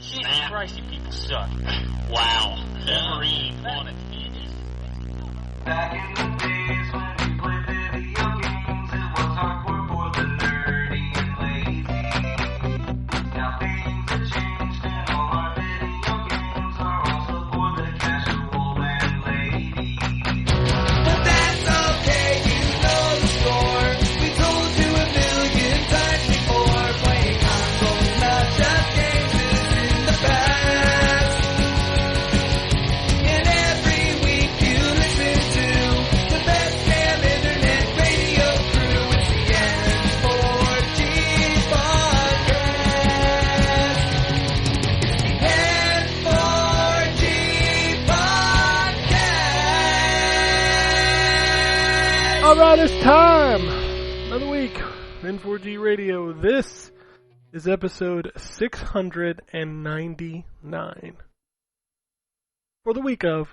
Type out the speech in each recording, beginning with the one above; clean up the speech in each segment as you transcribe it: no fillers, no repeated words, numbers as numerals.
Jesus Christ, you people suck. Wow. Wolverine on it. Back in the days when we played video games, it was hardcore for the nerdy and lazy. Now things have changed and all our video games are also for the casual and lady. But that's okay, you know the score. We told you a million times before. Playing consoles, not just games, is in the past. And every week you listen to the best damn internet radio crew. It's the N4G podcast. It's the N4G podcast. All right, it's time. Another week, N4G Radio. This is episode 699 for the week of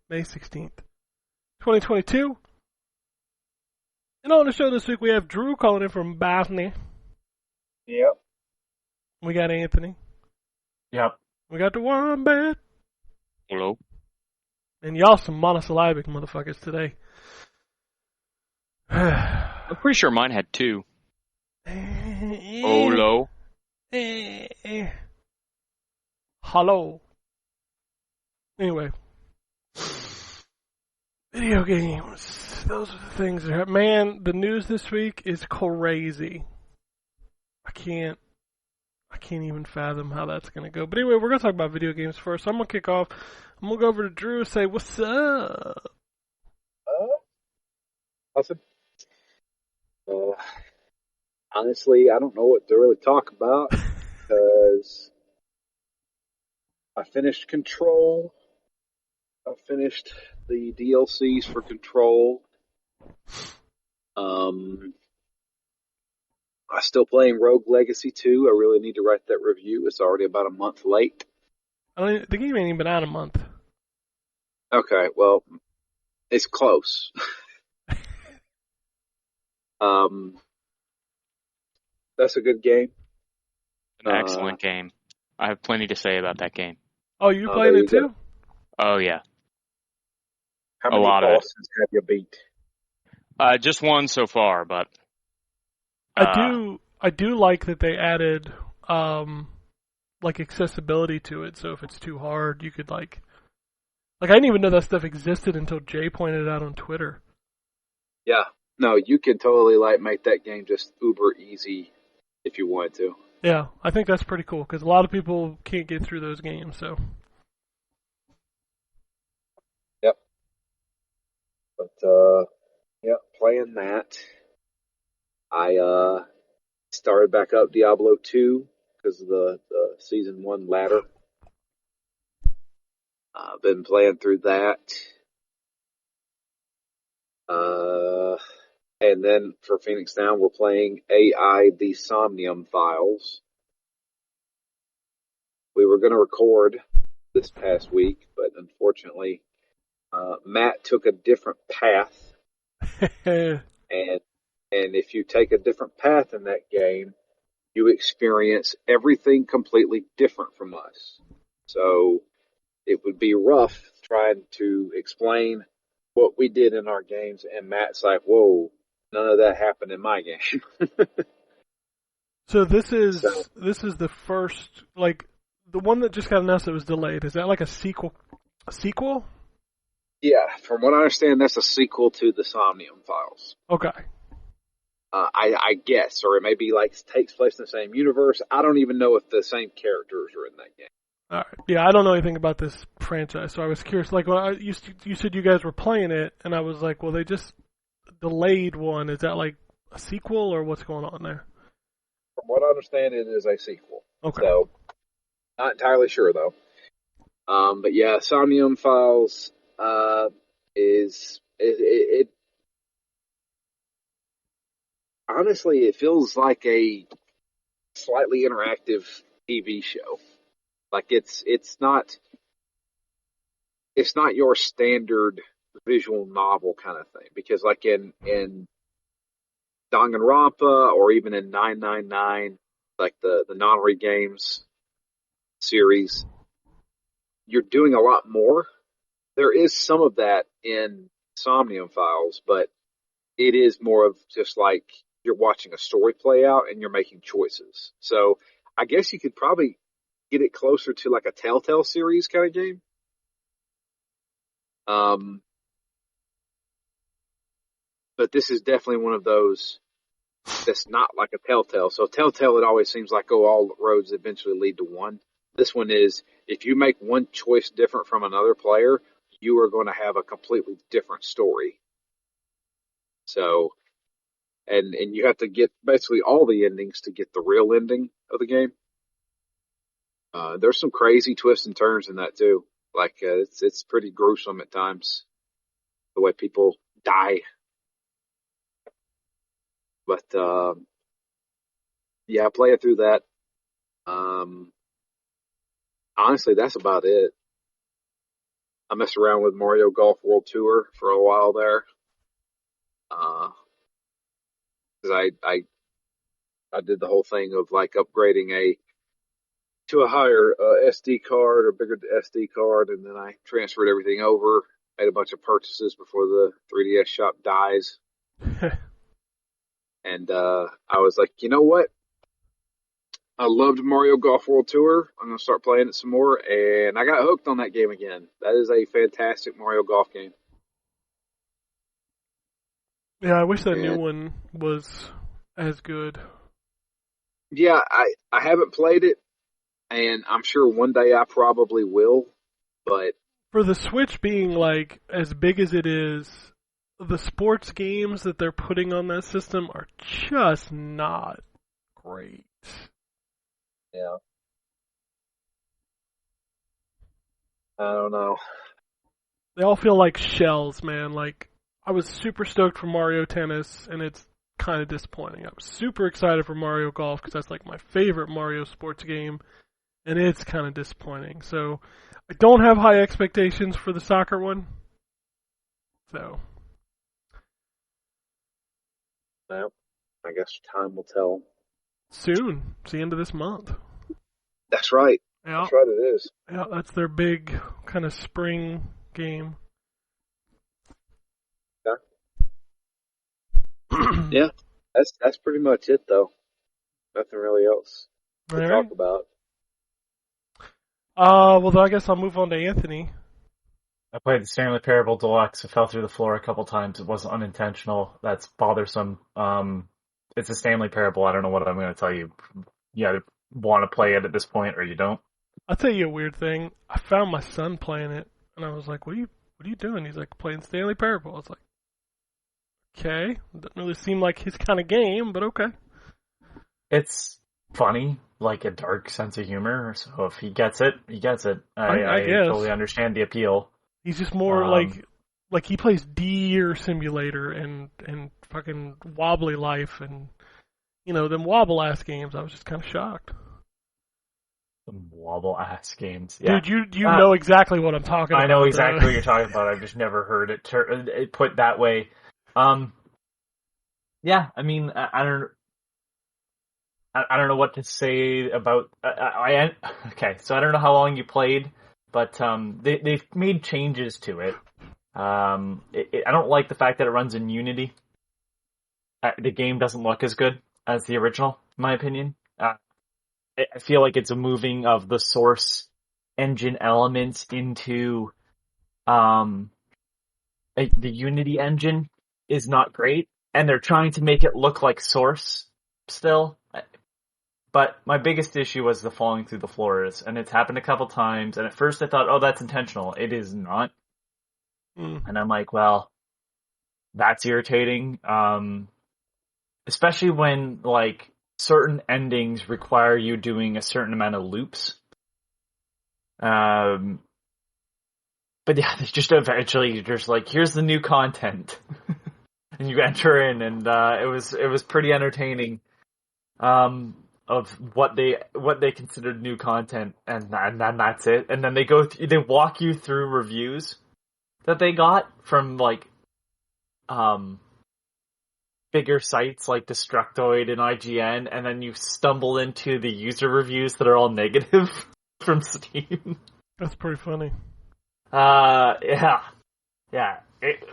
May 16th, 2022. And on the show this week, we have Drew calling in from Bosnia. Yep. We got Anthony. Yep. We got the Wombat. Hello. And y'all some monosyllabic motherfuckers today. I'm pretty sure mine had two. Hello. Hello. Anyway. Video games. Those are the things that happen. Man, the news this week is crazy. I can't even fathom how that's going to go. But anyway, we're going to talk about video games first. So I'm going to kick off. I'm going to go over to Drew and say, what's up? Awesome. Honestly, I don't know what to really talk about because I finished Control. I finished the DLCs for Control. I'm still playing Rogue Legacy 2. I really need to write that review. It's already about a month late. The game ain't even been out a month. Okay, well, it's close. That's a good game. An excellent game. I have plenty to say about that game. Oh, you playing it too? Oh, yeah. How many bosses have you beat? Just one so far, but... I do like that they added, like, accessibility to it, so if it's too hard, you could, like, I didn't even know that stuff existed until Jay pointed it out on Twitter. Yeah. No, you can totally, make that game just uber easy if you wanted to. Yeah, I think that's pretty cool, because a lot of people can't get through those games, so... Yep. But, playing that. I started back up Diablo 2 because of the Season 1 ladder. I've been playing through that. And then for Phoenix Down, we're playing AI The Somnium Files. We were going to record this past week, but unfortunately, Matt took a different path. And if you take a different path in that game, you experience everything completely different from us. So it would be rough trying to explain what we did in our games, and Matt's like, whoa, none of that happened in my game. So this is the first, the one that just got announced that was delayed. Is that like a sequel? A sequel? Yeah, from what I understand, that's a sequel to the Somnium Files. Okay. I guess, or it may be takes place in the same universe. I don't even know if the same characters are in that game. All right. Yeah, I don't know anything about this franchise, so I was curious. When you said you guys were playing it, and I was like, well, they just delayed one. Is that like a sequel, or what's going on there? From what I understand, it is a sequel. Okay. So, not entirely sure, though. But yeah, Somnium Files honestly, it feels like a slightly interactive TV show. It's not your standard visual novel kind of thing, because in Danganronpa or even in 999, the Nonary games, series, you're doing a lot more. There is some of that in Somnium Files, but it is more of just like you're watching a story play out and you're making choices. So I guess you could probably get it closer to like a Telltale series kind of game. But this is definitely one of those that's not like a Telltale. So Telltale, it always seems like, oh, all roads eventually lead to one. This one is, if you make one choice different from another player, you are going to have a completely different story. So, and you have to get basically all the endings to get the real ending of the game. There's some crazy twists and turns in that too. Like, it's pretty gruesome at times, the way people die. But, yeah, play it through that. Honestly, that's about it. I messed around with Mario Golf World Tour for a while there. Cause I did the whole thing of like upgrading to a higher SD card or bigger SD card, and then I transferred everything over, made a bunch of purchases before the 3DS shop dies. And I was like, you know what? I loved Mario Golf World Tour. I'm going to start playing it some more, and I got hooked on that game again. That is a fantastic Mario Golf game. Yeah, I wish that new one was as good. Yeah, I haven't played it, and I'm sure one day I probably will, but... For the Switch being, like, as big as it is, the sports games that they're putting on that system are just not great. Yeah. I don't know. They all feel like shells, man. Like, I was super stoked for Mario Tennis, and it's kind of disappointing. I was super excited for Mario Golf, because that's like my favorite Mario sports game, and it's kind of disappointing. So, I don't have high expectations for the soccer one. So. Well, I guess time will tell. Soon. It's the end of this month. That's right. Yeah. That's right, it is. Yeah, that's their big kind of spring game. Yeah, that's pretty much it, though. Nothing really else to All talk right. about. Well, then I guess I'll move on to Anthony. I played the Stanley Parable Deluxe. It fell through the floor a couple times. It wasn't unintentional. That's bothersome. It's a Stanley Parable. I don't know what I'm going to tell you. You either want to play it at this point or you don't. I'll tell you a weird thing. I found my son playing it, and I was like, what are you doing? He's like, playing Stanley Parable. I was like, okay. Doesn't really seem like his kind of game, but okay. It's funny, like a dark sense of humor. So if he gets it, he gets it. I I guess. totally understand the appeal. He's just more like he plays Deer Simulator and fucking Wobbly Life and, you know, them wobble-ass games. I was just kind of shocked. Some wobble-ass games. Yeah. Dude, you know exactly what I'm talking about. I know exactly what you're talking about. I've just never heard it put that way. Yeah, I mean, I don't know what to say about. Okay, so I don't know how long you played, but they've made changes to it. I don't like the fact that it runs in Unity. The game doesn't look as good as the original, in my opinion. I feel like it's a moving of the source engine elements into the Unity engine is not great, and they're trying to make it look like source still. But my biggest issue was the falling through the floors, and it's happened a couple times, and at first I thought, oh, that's intentional. It is not. And I'm like, well, that's irritating. Especially when, like, certain endings require you doing a certain amount of loops. But yeah, they just eventually, you're just like, here's the new content. And you enter in, and it was pretty entertaining. Of what they considered new content, and that's it. And then they walk you through reviews that they got from like bigger sites like Destructoid and IGN, and then you stumble into the user reviews that are all negative. from Steam. That's pretty funny. Yeah.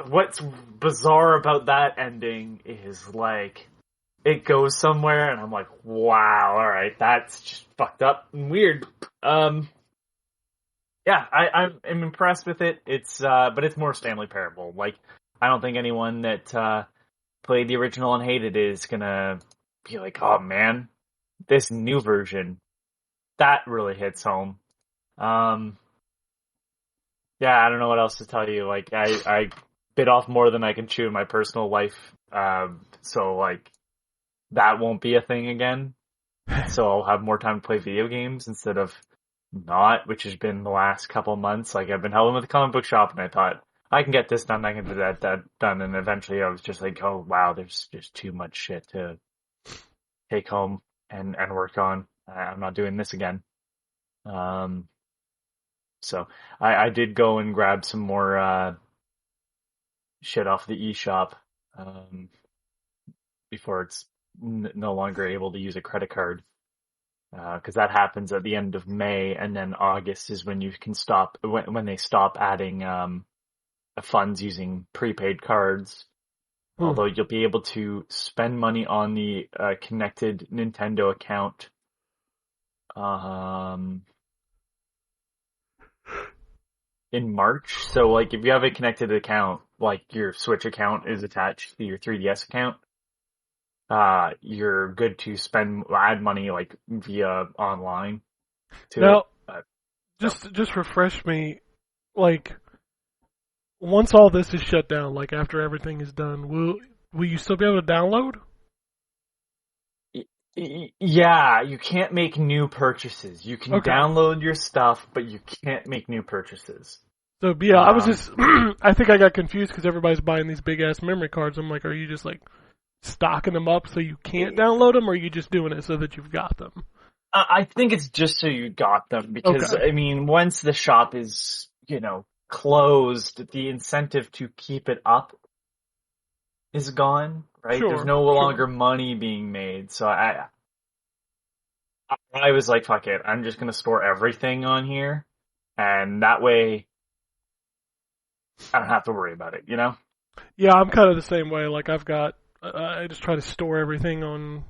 What's bizarre about that ending is, like, it goes somewhere, and I'm like, wow, alright, that's just fucked up and weird. I'm impressed with it. It's, but it's more Stanley Parable. Like, I don't think anyone that, played the original and hated it is gonna be like, oh man, this new version, that really hits home. Yeah, I don't know what else to tell you. Like, I bit off more than I can chew in my personal life. So, like, that won't be a thing again. So I'll have more time to play video games instead of not, which has been the last couple months. Like, I've been helping with the comic book shop, and I thought, I can get this done, I can do that done. And eventually I was just like, oh, wow, there's just too much shit to take home and work on. I'm not doing this again. So I did go and grab some more shit off the eShop before it's no longer able to use a credit card, because that happens at the end of May, and then August is when you can stop when they stop adding funds using prepaid cards. Although you'll be able to spend money on the connected Nintendo account. In March. So, like, if you have a connected account, like your Switch account is attached to your 3DS account, you're good to add money, like, via online to now, it. Just refresh me, like, once all this is shut down, like, after everything is done, will you still be able to download? Yeah, you can't make new purchases. You can download your stuff, but you can't make new purchases. So, yeah, I was just, I think I got confused because everybody's buying these big-ass memory cards. I'm like, are you just, like, stocking them up so you can't download them, or are you just doing it so that you've got them? I think it's just so you got them, because, I mean, once the shop is, closed, the incentive to keep it up is gone, right? Sure, There's no longer money being made, so I was like, fuck it, I'm just gonna store everything on here, and that way I don't have to worry about it, Yeah, I'm kind of the same way. Like, I just try to store everything on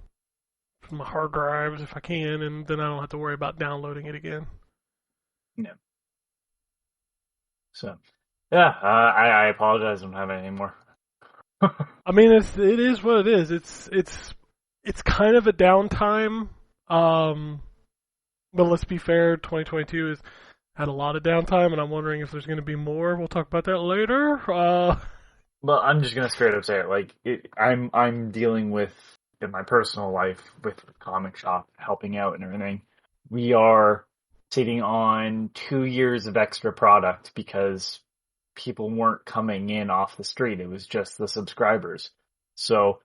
my hard drives if I can, and then I don't have to worry about downloading it again. Yeah. So, yeah, I apologize, I don't have anything more. I mean, it is what it is. It's kind of a downtime. But let's be fair, 2022 has had a lot of downtime, and I'm wondering if there's going to be more. We'll talk about that later. Well, I'm just gonna straight up say it. Like, I'm dealing with, in my personal life, with the comic shop, helping out and everything. We are sitting on 2 years of extra product because people weren't coming in off the street. It was just the subscribers. So,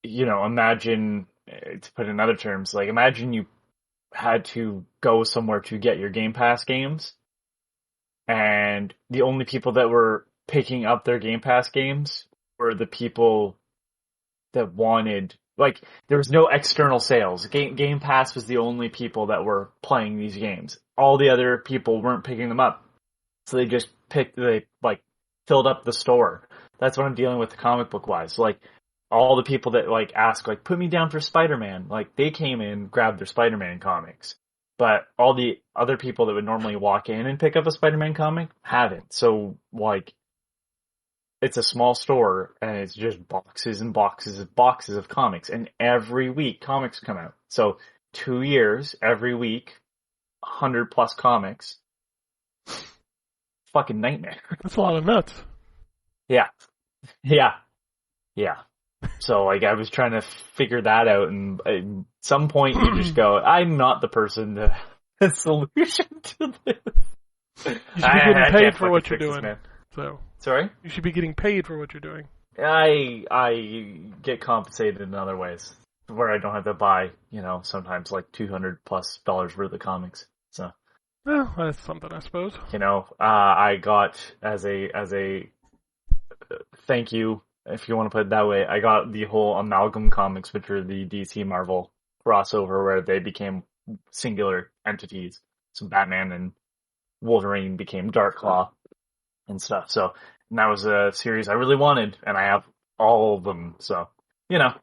imagine, to put it in other terms, like, imagine you had to go somewhere to get your Game Pass games, and the only people that were picking up their Game Pass games were the people that wanted, like, there was no external sales. Game Pass was the only people that were playing these games. All the other people weren't picking them up. So they just filled up the store. That's what I'm dealing with comic book wise. Like, all the people that, like, ask, like, put me down for Spider-Man, like, they came in, grabbed their Spider-Man comics. But all the other people that would normally walk in and pick up a Spider-Man comic haven't. So, like, it's a small store, and it's just boxes and boxes of boxes of comics. And every week, comics come out. So, 2 years, every week, 100 plus comics. Fucking nightmare. That's a lot of nuts. Yeah. So, like, I was trying to figure that out, and at some point you just go, I'm not the person to the solution to this. You should be getting paid for what you're doing. So, sorry? You should be getting paid for what you're doing. I get compensated in other ways, where I don't have to buy, sometimes like $200+ worth of comics. So, well, that's something, I suppose. I got as a thank you, if you want to put it that way, I got the whole Amalgam comics, which are the DC Marvel crossover, where they became singular entities. So Batman and Wolverine became Darkclaw and stuff. So and that was a series I really wanted, and I have all of them. So I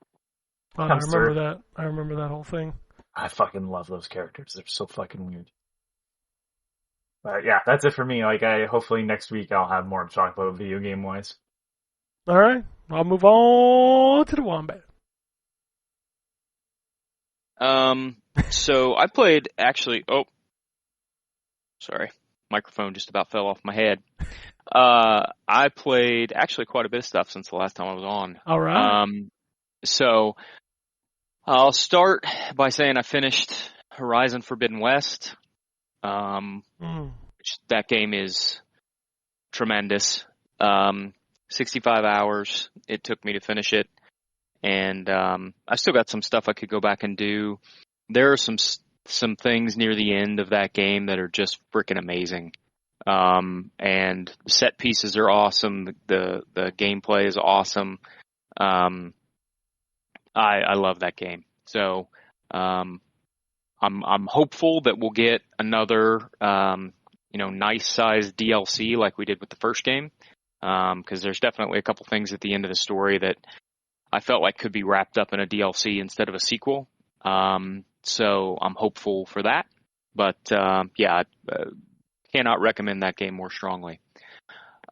comes remember through. that. I remember that whole thing. I fucking love those characters. They're so fucking weird. But yeah, that's it for me. Like, hopefully next week I'll have more to talk about video game wise. All right, I'll move on to the Wombat. So I played actually. Oh, sorry, microphone just about fell off my head. I played actually quite a bit of stuff since the last time I was on. All right. So I'll start by saying I finished Horizon Forbidden West. Which that game is tremendous. 65 hours it took me to finish it, and I still got some stuff I could go back and do. There are some things near the end of that game that are just freaking amazing. And the set pieces are awesome. The gameplay is awesome. I love that game. So I'm hopeful that we'll get another nice sized DLC like we did with the first game. Because there's definitely a couple things at the end of the story that I felt like could be wrapped up in a DLC instead of a sequel. So I'm hopeful for that. But I cannot recommend that game more strongly.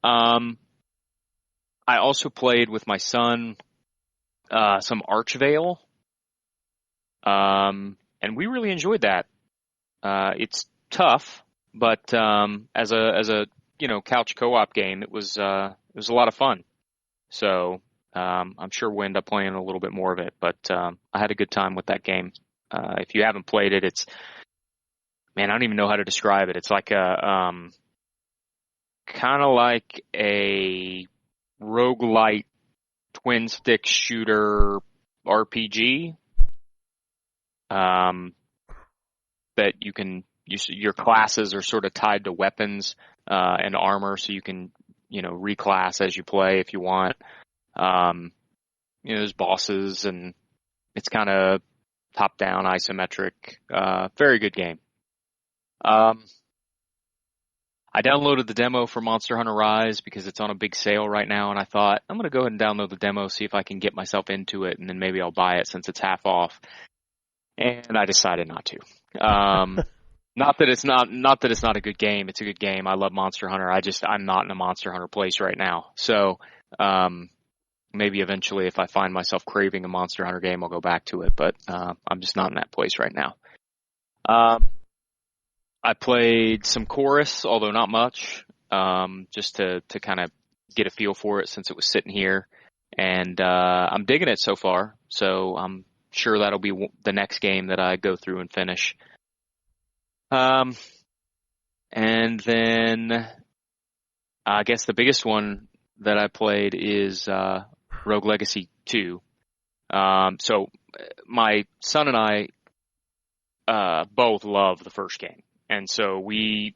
I also played with my son some Archvale, and we really enjoyed that. It's tough, but as a couch co-op game, it was a lot of fun. So I'm sure we'll end up playing a little bit more of it. But I had a good time with that game. If you haven't played it, I don't even know how to describe it. It's like a kind of like a roguelite twin stick shooter RPG. That you can your classes are sort of tied to weapons and armor, so you can reclass as you play if you want. There's bosses, and it's kind of top down isometric. Very good game. I downloaded the demo for Monster Hunter Rise because it's on a big sale right now, and I thought I'm going to go ahead and download the demo, see if I can get myself into it, and then maybe I'll buy it since it's half off. And I decided not to. Not that it's not a good game. It's a good game. I love Monster Hunter. I'm not in a Monster Hunter place right now. So maybe eventually, if I find myself craving a Monster Hunter game, I'll go back to it. But I'm just not in that place right now. I played some Chorus, although not much, just to kind of get a feel for it since it was sitting here. And I'm digging it so far. So I'm sure that'll be the next game that I go through and finish. And then I guess the biggest one that I played is Rogue Legacy 2. So my son and I both love the first game. And so we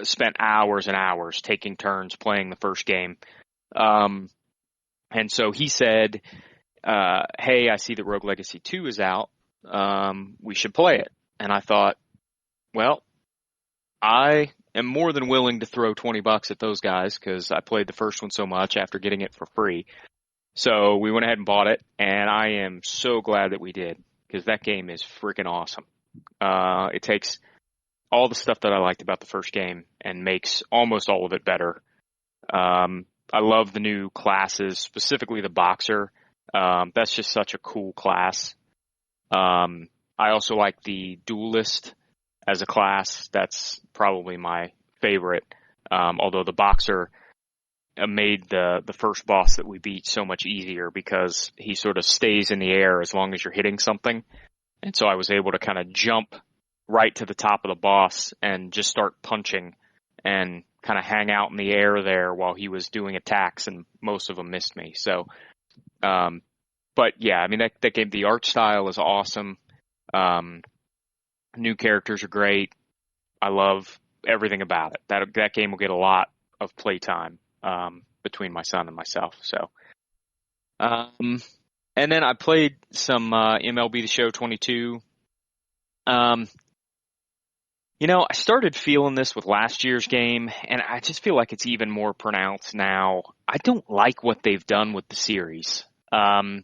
spent hours and hours taking turns playing the first game. And so he said, hey, I see that Rogue Legacy 2 is out. We should play it. And I thought, well, I am more than willing to throw $20 at those guys because I played the first one so much after getting it for free. So we went ahead and bought it, and I am so glad that we did because that game is freaking awesome. It takes all the stuff that I liked about the first game and makes almost all of it better. I love the new classes, specifically the Boxer. That's just such a cool class. I also like the Duelist as a class. That's probably my favorite. Although the Boxer made the first boss that we beat so much easier because he sort of stays in the air as long as you're hitting something. And so I was able to kind of jump right to the top of the boss and just start punching and kind of hang out in the air there while he was doing attacks, and most of them missed me. So, but yeah, I mean, that game, the art style is awesome. New characters are great. I love everything about it. That game will get a lot of playtime between my son and myself. So, and then I played some MLB The Show 22. I started feeling this with last year's game, and I just feel like it's even more pronounced now. I don't like what they've done with the series,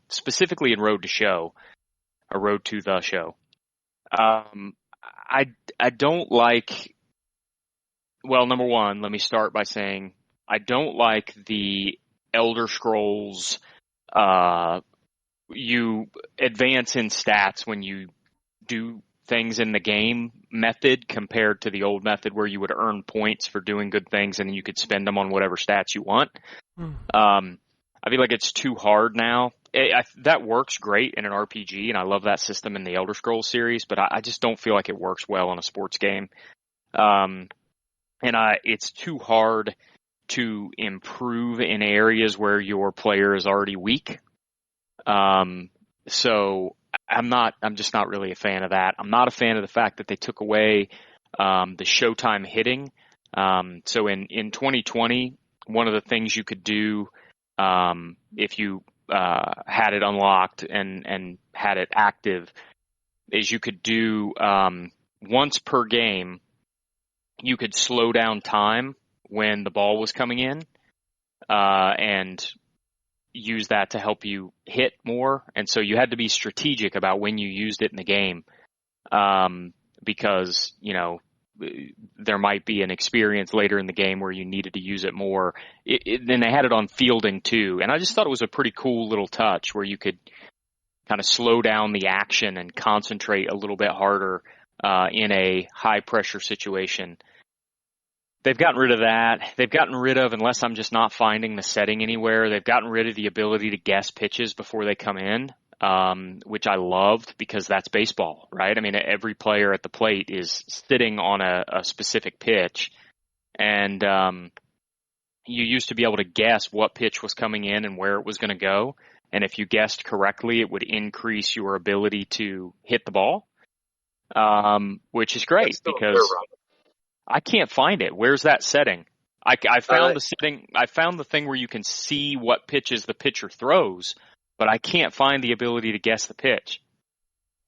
specifically in Road to Show, or Road to the Show. I don't like. Well, number one, let me start by saying I don't like the Elder Scrolls. You advance in stats when you do things in the game method compared to the old method where you would earn points for doing good things and you could spend them on whatever stats you want. I feel like it's too hard now. That works great in an RPG, and I love that system in the Elder Scrolls series, but I just don't feel like it works well in a sports game. It's too hard to improve in areas where your player is already weak. So I'm just not really a fan of that. I'm not a fan of the fact that they took away the showtime hitting. So in 2020, one of the things you could do if you had it unlocked and had it active is you could do once per game, you could slow down time when the ball was coming in and use that to help you hit more. And so you had to be strategic about when you used it in the game because, there might be an experience later in the game where you needed to use it more. Then they had it on fielding too. And I just thought it was a pretty cool little touch where you could kind of slow down the action and concentrate a little bit harder in a high pressure situation. They've gotten rid of that. They've gotten rid of, unless I'm just not finding the setting anywhere, they've gotten rid of the ability to guess pitches before they come in, which I loved because that's baseball, right? I mean, every player at the plate is sitting on a specific pitch, and you used to be able to guess what pitch was coming in and where it was going to go. And if you guessed correctly, it would increase your ability to hit the ball, which is great because I can't find it. Where's that setting? I found the setting. I found the thing where you can see what pitches the pitcher throws, but I can't find the ability to guess the pitch.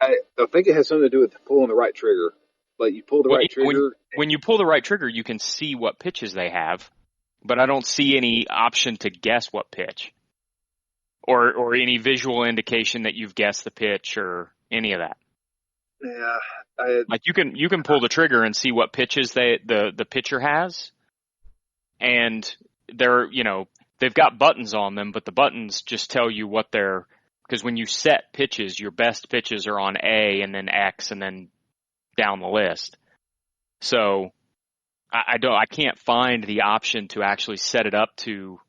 I think it has something to do with pulling the right trigger. Like you pull the right trigger. When you pull the right trigger, you can see what pitches they have, but I don't see any option to guess what pitch, or any visual indication that you've guessed the pitch or any of that. Yeah, like you can pull the trigger and see what pitches the pitcher has, and they've got buttons on them, but the buttons just tell you what they're, because when you set pitches, your best pitches are on A and then X and then down the list. So I can't find the option to actually set it up to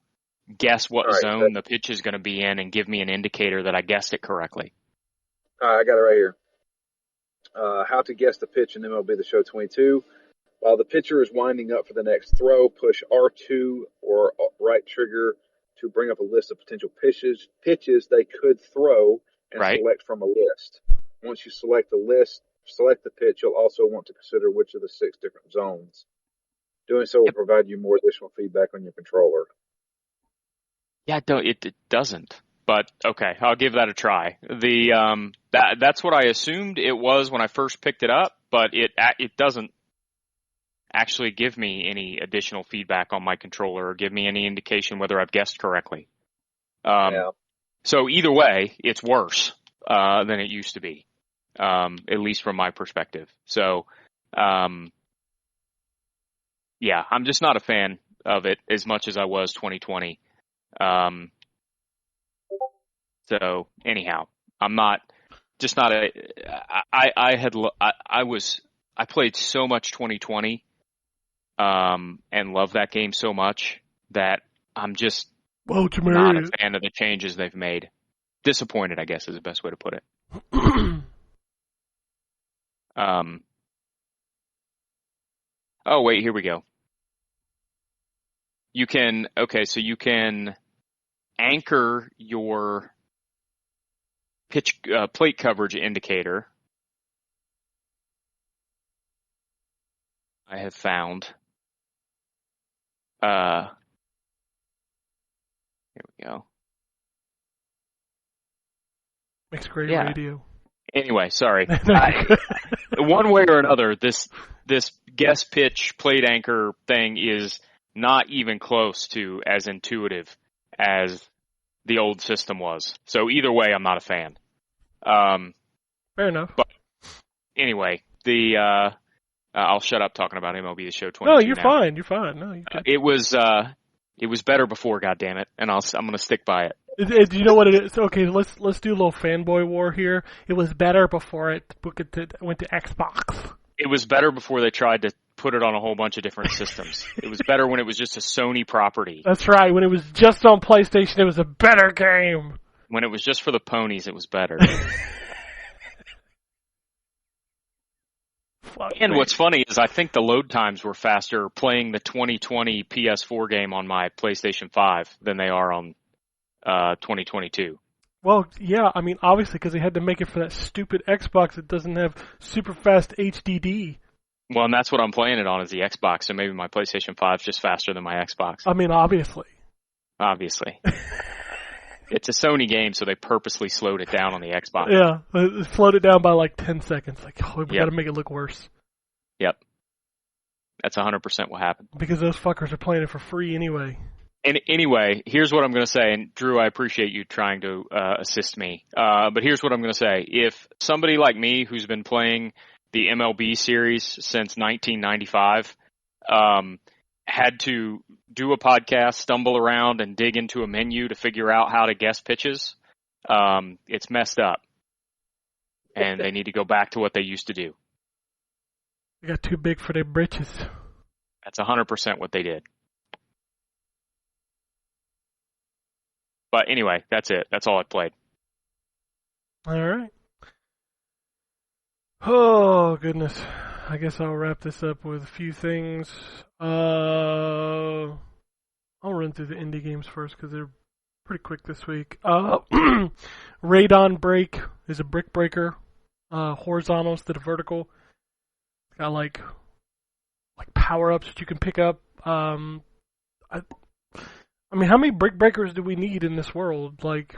guess what zone the pitch is going to be in and give me an indicator that I guessed it correctly. All right, I got it right here. How to guess the pitch in MLB The Show 22. While the pitcher is winding up for the next throw, push R2 or right trigger to bring up a list of potential pitches they could throw and select from a list. Once you select the pitch, you'll also want to consider which of the 6 different zones. Doing so will provide you more additional feedback on your controller. Yeah, it doesn't. But okay, I'll give that a try. That's what I assumed it was when I first picked it up, but it doesn't actually give me any additional feedback on my controller or give me any indication whether I've guessed correctly. So either way, it's worse than it used to be, at least from my perspective. So, yeah, I'm just not a fan of it as much as I was 2020. So anyhow, I'm not I played so much 2020, and loved that game so much that I'm just not a fan of the changes they've made. Disappointed, I guess, is the best way to put it. Oh wait, here we go. You can anchor your pitch plate coverage indicator. I have found. Here we go. Masquerade Radio. Anyway, sorry. One way or another, this guest pitch plate anchor thing is not even close to as intuitive as the old system was. So either way, I'm not a fan. Fair enough. But anyway, I'll shut up talking about MLB The Show 22. No, you're now. fine. You're fine. No, It was better before. Goddammit, and I'm gonna stick by it. Do you know what it is? Okay, let's do a little fanboy war here. It was better before it went to Xbox. It was better before they tried to put it on a whole bunch of different systems. It was better when it was just a Sony property. That's right. When it was just on PlayStation, it was a better game. When it was just for the ponies, it was better. And what's funny is I think the load times were faster playing the 2020 PS4 game on my PlayStation 5 than they are on 2022. Well, yeah, I mean, obviously, because they had to make it for that stupid Xbox that doesn't have super fast HDD. Well, and that's what I'm playing it on is the Xbox, so maybe my PlayStation 5 is just faster than my Xbox. I mean, obviously. Obviously. It's a Sony game, so they purposely slowed it down on the Xbox. Yeah, it slowed it down by like 10 seconds. Like, oh, we gotta make it look worse. Yep. That's 100% what happened. Because those fuckers are playing it for free anyway. And anyway, here's what I'm going to say, and Drew, I appreciate you trying to assist me. But here's what I'm going to say. If somebody like me, who's been playing the MLB series since 1995, had to do a podcast, stumble around, and dig into a menu to figure out how to guess pitches, it's messed up. And they need to go back to what they used to do. They got too big for their britches. That's 100% what they did. But anyway, that's it. That's all I played. All right. Oh, goodness. I guess I'll wrap this up with a few things. I'll run through the indie games first because they're pretty quick this week. Radon Break is a brick breaker. Horizontal instead of vertical. It's got like power-ups that you can pick up. I mean, how many brick breakers do we need in this world? Like,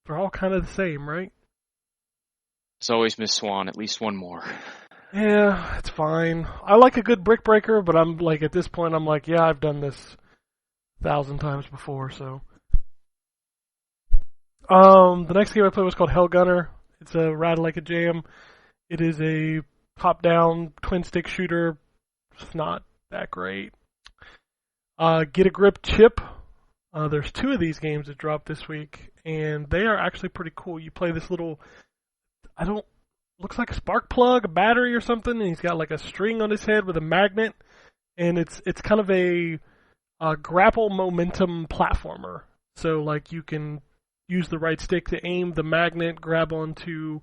they're all kind of the same, right? It's always Miss Swan, at least one more. Yeah, it's fine. I like a good brick breaker, but I'm like, at this point, I'm like, yeah, I've done this 1,000 times before, so. The next game I played was called Hellgunner. It's a ride like a jam. It is a top-down twin-stick shooter. It's not that great. Get a Grip Chip. There's 2 of these games that dropped this week, and they are actually pretty cool. You play this little, looks like a spark plug, a battery or something, and he's got like a string on his head with a magnet, and it's kind of a grapple momentum platformer. So like you can use the right stick to aim the magnet, grab onto,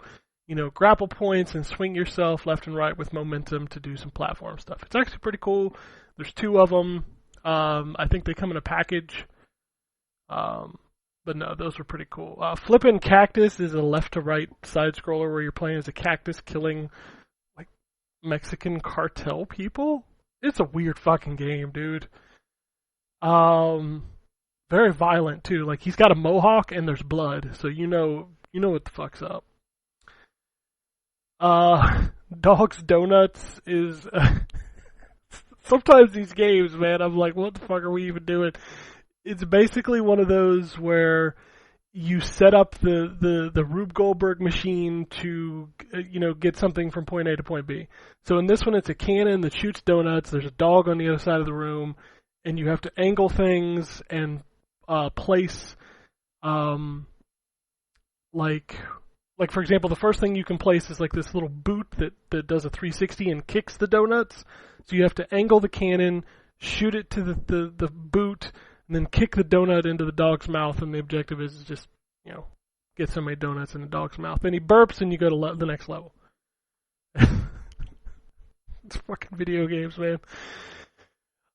grapple points, and swing yourself left and right with momentum to do some platform stuff. It's actually pretty cool. There's 2 of them. I think they come in a package. But no, those were pretty cool. Flippin' Cactus is a left-to-right side-scroller where you're playing as a cactus killing, like, Mexican cartel people. It's a weird fucking game, dude. Very violent, too. Like, he's got a mohawk and there's blood, so you know what the fuck's up. Dogs Donuts is... Sometimes these games, man, I'm like, what the fuck are we even doing? It's basically one of those where you set up the Rube Goldberg machine to, get something from point A to point B. So in this one, it's a cannon that shoots donuts. There's a dog on the other side of the room, and you have to angle things and place, like for example, the first thing you can place is like this little boot that does a 360 and kicks the donuts. So you have to angle the cannon, shoot it to the boot, and then kick the donut into the dog's mouth, and the objective is just, get so many donuts in the dog's mouth. Then he burps, and you go to the next level. It's fucking video games, man.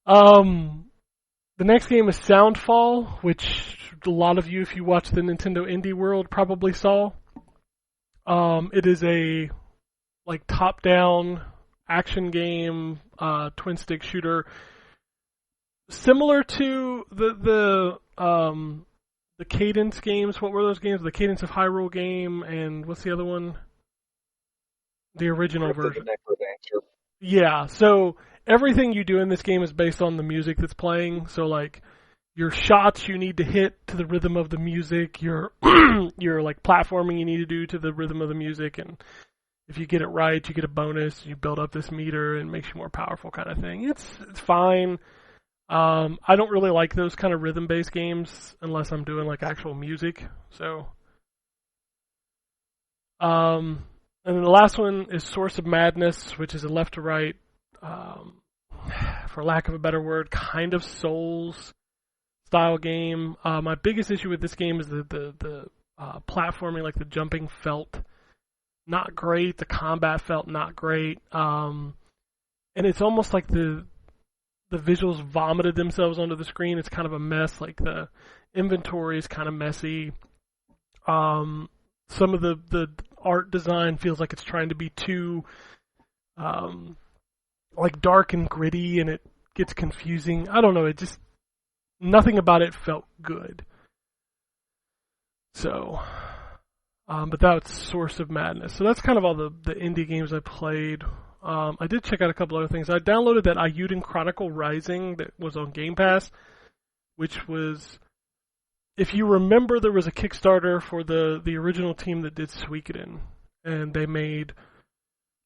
The next game is Soundfall, which a lot of you, if you watch the Nintendo Indie World, probably saw. It is a, top-down action game, twin-stick shooter, similar to the Cadence games. What were those games? The Cadence of Hyrule game, and what's the other one? The original Crypt of version. the Necrodancer. Yeah, so everything you do in this game is based on the music that's playing. So like your shots you need to hit to the rhythm of the music, your your like platforming you need to do to the rhythm of the music, and if you get it right, you get a bonus. You build up this meter and it makes you more powerful, kind of thing. It's fine. I don't really like those kind of rhythm-based games unless I'm doing like actual music. So, and then the last one is Source of Madness, which is a left to right, for lack of a better word, kind of Souls style game. My biggest issue with this game is the platforming, like the jumping felt not great. The combat felt not great. And it's almost like the visuals vomited themselves onto the screen. It's kind of a mess. Like the inventory is kind of messy. Some of the art design feels like it's trying to be too like dark and gritty, and it gets confusing. I don't know. It just nothing about it felt good. So, but that's Source of Madness. So that's kind of all the indie games I played. I did check out a couple other things. I downloaded that Ayuden Chronicle Rising that was on Game Pass, which was, if you remember, there was a Kickstarter for the original team that did Suikoden, and they made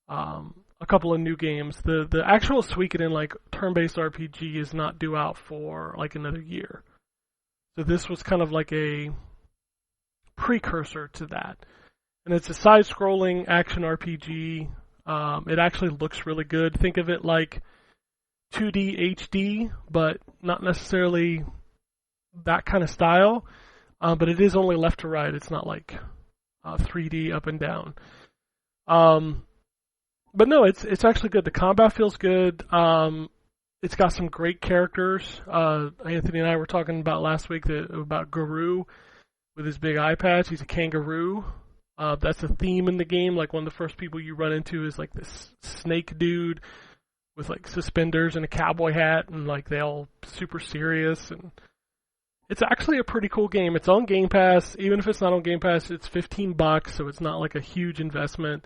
a couple of new games. The actual Suikoden, like, turn-based RPG is not due out for, like, another year. So this was kind of like a precursor to that. And it's a side-scrolling action RPG. It actually looks really good. Think of it like 2D HD, but not necessarily that kind of style. But it is only left to right. It's not like 3D up and down. But no, it's actually good. The combat feels good. It's got some great characters. Anthony and I were talking about last week about Guru with his big eye patch. He's a kangaroo. That's a theme in the game. Like, one of the first people you run into is like this snake dude with like suspenders and a cowboy hat, and like they all super serious. And it's actually a pretty cool game. It's on Game Pass. Even if it's not on Game Pass, it's $15, so it's not like a huge investment.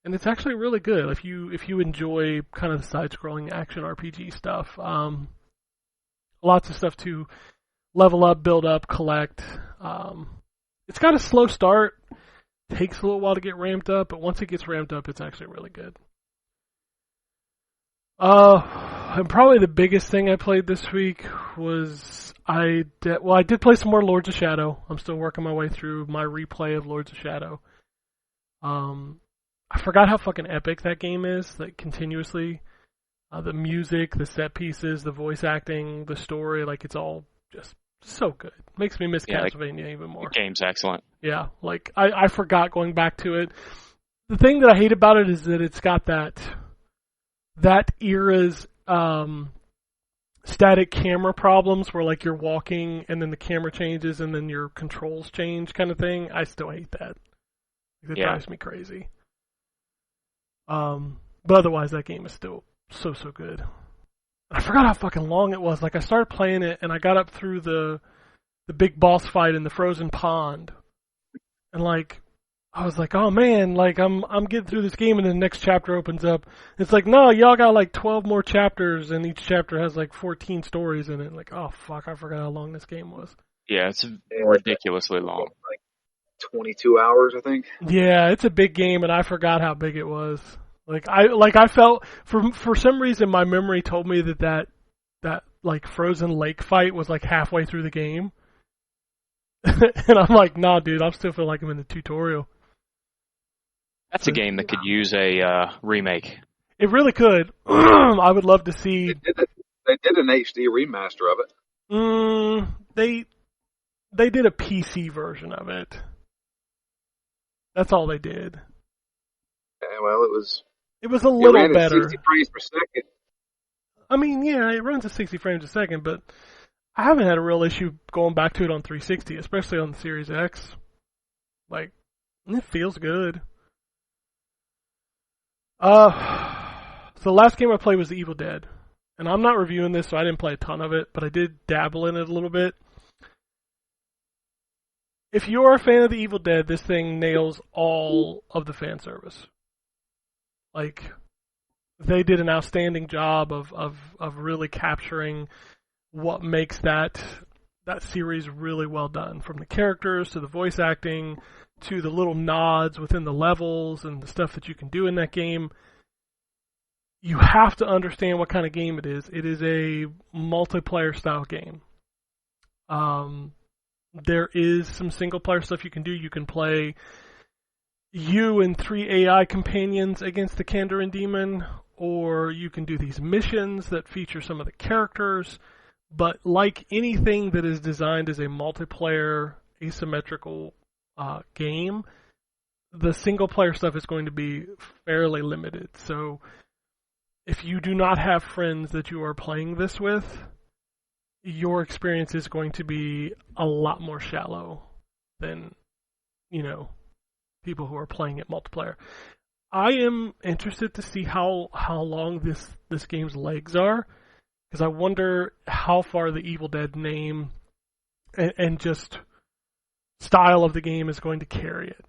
And it's actually really good if you enjoy kind of the side-scrolling action RPG stuff. Lots of stuff to level up, build up, collect. It's got a slow start. Takes a little while to get ramped up, but once it gets ramped up, it's actually really good. And probably the biggest thing I played this week was I did play some more Lords of Shadow. I'm still working my way through my replay of Lords of Shadow. I forgot how fucking epic that game is, like, continuously. The music, the set pieces, the voice acting, the story, like, it's all just so good. Makes me miss Castlevania even more. The game's excellent. Yeah, like, I forgot going back to it. The thing that I hate about it is that it's got that era's static camera problems where, like, you're walking and then the camera changes and then your controls change kind of thing. I still hate that. It drives me crazy. But otherwise, that game is still so good. I forgot how fucking long it was. Like, I started playing it, and I got up through the big boss fight in the frozen pond, and like, I was like, oh man, like I'm getting through this game, and then the next chapter opens up. It's like, no, y'all got like 12 more chapters, and each chapter has like 14 stories in it. Like, oh fuck, I forgot how long this game was. Yeah, it's ridiculously long. Like 22 hours, I think. Yeah, it's a big game, and I forgot how big it was. I felt for some reason my memory told me that like frozen lake fight was like halfway through the game, and I'm like, nah, dude, I still feel like I'm in the tutorial. That's a game that could use a remake. It really could. I would love to see. They did an HD remaster of it. They did a PC version of it. That's all they did. Yeah, well, it was a little ran better. At 60 frames per second. I mean, yeah, it runs at 60 frames a second, but I haven't had a real issue going back to it on 360, especially on the Series X. Like, it feels good. So the last game I played was The Evil Dead. And I'm not reviewing this, so I didn't play a ton of it, but I did dabble in it a little bit. If you're a fan of The Evil Dead, this thing nails all of the fan service. Like, they did an outstanding job of really capturing what makes that series really well done, from the characters to the voice acting to the little nods within the levels and the stuff that you can do in that game. You have to understand what kind of game it is. It is a multiplayer style game. There is some single player stuff you can do. You can play you and 3 AI companions against the Kandarin demon, or you can do these missions that feature some of the characters. But like anything that is designed as a multiplayer asymmetrical game, the single player stuff is going to be fairly limited. So if you do not have friends that you are playing this with, your experience is going to be a lot more shallow than, people who are playing it multiplayer. I am interested to see how long this game's legs are, because I wonder how far the Evil Dead name and just style of the game is going to carry it.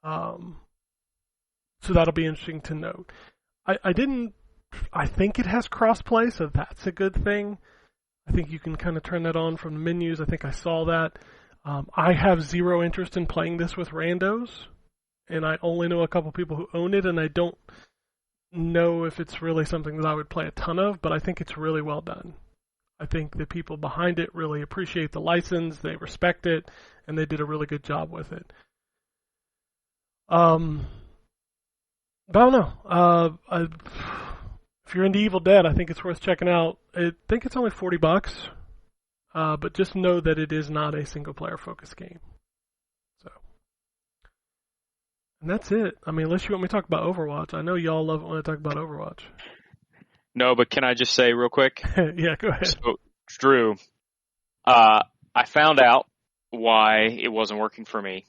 So that'll be interesting to note. I think it has crossplay, so that's a good thing. I think you can kind of turn that on from the menus. I think I saw that. I have zero interest in playing this with randos, and I only know a couple people who own it, and I don't know if it's really something that I would play a ton of, but I think it's really well done. I think the people behind it really appreciate the license, they respect it, and they did a really good job with it. But I don't know. If you're into Evil Dead, I think it's worth checking out. I think it's only $40, but just know that it is not a single-player focused game. So, and that's it. I mean, unless you want me to talk about Overwatch. I know y'all love it when I talk about Overwatch. No, but can I just say real quick? Yeah, go ahead. So, Drew, I found out why it wasn't working for me.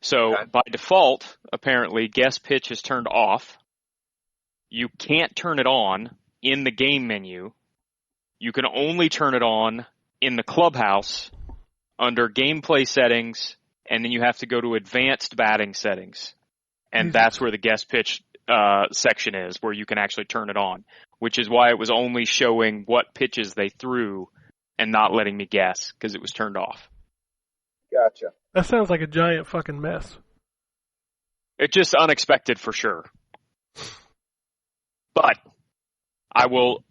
So, by default, apparently, guest pitch is turned off. You can't turn it on in the game menu. You can only turn it on in the clubhouse under gameplay settings, and then you have to go to advanced batting settings. And that's where the guest pitch section is, where you can actually turn it on, which is why it was only showing what pitches they threw and not letting me guess, because it was turned off. Gotcha. That sounds like a giant fucking mess. It's just unexpected for sure. But I will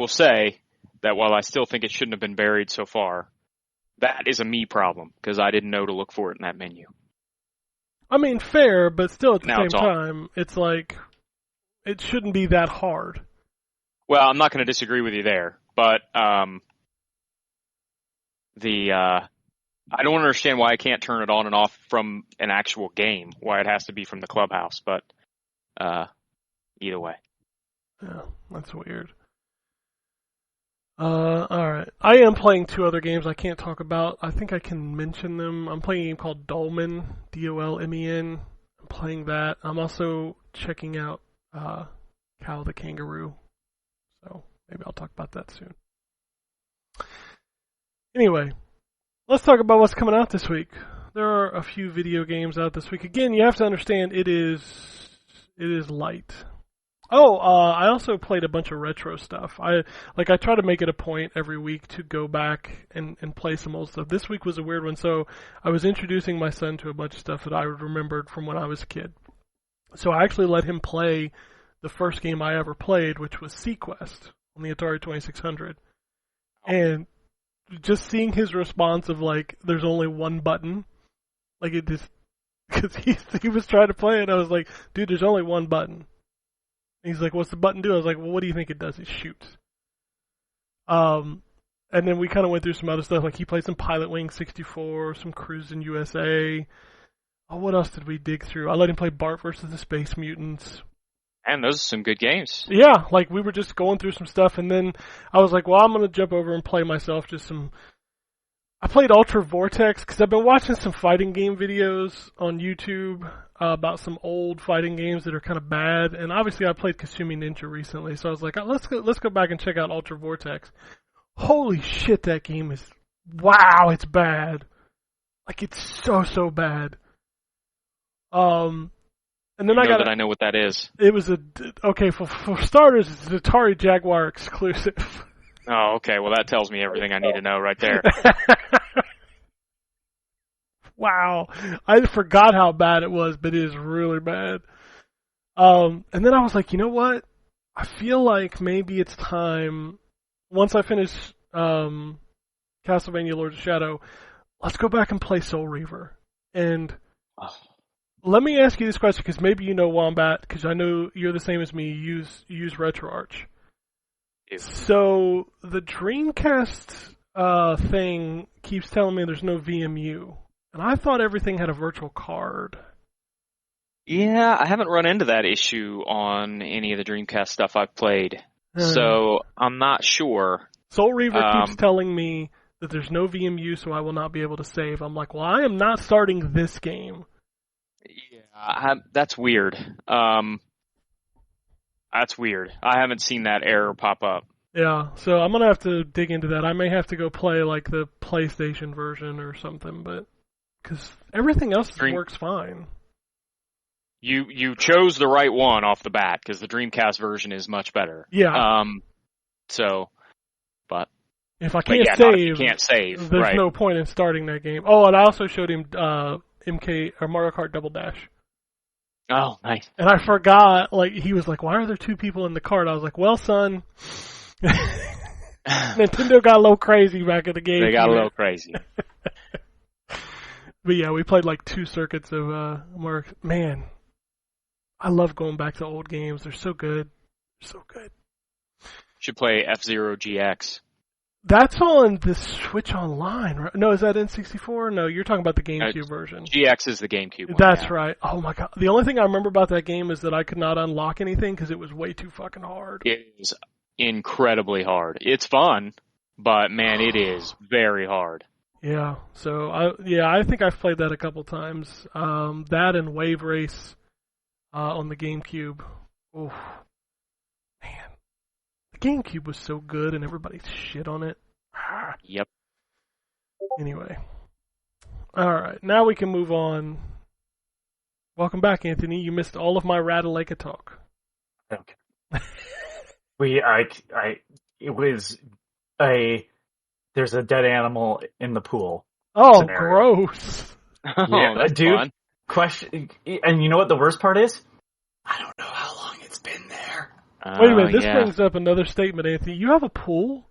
say that while I still think it shouldn't have been buried so far, that is a me problem, because I didn't know to look for it in that menu. I mean, fair, but still at the Now same it's on. time, it's like, it shouldn't be that hard. Well, I'm not going to disagree with you there, but I don't understand why I can't turn it on and off from an actual game, why it has to be from the clubhouse, but either way. Yeah, that's weird. Alright. I am playing 2 other games I can't talk about. I think I can mention them. I'm playing a game called Dolmen, Dolmen. I'm playing that. I'm also checking out Cow the Kangaroo. So maybe I'll talk about that soon. Anyway, let's talk about what's coming out this week. There are a few video games out this week. Again, you have to understand it is light. I also played a bunch of retro stuff. I try to make it a point every week to go back and play some old stuff. This week was a weird one, so I was introducing my son to a bunch of stuff that I remembered from when I was a kid. So I actually let him play the first game I ever played, which was Sequest on the Atari 2600. And just seeing his response of, like, there's only one button, like, it just, because he was trying to play it, I was like, dude, there's only one button. And he's like, what's the button do? I was like, well, what do you think it does? It shoots. And then we kind of went through some other stuff, like he played some Pilot Wing 64, some Cruisin' USA. Oh, what else did we dig through? I let him play Bart versus the Space Mutants. And those are some good games. Yeah, like we were just going through some stuff, and then I was like, well, I'm going to jump over and play myself just some... I played Ultra Vortex, because I've been watching some fighting game videos on YouTube about some old fighting games that are kind of bad, and obviously I played Kasumi Ninja recently, so I was like, let's go back and check out Ultra Vortex. Holy shit, that game is... Wow, it's bad. Like, it's so bad. And then I know what that is. It was okay, for starters, it's an Atari Jaguar exclusive. Oh, okay. Well, that tells me everything I need to know right there. Wow. I forgot how bad it was, but it is really bad. And then I was like, you know what? I feel like maybe it's time, once I finish Castlevania Lords of Shadow, let's go back and play Soul Reaver. And let me ask you this question, because maybe you know Wombat, because I know you're the same as me, you use RetroArch. Ew. So the Dreamcast thing keeps telling me there's no VMU. And I thought everything had a virtual card. Yeah, I haven't run into that issue on any of the Dreamcast stuff I've played. So I'm not sure. Soul Reaver keeps telling me that there's no VMU, so I will not be able to save. I'm like, well, I am not starting this game. Yeah, that's weird. That's weird. I haven't seen that error pop up. Yeah, so I'm going to have to dig into that. I may have to go play like the PlayStation version or something, but because everything else works fine. You chose the right one off the bat, because the Dreamcast version is much better. Yeah. But if I can't save, save, you can't save. There's right. no point in starting that game. Oh, and I also showed him MK or Mario Kart Double Dash. Oh, nice. And I forgot. Like he was like, "Why are there two people in the cart?" I was like, "Well, son, Nintendo got a little crazy back in the game. They got a little crazy." But yeah, we played like 2 circuits of Mario. Man, I love going back to old games. They're so good. They're so good. Should play F-Zero GX. That's on the Switch Online, right? No, is that N64? No, you're talking about the GameCube version. GX is the GameCube one. That's right. Oh my god. The only thing I remember about that game is that I could not unlock anything because it was way too fucking hard. It is incredibly hard. It's fun, but man, it is very hard. Yeah. So I think I've played that a couple times. That and Wave Race on the GameCube. Oof. Man. The GameCube was so good and everybody shit on it. Yep. Anyway. Alright, now we can move on. Welcome back, Anthony. You missed all of my Radaleka talk. Okay. It was there's a dead animal in the pool. Oh, scenario. Gross. Yeah, that's dude. fun. Question, and you know what the worst part is? I don't know how long it's been there. Wait a minute, this brings up another statement, Anthony. You have a pool?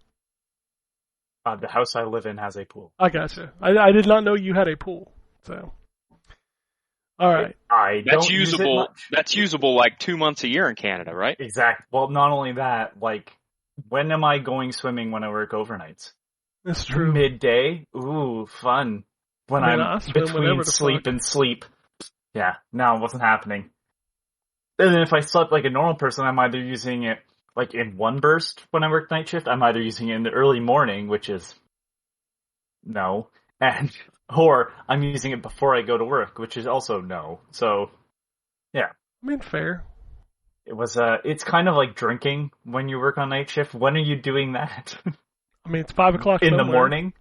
The house I live in has a pool. I gotcha. I did not know you had a pool. So, all right. That's usable. That's usable like 2 months a year in Canada, right? Exactly. Well, not only that, like, when am I going swimming when I work overnights? That's true. Midday? Ooh, fun. When I'm between sleep and sleep. Yeah, no, it wasn't happening. And then if I slept like a normal person, I'm either using it like in one burst when I work night shift. I'm either using it in the early morning, which is no, or I'm using it before I go to work, which is also no. So, yeah. I mean, fair. It was it's kind of like drinking when you work on night shift. When are you doing that? I mean, it's 5 o'clock in somewhere. the morning.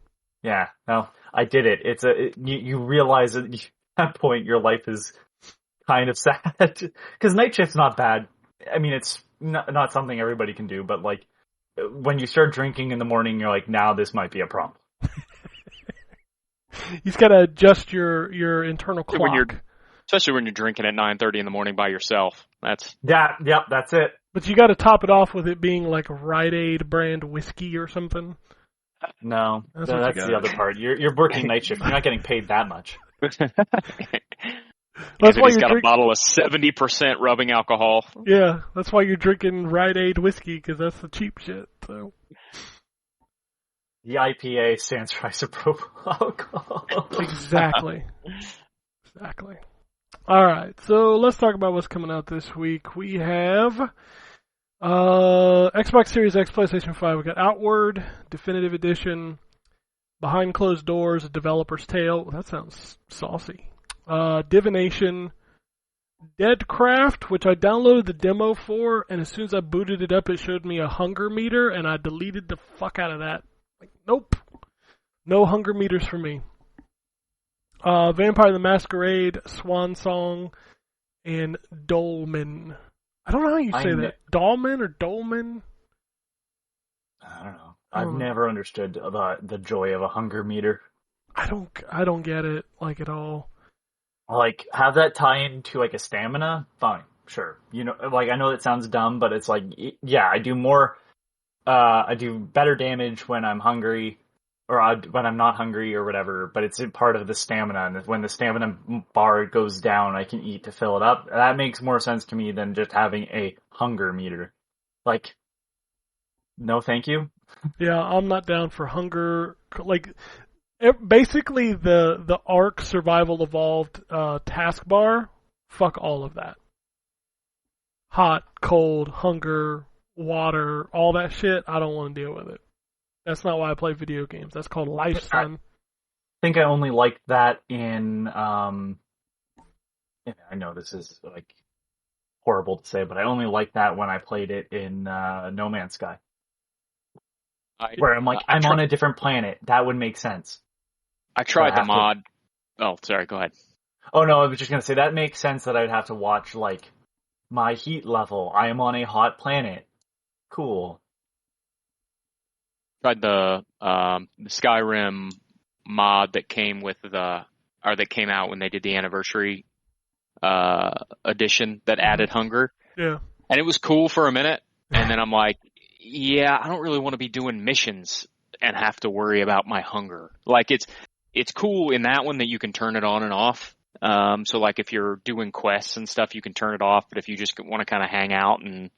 Yeah, no, I did it. You realize that at that point your life is kind of sad because night shift's not bad. I mean, it's not something everybody can do, but like when you start drinking in the morning, you're like, now this might be a problem. You've got to adjust your internal clock. Especially when you're drinking at 9:30 in the morning by yourself. That's it. But you got to top it off with it being like Rite Aid brand whiskey or something. No, that's the other part. You're working night shift. You're not getting paid that much. That's why he's got a bottle of 70% rubbing alcohol. Yeah, that's why you're drinking Rite Aid whiskey, because that's the cheap shit. So. The IPA stands for isopropyl alcohol. Exactly. All right, so let's talk about what's coming out this week. We have Xbox Series X, PlayStation 5. We got Outward, Definitive Edition, Behind Closed Doors, A Developer's Tale. Well, that sounds saucy. Divination, Deadcraft, which I downloaded the demo for, and as soon as I booted it up, it showed me a hunger meter, and I deleted the fuck out of that. Like, nope. No hunger meters for me. Vampire the Masquerade, Swan Song, and Dolmen. I don't know how you say that. Dolmen or Dolmen? I don't know. I've never understood the joy of a hunger meter. I don't get it like at all. Like, have that tie into like a stamina? Fine, sure. You know, like I know that sounds dumb, but it's like, yeah, I do better damage when I'm hungry, or when I'm not hungry or whatever. But it's part of the stamina, and when the stamina bar goes down, I can eat to fill it up. That makes more sense to me than just having a hunger meter. Like, no, thank you. Yeah, I'm not down for hunger. Like, basically the Ark Survival Evolved taskbar, fuck all of that. Hot, cold, hunger, water, all that shit, I don't want to deal with it. That's not why I play video games. That's called life, son. I think I only liked that in, I know this is like horrible to say, but I only liked that when I played it in No Man's Sky. Where I'm like, I'm on a different planet. That would make sense. I tried the mod. Oh, sorry, go ahead. Oh, no, I was just going to say that makes sense that I'd have to watch, like, my heat level. I am on a hot planet. Cool. Tried the Skyrim mod that came with that came out when they did the anniversary edition that added hunger. Yeah. And it was cool for a minute, and then I'm like, yeah, I don't really want to be doing missions and have to worry about my hunger. Like, it's cool in that one that you can turn it on and off. So like if you're doing quests and stuff, you can turn it off. But if you just want to kind of hang out and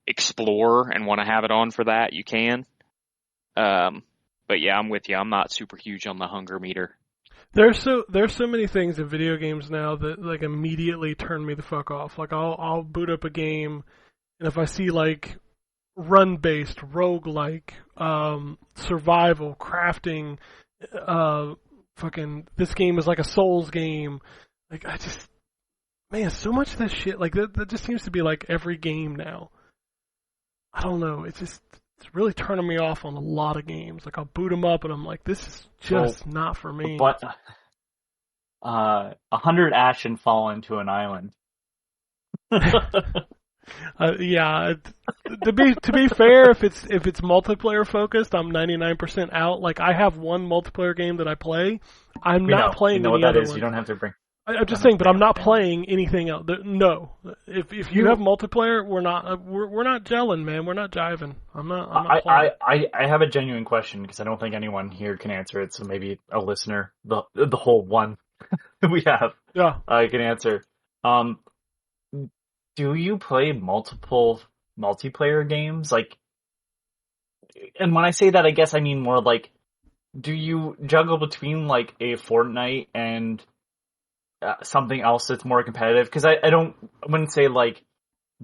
explore and want to have it on for that, you can. But yeah, I'm with you. I'm not super huge on the hunger meter. There's so many things in video games now that like immediately turn me the fuck off. Like I'll boot up a game, and if I see like run-based, roguelike, survival, crafting, fucking, this game is like a Souls game. Like, so much of that shit, like, that just seems to be like every game now. I don't know, it's really turning me off on a lot of games. Like, I'll boot them up and I'm like, this is just not for me. But, 100 ashen fall into an island. Yeah, to be fair, if it's multiplayer focused, I'm 99% out. Like, I have one multiplayer game that I play. I'm not playing any other ones. You don't have to bring. I'm just saying, but I'm not playing anything else. No, if you have multiplayer, we're not gelling, man. We're not jiving. I'm not playing. I have a genuine question because I don't think anyone here can answer it. So maybe a listener, the whole one we have, can answer. Do you play multiple multiplayer games? Like, and when I say that, I guess I mean more like, do you juggle between like a Fortnite and something else that's more competitive? Because I wouldn't say like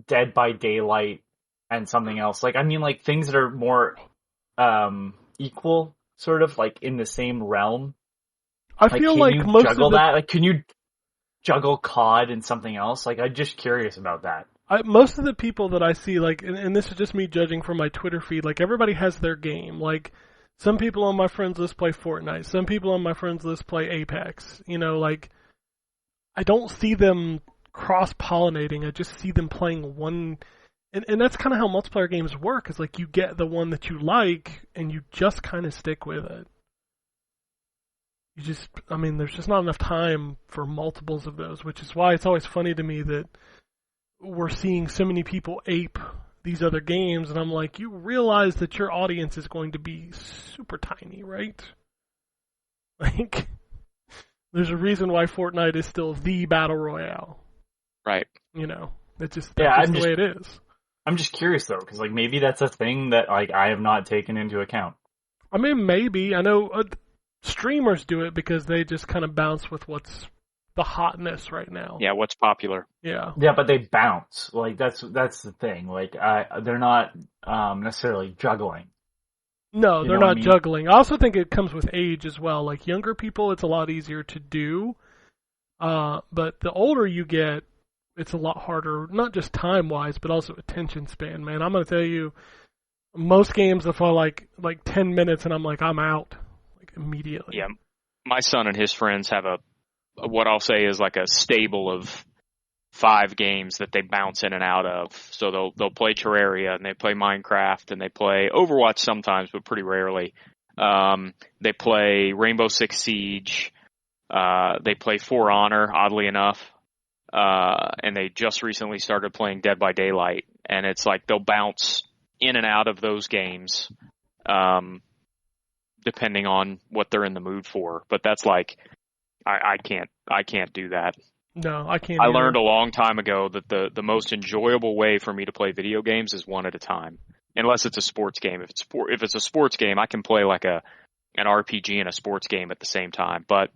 Dead by Daylight and something else. Like, I mean like things that are more equal, sort of like in the same realm. I feel like most juggle of the... that. Like, can you juggle COD and something else? Like, I'm just curious about that. Most of the people that I see, like, and this is just me judging from my Twitter feed, like, everybody has their game. Like, some people on my friends list play Fortnite. Some people on my friends list play Apex. You know, like, I don't see them cross-pollinating. I just see them playing one. And that's kind of how multiplayer games work, is like, you get the one that you like, and you just kind of stick with it. There's just not enough time for multiples of those, which is why it's always funny to me that we're seeing so many people ape these other games, and I'm like, you realize that your audience is going to be super tiny, right? Like, there's a reason why Fortnite is still the battle royale. Right. You know, that's just the way it is. I'm just curious, though, because like maybe that's a thing that like I have not taken into account. I mean, maybe. I know... streamers do it because they just kind of bounce with what's the hotness right now. Yeah, what's popular. Yeah. Yeah, but they bounce. Like, that's the thing. Like, they're not necessarily juggling. No, they're not juggling. I also think it comes with age as well. Like, younger people, it's a lot easier to do. But the older you get, it's a lot harder, not just time-wise, but also attention span, man. I'm going to tell you, most games, if I like 10 minutes and I'm like, I'm out. Immediately. Yeah, my son and his friends have what I'll say is like a stable of 5 games that they bounce in and out of. So they'll play Terraria, and they play Minecraft, and they play Overwatch sometimes, but pretty rarely. They play Rainbow Six Siege. They play For Honor, oddly enough. And they just recently started playing Dead by Daylight. And it's like they'll bounce in and out of those games, depending on what they're in the mood for. But that's like, I can't do that. No, I can't. I learned a long time ago that the most enjoyable way for me to play video games is one at a time, unless it's a sports game. If it's a sports game, I can play like an RPG and a sports game at the same time. But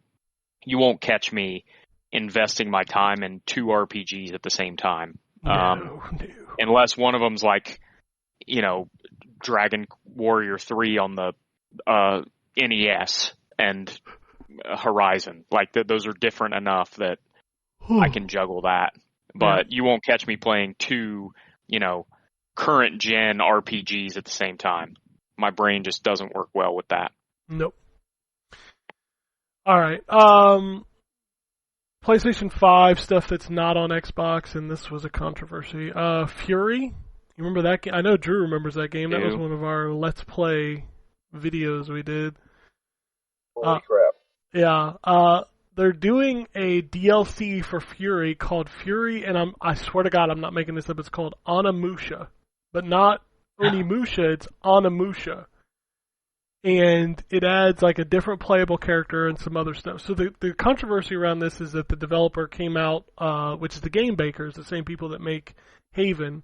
you won't catch me investing my time in 2 RPGs at the same time, No. unless one of them's like, Dragon Warrior 3 on the NES and Horizon. Like those are different enough that I can juggle that, but you won't catch me playing 2, current gen RPGs at the same time. My brain just doesn't work well with that. Nope. All right. PlayStation 5 stuff that's not on Xbox, and this was a controversy. Fury. You remember that game? I know Drew remembers that game. That was one of our Let's Play videos we did. Holy crap. Yeah. They're doing a DLC for Fury called Fury, and I swear to God, I'm not making this up. It's called Onimusha, but not Onimusha. It's Onimusha, and it adds like a different playable character and some other stuff. So the controversy around this is that the developer came out, which is the Game Bakers, the same people that make Haven.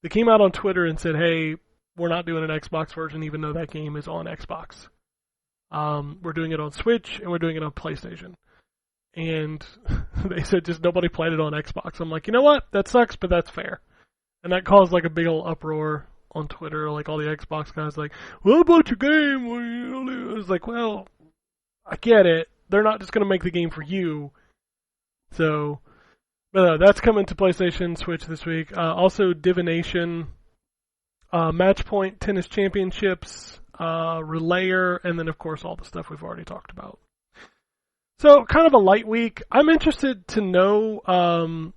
They came out on Twitter and said, "Hey, we're not doing an Xbox version, even though that game is on Xbox. We're doing it on Switch and we're doing it on PlayStation." And they said just nobody played it on Xbox. I'm like, you know what? That sucks, but that's fair. And that caused like a big old uproar on Twitter. Like all the Xbox guys like, what about your game? I was like, well, I get it. They're not just going to make the game for you. So, but that's coming to PlayStation, Switch this week. Also, Divination, Matchpoint Tennis Championships, Relayer, and then of course all the stuff we've already talked about. So, kind of a light week. I'm interested to know,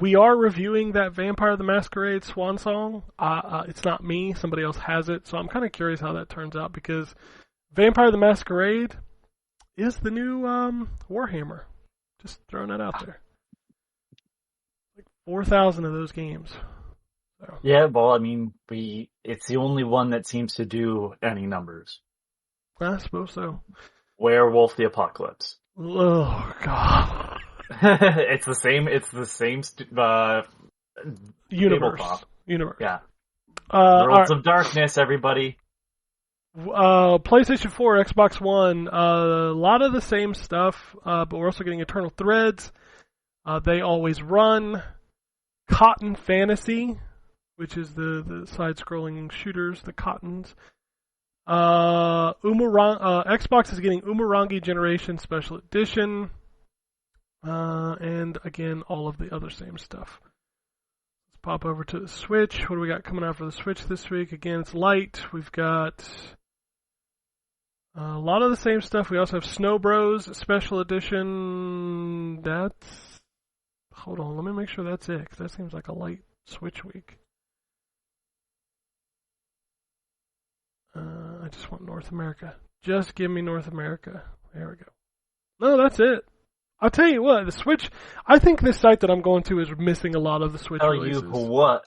we are reviewing that Vampire the Masquerade Swan Song. It's not me, somebody else has it, so I'm kind of curious how that turns out, because Vampire the Masquerade is the new Warhammer. Just throwing that out there. Like 4,000 of those games. So. Yeah, well, I mean, it's the only one that seems to do any numbers. I suppose so. Werewolf the Apocalypse. Oh God! It's the same universe. tabletop. Universe. Yeah. right. Worlds of Darkness, everybody. PlayStation 4, Xbox One, a lot of the same stuff, but we're also getting Eternal Threads. They Always Run, Cotton Fantasy, which is the side-scrolling shooters, the Cottons. Xbox is getting Umurangi Generation Special Edition, and again, all of the other same stuff. Let's pop over to the Switch. What do we got coming out for the Switch this week? Again, it's light. We've got a lot of the same stuff. We also have Snow Bros Special Edition. Hold on, let me make sure that's it, because that seems like a light Switch week. I just want North America. Just give me North America. There we go. No, that's it. I'll tell you what, the Switch, I think this site that I'm going to is missing a lot of the Switch releases. Tell you what.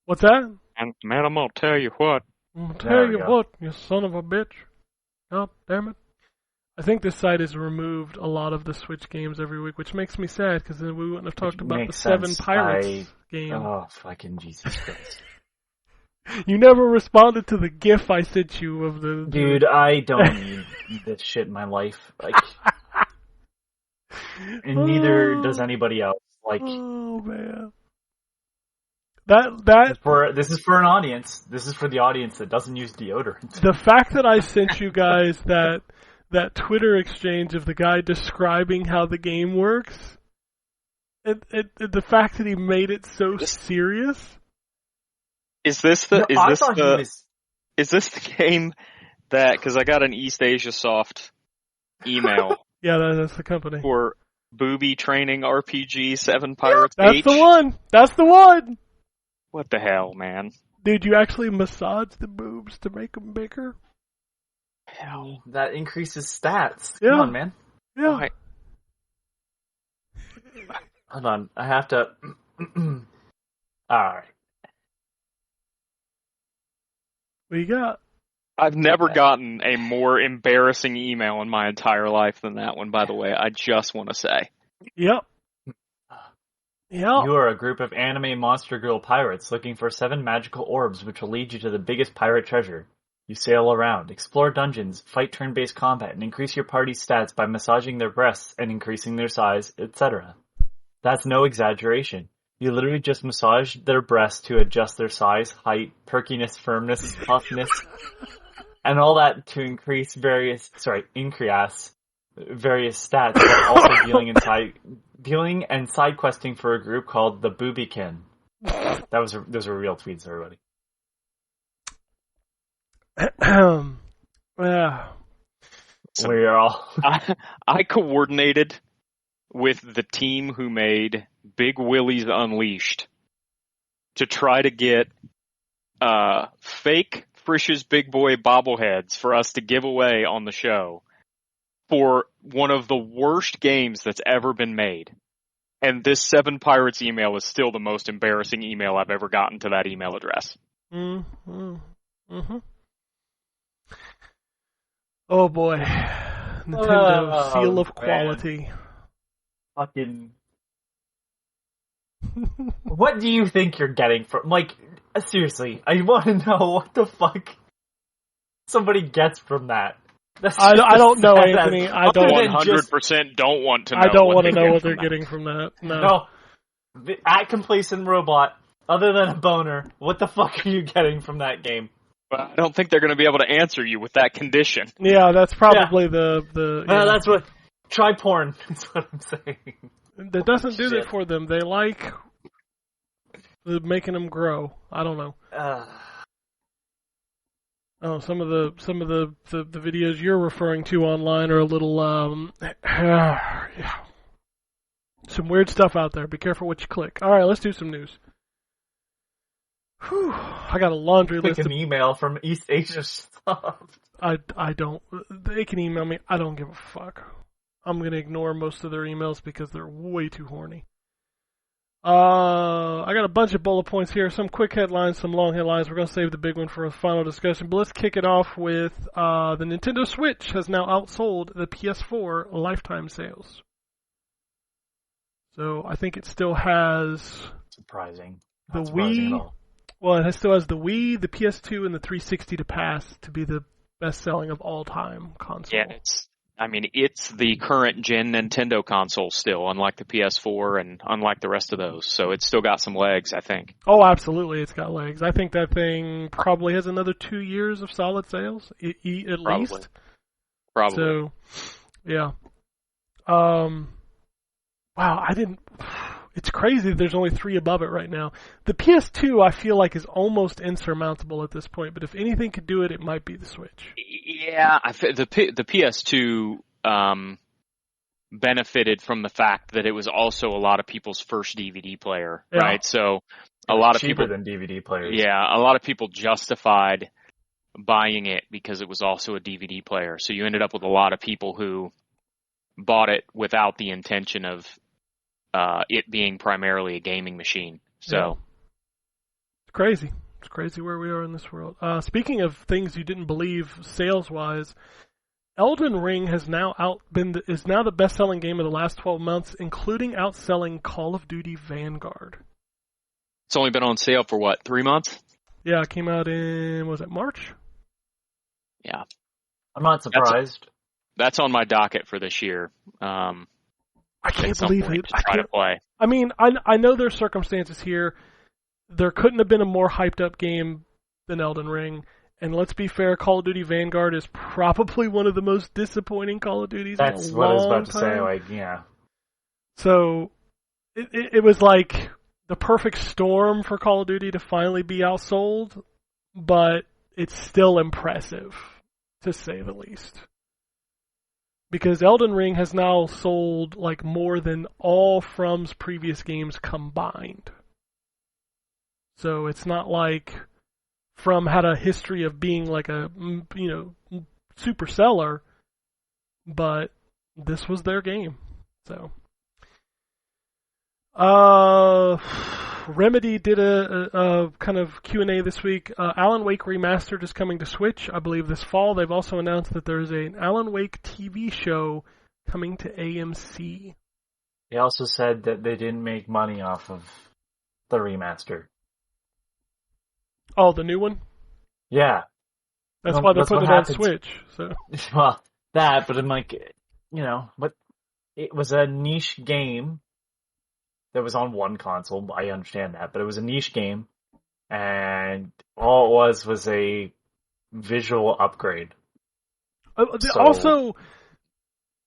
What's that? And man, I'm gonna tell you what. I'm gonna tell you what, you son of a bitch. God damn it. I think this site has removed a lot of the Switch games every week, which makes me sad, because then we wouldn't have talked about the Seven Pirates game. Oh, fucking Jesus Christ. You never responded to the GIF I sent you of the... Dude, I don't need this shit in my life. Like, and neither does anybody else. Like, oh man, this is for an audience. This is for the audience that doesn't use deodorant. The fact that I sent you guys that Twitter exchange of the guy describing how the game works, the fact that he made it so serious. Is this the game that, because I got an East Asia Soft email. Yeah, that's the company. For booby training RPG 7 Pirates That's H. the one. That's the one. What the hell, man? Dude, you actually massage the boobs to make them bigger? Hell. That increases stats. Yeah. Come on, man. Yeah. Why? Hold on. I have to... Alright. What you got? I've never gotten a more embarrassing email in my entire life than that one, by the way. I just want to say. Yep. Yep. You are a group of anime monster girl pirates looking for 7 magical orbs which will lead you to the biggest pirate treasure. You sail around, explore dungeons, fight turn-based combat, and increase your party's stats by massaging their breasts and increasing their size, etc. That's no exaggeration. You literally just massage their breasts to adjust their size, height, perkiness, firmness, toughness, and all that to increase various stats, but also dealing and side questing for a group called the Boobykin. Those are real tweets, everybody. Yeah. So We are all I coordinated with the team who made Big Willie's Unleashed to try to get fake Frisch's Big Boy bobbleheads for us to give away on the show for one of the worst games that's ever been made. And this 7 Pirates email is still the most embarrassing email I've ever gotten to that email address. Mm-hmm. Mm-hmm. Oh boy. Nintendo seal of quality. fucking... What do you think you're getting from... seriously, I want to know what the fuck somebody gets from that. I don't know, Anthony. I don't 100% don't want to know. I don't want to they know get what from they're that. getting from that. No. At Complacent Robot, other than a boner, what the fuck are you getting from that game? But I don't think they're going to be able to answer you with that condition. Yeah, that's probably the That's what... Try porn, is what I'm saying. that doesn't do that Shit. for them. They like making them grow. I don't know. Oh, some of the videos you're referring to online are a little some weird stuff out there. Be careful what you click. All right, let's do some news. Whew, I got a laundry list. An email from East Asia stuff. I don't. They can email me. I don't give a fuck. I'm gonna ignore most of their emails because they're way too horny. I got a bunch of bullet points here. Some quick headlines, some long headlines. We're gonna save the big one for a final discussion. But let's kick it off with the Nintendo Switch has now outsold the PS4 lifetime sales. So I think it still has Surprising. the Not surprising at Wii. all. Well, it still has the Wii, the PS2, and the 360 to pass to be the best-selling of all-time console. Yeah, it's the current gen Nintendo console still, unlike the PS4 and unlike the rest of those. So it's still got some legs, I think. Oh, absolutely, it's got legs. I think that thing probably has another 2 years of solid sales, at least. Probably. So, yeah. Wow, it's crazy that there's only 3 above it right now. The PS2, I feel like, is almost insurmountable at this point, but if anything could do it, it might be the Switch. Yeah, the PS2 benefited from the fact that it was also a lot of people's first DVD player, Yeah. right? So a lot of cheaper people than DVD players. Yeah, a lot of people justified buying it because it was also a DVD player. So you ended up with a lot of people who bought it without the intention of it being primarily a gaming machine. So Yeah. It's crazy. It's crazy where we are in this world. Speaking of things you didn't believe sales-wise, Elden Ring is now the best-selling game of the last 12 months, including outselling Call of Duty Vanguard. it's only been on sale for what, 3 months? Yeah, it came out in, was it March? Yeah, I'm not surprised. that's on my docket for this year. I can't at some believe point it. to try to play. I mean, I know there's circumstances here. There couldn't have been a more hyped-up game than Elden Ring. And let's be fair, Call of Duty Vanguard is probably one of the most disappointing Call of Duties That's in a what I was long about to say. time. Yeah. So it was like the perfect storm for Call of Duty to finally be outsold, but it's still impressive, to say the least. Because Elden Ring has now sold like more than all From's previous games combined. So it's not like From had a history of being like a, super seller, but this was their game. So, Remedy did a kind of Q&A this week. Alan Wake Remastered is coming to Switch, I believe, this fall. They've also announced that there's an Alan Wake TV show coming to AMC. They also said that they didn't make money off of the remaster. Oh, the new one? Yeah. That's why they that's put what it on happens. Switch. So. Well, that, but I'm like, but it was a niche game that was on one console. I understand that, but it was a niche game, and all it was a visual upgrade. Also,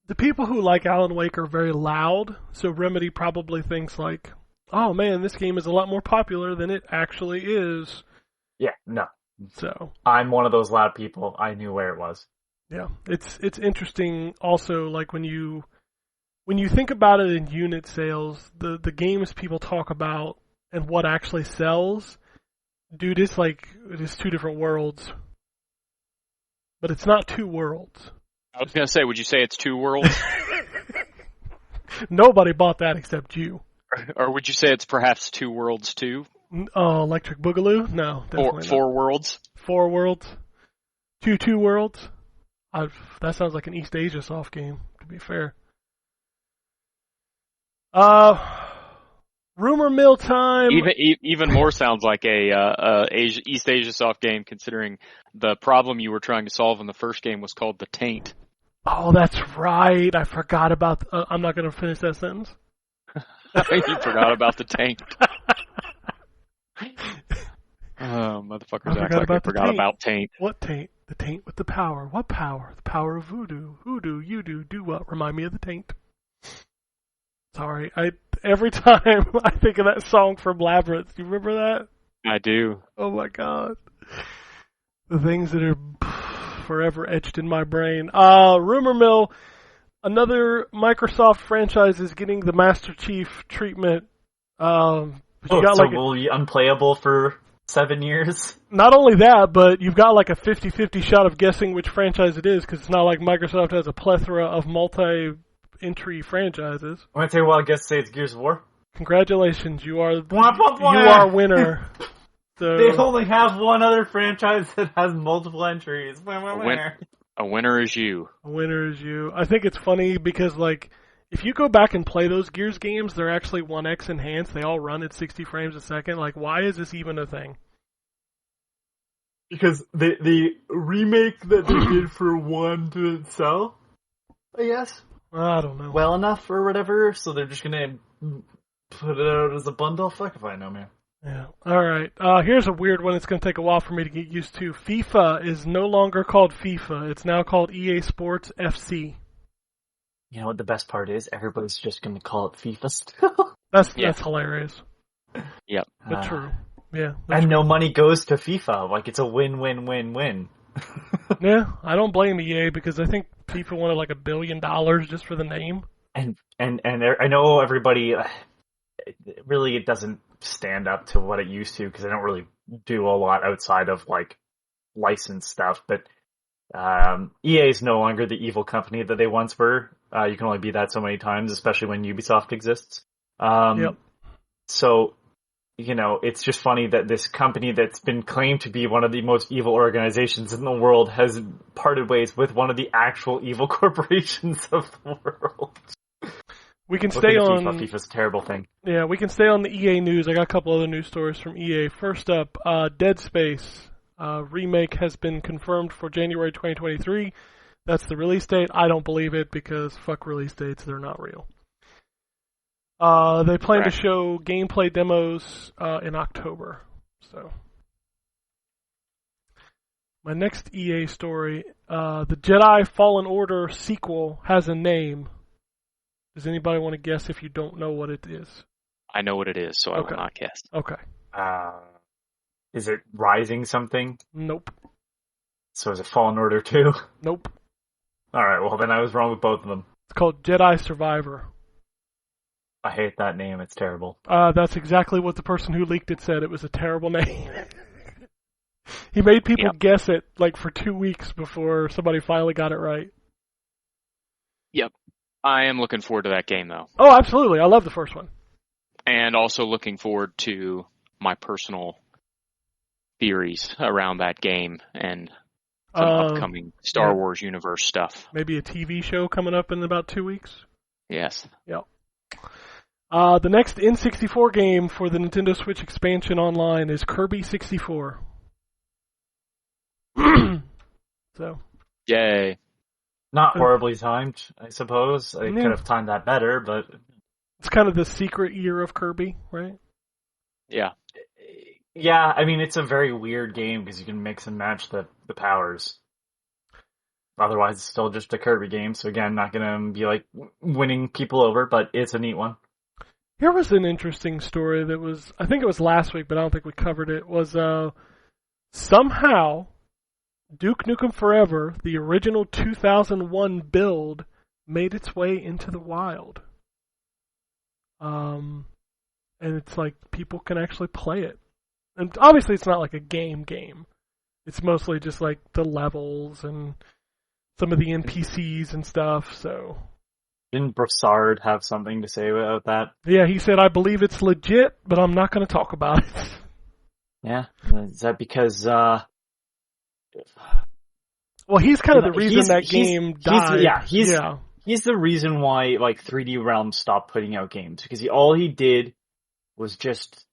the people who like Alan Wake are very loud, so Remedy probably thinks like, oh man, this game is a lot more popular than it actually is. Yeah, no. So I'm one of those loud people. I knew where it was. Yeah, it's interesting also, like when you think about it in unit sales, the games people talk about and what actually sells, dude, it is two different worlds. But it's not two worlds. I was going to say, would you say it's two worlds? Nobody bought that except you. Or would you say it's perhaps two worlds too? Electric Boogaloo? No, definitely Four worlds? 4 worlds? Two worlds? That sounds like an East Asia soft game, to be fair. Rumor mill time. Even more sounds like a East Asia soft game, considering the problem you were trying to solve in the first game was called the taint. Oh, that's right. I forgot about. I'm not going to finish that sentence. You forgot about the taint. Motherfuckers act like they forgot about taint. What taint? The taint with the power. What power? The power of voodoo. Voodoo, you do what? Remind me of the taint. Sorry, every time I think of that song from Labyrinth. Do you remember that? I do. Oh my god. The things that are forever etched in my brain. Rumor mill. Another Microsoft franchise is getting the Master Chief treatment. Will be unplayable for 7 years? Not only that, but you've got like a 50-50 shot of guessing which franchise it is, because it's not like Microsoft has a plethora of multi-entry franchises. I'm going to tell you what, I guess say it's Gears of War. Congratulations, you are winner. So, they only have one other franchise that has multiple entries. A winner is you. A winner is you. I think it's funny because, like, if you go back and play those Gears games, they're actually 1X enhanced. They all run at 60 frames a second. Like, why is this even a thing? Because the remake that they did for 1 didn't sell, I guess. I don't know. Well enough or whatever, so they're just going to put it out as a bundle. Fuck if I know, man. Yeah. All right. Here's a weird one. It's going to take a while for me to get used to. FIFA is no longer called FIFA. It's now called EA Sports FC. You know what the best part is? Everybody's just going to call it FIFA still. That's hilarious. Yep. But true. Yeah. And true. no money goes to FIFA. Like, it's a win-win-win-win. Yeah. I don't blame EA because I think FIFA wanted like $1 billion just for the name. And I know everybody... it doesn't stand up to what it used to because I don't really do a lot outside of like licensed stuff. But EA is no longer the evil company that they once were. You can only be that so many times, especially when Ubisoft exists. Yep. So, it's just funny that this company that's been claimed to be one of the most evil organizations in the world has parted ways with one of the actual evil corporations of the world. We can stay on... FIFA's a terrible thing. Yeah, we can stay on the EA news. I got a couple other news stories from EA. First up, Dead Space remake has been confirmed for January 2023. That's the release date. I don't believe it because fuck release dates. They're not real. They plan to show gameplay demos in October. So, my next EA story, the Jedi Fallen Order sequel has a name. Does anybody want to guess if you don't know what it is? I know what it is, so I will not guess. Okay. Is it Rising something? Nope. So is it Fallen Order 2? Nope. Alright, well then I was wrong with both of them. It's called Jedi Survivor. I hate that name, it's terrible. That's exactly what the person who leaked it said. It was a terrible name. He made people guess it like for 2 weeks before somebody finally got it right. Yep. I am looking forward to that game, though. Oh, absolutely. I love the first one. And also looking forward to my personal theories around that game and some upcoming Star Wars universe stuff. Maybe a TV show coming up in about 2 weeks? Yes. Yep. The next N64 game for the Nintendo Switch expansion online is Kirby 64. So. Yay. Not horribly timed, I suppose. I could have timed that better, but... It's kind of the secret year of Kirby, right? Yeah. Yeah, I mean, it's a very weird game because you can mix and match the powers. Otherwise, it's still just a Kirby game, so again, not gonna be like winning people over, but it's a neat one. Here was an interesting story that was, I think it was last week, but I don't think we covered it, was somehow Duke Nukem Forever, the original 2001 build, made its way into the wild. And it's like people can actually play it. And obviously it's not like a game. It's mostly just like the levels and some of the NPCs and stuff, so... Didn't Broussard have something to say about that? Yeah, he said, I believe it's legit, but I'm not going to talk about it. Yeah? Is that because, Well, he's kind of the reason that game died. He's the reason why, like, 3D Realms stopped putting out games, because all he did was just...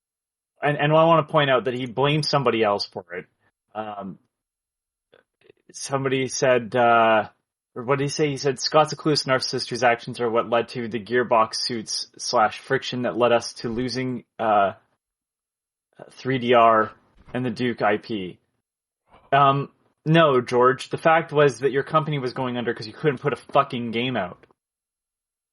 And I want to point out that he blamed somebody else for it. Somebody said, or what did he say? He said, Scott's a clueless narcissist whose actions are what led to the gearbox suits / friction that led us to losing 3DR and the Duke IP. No, George, the fact was that your company was going under because you couldn't put a fucking game out.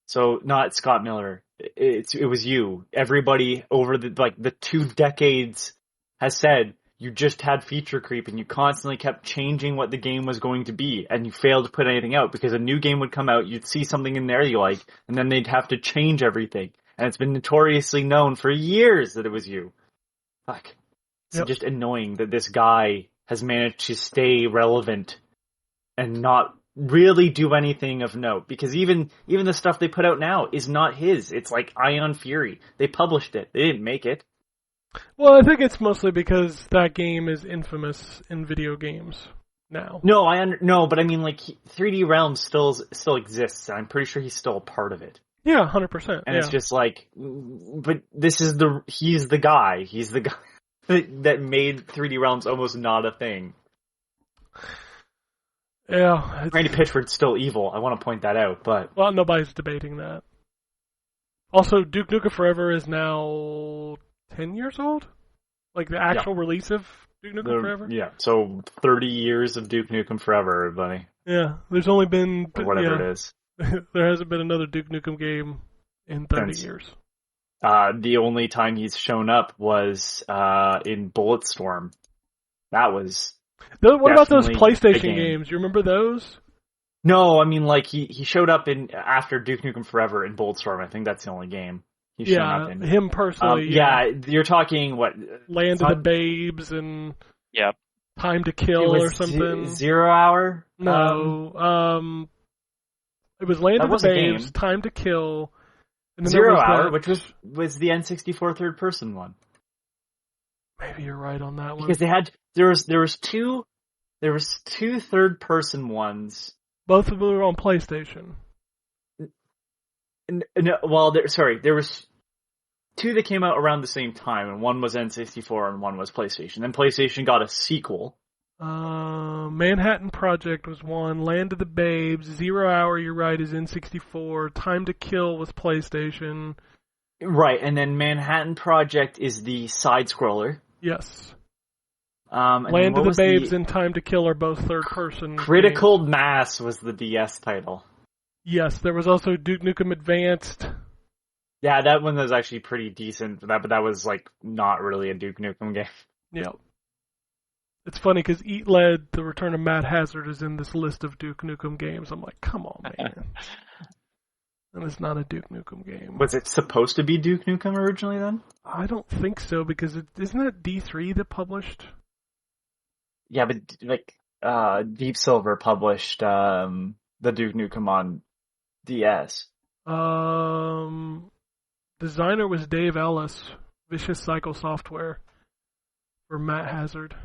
So, not Scott Miller. It was you. Everybody over the 2 decades has said you just had feature creep and you constantly kept changing what the game was going to be and you failed to put anything out because a new game would come out, you'd see something in there you like, and then they'd have to change everything. And it's been notoriously known for years that it was you. Fuck. It's just annoying that this guy has managed to stay relevant and not really do anything of note, because even the stuff they put out now is not his. It's like Ion Fury. They published it. They didn't make it. Well, I think it's mostly because that game is infamous in video games now. No, but I mean, like, 3D Realms still exists, and I'm pretty sure he's still a part of it. Yeah, 100%. And it's just like, but he's the guy. He's the guy that made 3D Realms almost not a thing. Yeah. Randy Pitchford's still evil. I want to point that out, but... Well, nobody's debating that. Also, Duke Nukem Forever is now 10 years old? Like the actual release of Duke Nukem Forever? Yeah, so 30 years of Duke Nukem Forever, everybody. Yeah, there's only been... Or whatever it is. There hasn't been another Duke Nukem game in 30 years. The only time he's shown up was in Bulletstorm. That was... What about those PlayStation games? You remember those? No, I mean, like, he showed up after Duke Nukem Forever in Bulletstorm. I think that's the only game he's shown up in. Him personally. You're talking, what? Land of the Babes and Time to Kill or something. 0 Hour? No. It was Land of the Babes, Time to Kill. And then 0 Hour, which was the N64 third-person one. Maybe you're right on that one. Because there was two third-person ones. Both of them were on PlayStation. No, well, there was two that came out around the same time, and one was N64 and one was PlayStation. Then PlayStation got a sequel. Manhattan Project was one. Land of the Babes. 0 Hour, you're right, is N64. Time to Kill was PlayStation. Right, and then Manhattan Project is the side-scroller. Yes. Land of the Babes and Time to Kill are both third-person Critical games. Mass was the DS title. Yes, there was also Duke Nukem Advanced. Yeah, that one was actually pretty decent, but that was, like, not really a Duke Nukem game. Yep. It's funny because Eat Lead, The Return of Mad Hazard, is in this list of Duke Nukem games. I'm like, come on, man. And it's not a Duke Nukem game. Was it supposed to be Duke Nukem originally then? I don't think so, because isn't that D3 that published? Yeah, but like Deep Silver published the Duke Nukem on DS. Designer was Dave Ellis, Vicious Cycle Software, for Matt Hazard.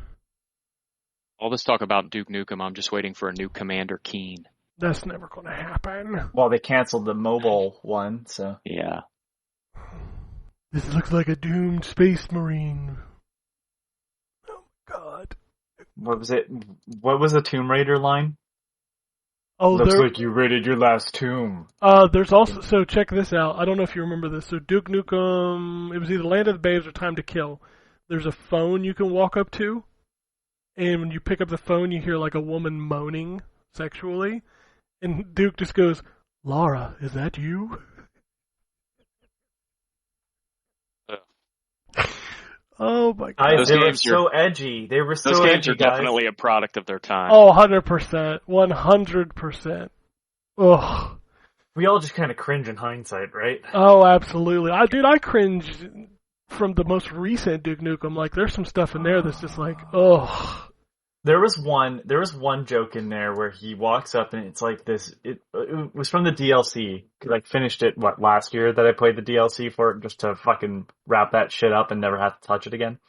All this talk about Duke Nukem, I'm just waiting for a new Commander Keen. That's never going to happen. Well, they canceled the mobile one, so. Yeah. This looks like a doomed space marine. Oh my god. What was it? What was the Tomb Raider line? Oh, Looks like you raided your last tomb. There's also, so check this out. I don't know if you remember this. So Duke Nukem, it was either Land of the Babes or Time to Kill. There's a phone you can walk up to, and when you pick up the phone, you hear like a woman moaning sexually, and Duke just goes, "Laura, is that you?" Oh my god. They were so edgy. They were so edgy, Those games are guys. definitely a product of their time. Oh, 100%. 100%. Ugh. We all just kind of cringe in hindsight, right? Oh, absolutely. I cringe from the most recent Duke Nukem. Like, there's some stuff in there that's just like, ugh. There was one joke in there where he walks up and it's like this. It was from the DLC. Like, finished it last year that I played the DLC for it, just to fucking wrap that shit up and never have to touch it again.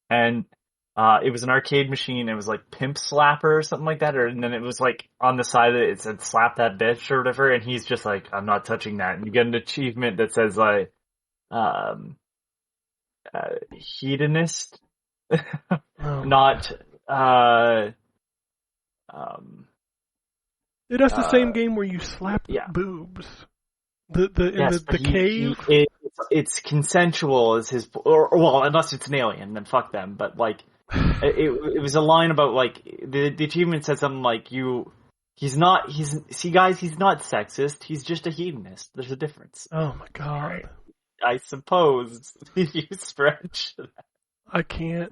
And it was an arcade machine. It was like Pimp Slapper or something like that, and then it was like on the side of it said "Slap that bitch" or whatever. And he's just like, "I'm not touching that." And you get an achievement that says like, hedonist, not. Dude, that's the same game where you slap boobs. The cave. It's consensual as his, or well, unless it's an alien, then fuck them. But like, it was a line about like the achievement said something like he's not sexist. He's just a hedonist. There's a difference. Oh my god. I suppose if you stretch. I can't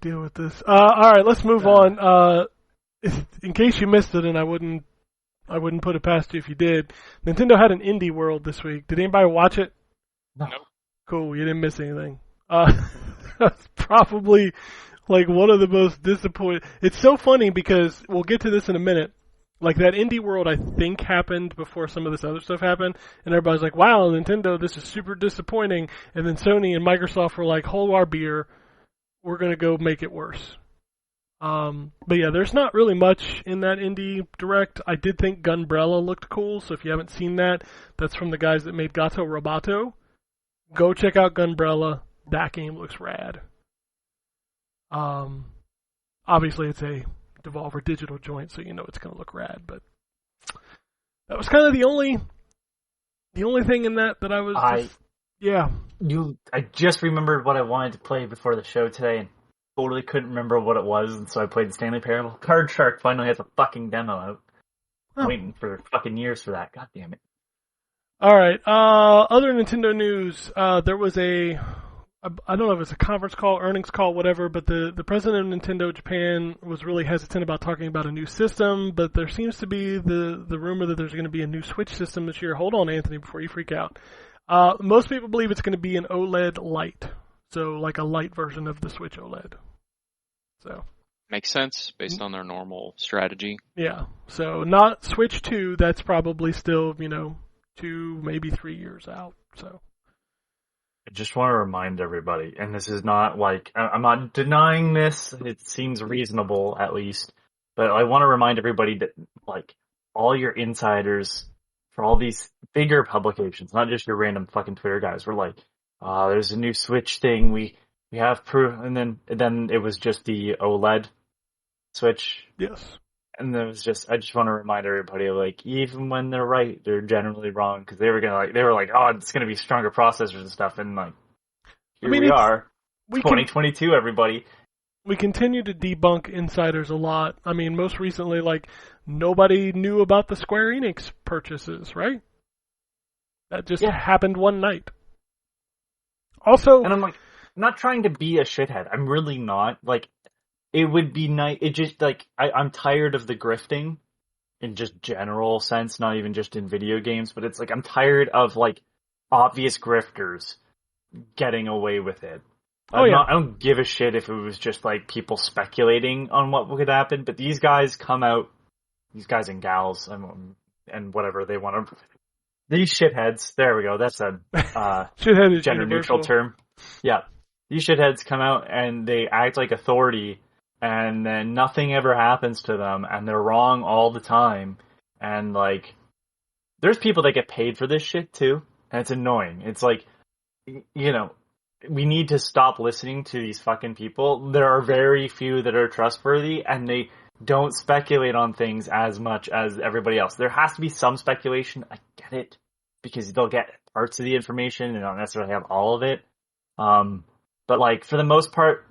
deal with this. Alright, let's move on. In case you missed it, and I wouldn't put it past you if you did, Nintendo had an Indie World this week. Did anybody watch it? No. Cool, you didn't miss anything. That's probably like one of the most disappointing. It's so funny because we'll get to this in a minute. Like, that Indie World, I think, happened before some of this other stuff happened, and everybody's like, wow, Nintendo, this is super disappointing. And then Sony and Microsoft were like, hold our beer. We're going to go make it worse. But yeah, there's not really much in that Indie Direct. I did think Gunbrella looked cool, so if you haven't seen that, that's from the guys that made Gato Roboto. Go check out Gunbrella. That game looks rad. Obviously it's a Devolver Digital joint, so you know it's going to look rad, but that was kind of the only thing in that I was I just remembered what I wanted to play before the show today and totally couldn't remember what it was, and so I played the Stanley Parable. Card Shark finally has a fucking demo out. I'm waiting for fucking years for that. God damn it. Alright, other Nintendo news, there was I don't know if it's a conference call, earnings call, whatever, but the president of Nintendo Japan was really hesitant about talking about a new system, but there seems to be the rumor that there's going to be a new Switch system this year. Hold on, Anthony, before you freak out. Most people believe it's going to be an OLED Lite, so like a light version of the Switch OLED. So makes sense based on their normal strategy. Yeah, so not Switch 2, that's probably still, 2, maybe 3 years out, so. I just want to remind everybody, and this is not like, I'm not denying this, it seems reasonable at least, but I want to remind everybody that, like, all your insiders for all these bigger publications, not just your random fucking Twitter guys, were like, there's a new Switch thing, we have proof, and then it was just the OLED Switch. Yes. And it was just, I just want to remind everybody, like, even when they're right, they're generally wrong, because they were like, oh, it's gonna be stronger processors and stuff, and like, we are. 2022, everybody. We continue to debunk insiders a lot. I mean, most recently, like, nobody knew about the Square Enix purchases, right? That just happened one night. Also, and I'm like, I'm not trying to be a shithead. I'm really not. Like, it would be nice. It just like I'm tired of the grifting in just general sense, not even just in video games, but it's like I'm tired of like obvious grifters getting away with it. I don't give a shit if it was just like people speculating on what would happen, but these guys and gals and whatever they want to. These shitheads. There we go. That's a shithead is gender neutral term. Yeah, these shitheads come out and they act like authority, and then nothing ever happens to them, and they're wrong all the time. And like, there's people that get paid for this shit too, and it's annoying. It's like, we need to stop listening to these fucking people. There are very few that are trustworthy, and they don't speculate on things as much as everybody else. There has to be some speculation. I get it, because they'll get parts of the information and don't necessarily have all of it. But like, for the most part,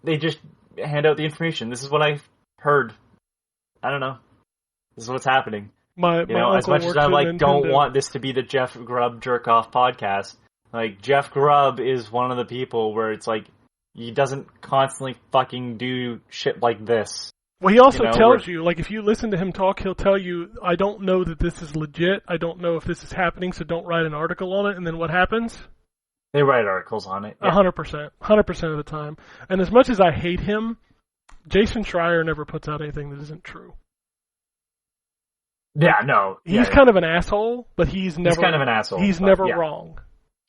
they just hand out the information. This is what I've heard. I don't know. This is what's happening. My as much as I don't want this to be the Jeff Grubb jerk off podcast, like, Jeff Grubb is one of the people where it's like, he doesn't constantly fucking do shit like this. Well, he also tells you, like, if you listen to him talk, he'll tell you, I don't know that this is legit, I don't know if this is happening, so don't write an article on it, and then what happens? They write articles on it. 100%. 100% of the time. And as much as I hate him, Jason Schreier never puts out anything that isn't true. Yeah, no. He's kind of an asshole, but he's kind of an asshole. He's never wrong.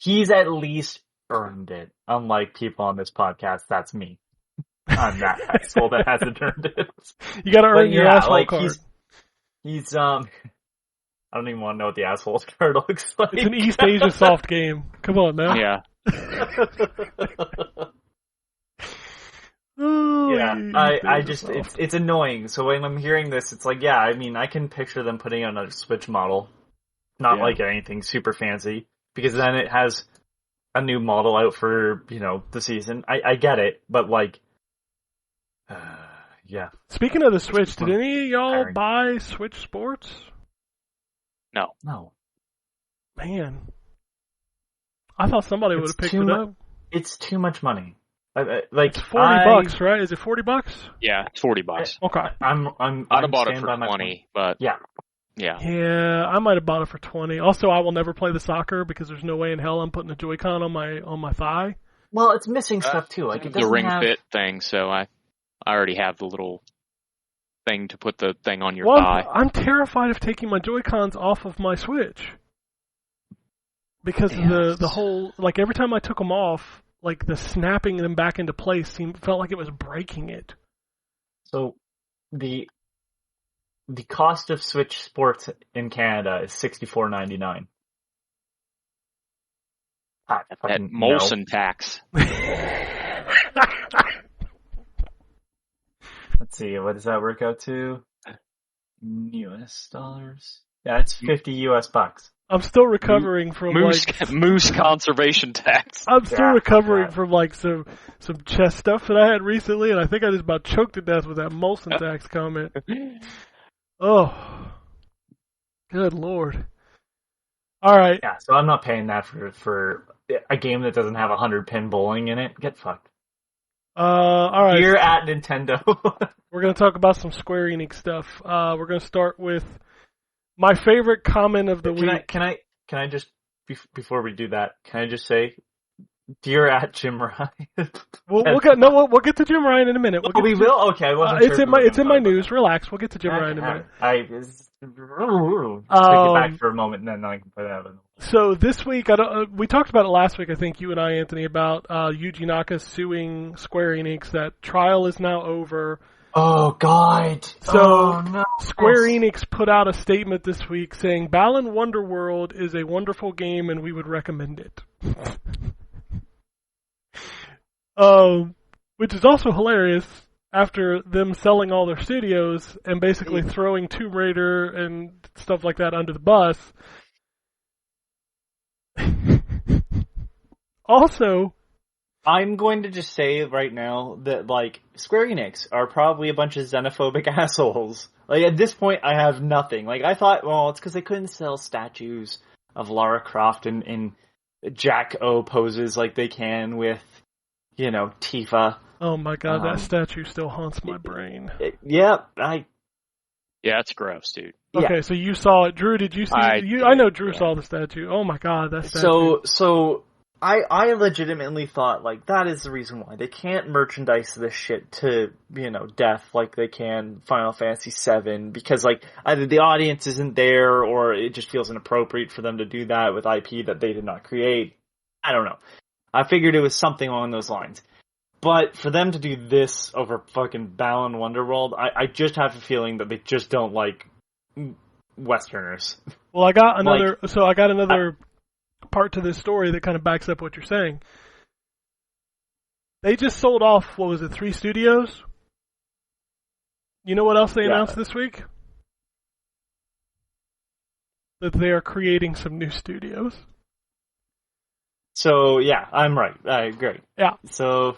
He's at least earned it. Unlike people on this podcast, that's me. I'm that asshole that hasn't earned it. You gotta earn your asshole card. He's I don't even want to know what the asshole card looks like. It's an East Asia soft game. Come on, man. Yeah. I just, it's annoying. So when I'm hearing this, it's like, I mean, I can picture them putting out a Switch model. Not like anything super fancy. Because then it has a new model out for, the season. I get it, but like, Speaking of the Switch, did any of y'all buy Switch Sports? No. Man. I thought somebody would have picked it up. It's too much money. It's $40, right? Is it $40? Yeah, it's $40. Okay. I'd have bought it for 20, but yeah. Yeah, I might have bought it for 20. Also, I will never play the soccer because there's no way in hell I'm putting a Joy-Con on my thigh. Well, it's missing stuff too. Like, it doesn't the Ring Fit thing, so I already have the little thing to put the thing on your thigh. I'm terrified of taking my Joy-Cons off of my Switch. Because of the whole, like, every time I took them off, like, the snapping them back into place felt like it was breaking it. So, the cost of Switch Sports in Canada is $64.99. At Molson tax. Let's see, what does that work out to? US dollars? Yeah, it's $50. I'm still recovering from moose conservation tax. I'm still recovering from like some chest stuff that I had recently, and I think I just about choked to death with that Molson tax comment. Oh, good lord! All right. Yeah, so I'm not paying that for a game that doesn't have 100-pin bowling in it. Get fucked. All right. You're at Nintendo. We're gonna talk about some Square Enix stuff. We're gonna start with my favorite comment of the week. Can I just before we do that? Can I just say, dear at Jim Ryan? We'll get to Jim Ryan in a minute. We will. Okay, I wasn't sure it's in my news. Relax. We'll get to Jim Ryan in a minute. Take it back for a moment, and then I can put it out. So this week, we talked about it last week. I think you and I, Anthony, about Yuji Naka suing Square Enix. That trial is now over. Oh, God. So, no. Square Enix put out a statement this week saying, Balan Wonderworld is a wonderful game and we would recommend it. Which is also hilarious after them selling all their studios and basically throwing Tomb Raider and stuff like that under the bus. Also, I'm going to just say right now that, like, Square Enix are probably a bunch of xenophobic assholes. Like, at this point, I have nothing. Like, I thought, well, it's because they couldn't sell statues of Lara Croft in Jack O poses like they can with, Tifa. Oh my god, that statue still haunts my brain. Yeah, Yeah, it's gross, dude. Okay, so you saw it. Drew, did you see it? I know Drew saw the statue. Oh my god, that statue. So I legitimately thought, like, that is the reason why they can't merchandise this shit to, death like they can Final Fantasy VII, because, like, either the audience isn't there or it just feels inappropriate for them to do that with IP that they did not create. I don't know. I figured it was something along those lines. But for them to do this over fucking Balan Wonderworld, I just have a feeling that they just don't like Westerners. Well, I got another part to this story that kind of backs up what you're saying. They just sold off, 3 studios? You know what else they announced this week? That they are creating some new studios. So, yeah, I'm right. Great. Yeah. So...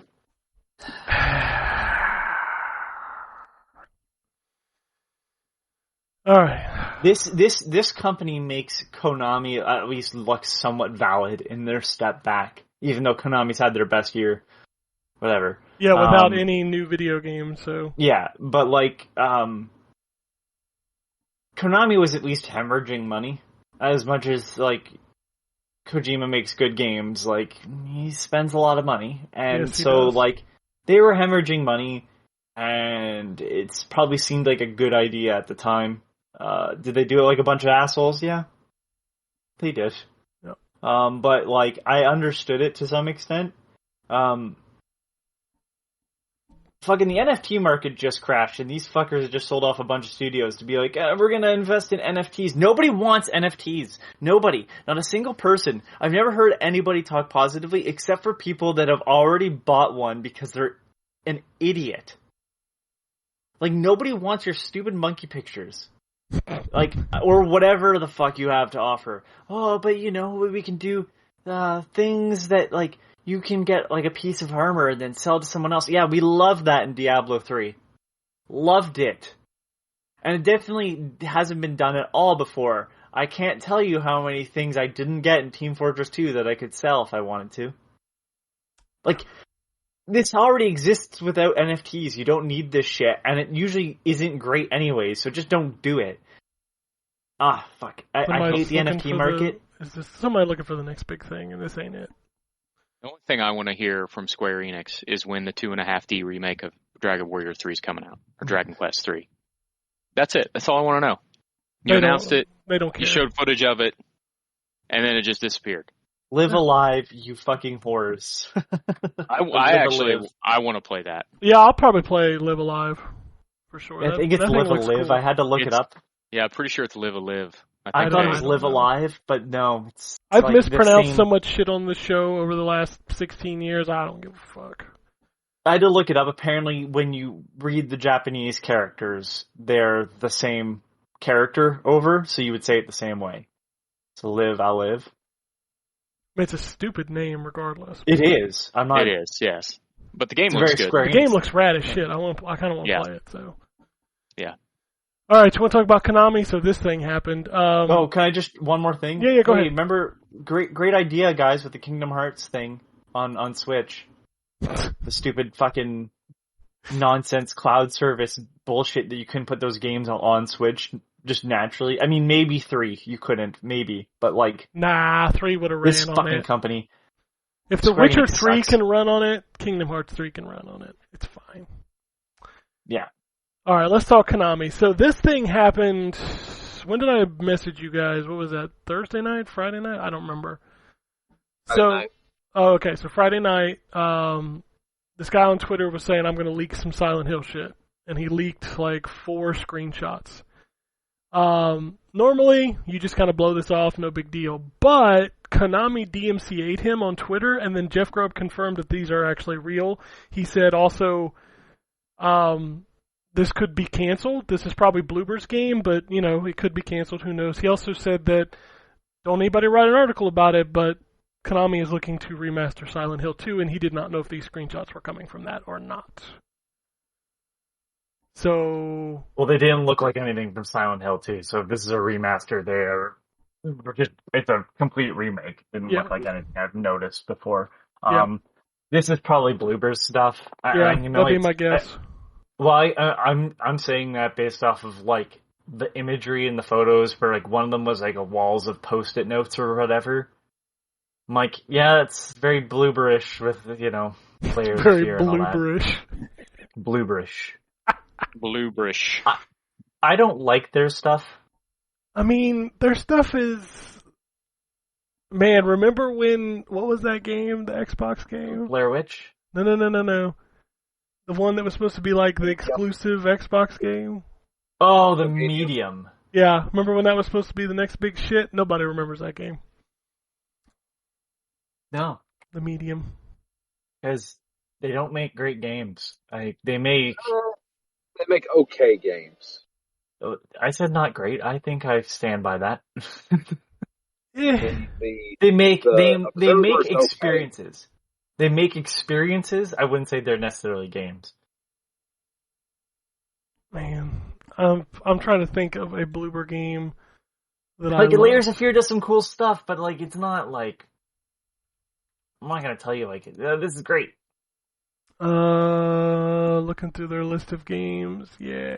All right. This company makes Konami at least look somewhat valid in their step back, even though Konami's had their best year. Whatever. Yeah, without any new video games, so... Yeah, but, like, Konami was at least hemorrhaging money. As much as, like, Kojima makes good games, like, he spends a lot of money. And yes, so, does. like, they were hemorrhaging money, and it's probably seemed like a good idea at the time. Did they do it like a bunch of assholes? Yeah. They did. Yep. But, like, I understood it to some extent. Fucking the NFT market just crashed, and these fuckers just sold off a bunch of studios to be like, we're gonna invest in NFTs. Nobody wants NFTs. Nobody. Not a single person. I've never heard anybody talk positively, except for people that have already bought one because they're an idiot. Like, nobody wants your stupid monkey pictures. Like, or whatever the fuck you have to offer. Oh, but we can do things that, like, you can get, like, a piece of armor and then sell to someone else. Yeah, we loved that in Diablo 3. Loved it. And it definitely hasn't been done at all before. I can't tell you how many things I didn't get in Team Fortress 2 that I could sell if I wanted to. Like, this already exists without NFTs. You don't need this shit, and it usually isn't great anyway, so just don't do it. Ah, fuck. I hate the NFT market. Is this somebody looking for the next big thing, and this ain't it? The only thing I want to hear from Square Enix is when the 2.5D remake of Dragon Warrior 3 is coming out, or Dragon Quest 3. That's it. That's all I want to know. You announced it. They don't care. You showed footage of it, and then it just disappeared. Live alive, you fucking whores. I want to play that. Yeah, I'll probably play Live Alive for sure. I think it's Live Alive. Cool. I had to look it up. Yeah, I'm pretty sure it's Live Alive. I thought it was Live Alive, but no. I've mispronounced so much shit on the show over the last 16 years, I don't give a fuck. I had to look it up. Apparently, when you read the Japanese characters, they're the same character over, so you would say it the same way. So Live, I'll live. It's a stupid name, regardless. It is. It is, yes. But the game looks good. The game looks rad as shit. I kind of want to play it, so. Yeah. All right, so you want to talk about Konami? So this thing happened. Can I just one more thing? Yeah, go ahead. Remember, great idea, guys, with the Kingdom Hearts thing on Switch. The stupid fucking nonsense cloud service bullshit that you couldn't put those games on Switch just naturally. I mean, maybe 3 you couldn't, maybe, but like, 3 would have ran this on fucking it. Company. If The Witcher 3 can run on it, Kingdom Hearts 3 can run on it. It's fine. Yeah. All right, let's talk Konami. So this thing happened. When did I message you guys? What was that? Thursday night? Friday night? I don't remember. Okay. So Friday night, this guy on Twitter was saying I'm going to leak some Silent Hill shit, and he leaked like 4 screenshots. Normally you just kind of blow this off, no big deal. But Konami DMCA'd him on Twitter, and then Jeff Grubb confirmed that these are actually real. He said also, this could be canceled. This is probably Bloober's game, but, it could be canceled. Who knows? He also said that don't anybody write an article about it, but Konami is looking to remaster Silent Hill 2, and he did not know if these screenshots were coming from that or not. So... Well, they didn't look like anything from Silent Hill 2, so if this is a remaster, it's a complete remake. It didn't look like anything I've noticed before. This is probably Bloober's stuff. Yeah, that'd be my guess. I'm saying that based off of like the imagery in the photos, where like one of them was like a walls of Post-it notes or whatever. I'm like, yeah, it's very Blooberish with players Very here and all that. blooberish. Blooberish. Bluebrish. I don't like their stuff. I mean, their stuff is... Man, remember what was that game, the Xbox game? Blair Witch? No. The one that was supposed to be like the exclusive Xbox game? Oh, the Medium. Yeah, remember when that was supposed to be the next big shit? Nobody remembers that game. No. The Medium. Because they don't make great games. They make okay games. I said not great. I think I stand by that. Yeah. They make Observer's experiences. Okay. They make experiences. I wouldn't say they're necessarily games. Man, I'm trying to think of a Bloober game that like Layers of Fear does some cool stuff, but like it's not like I'm not gonna tell you like this is great. Looking through their list of games, yeah.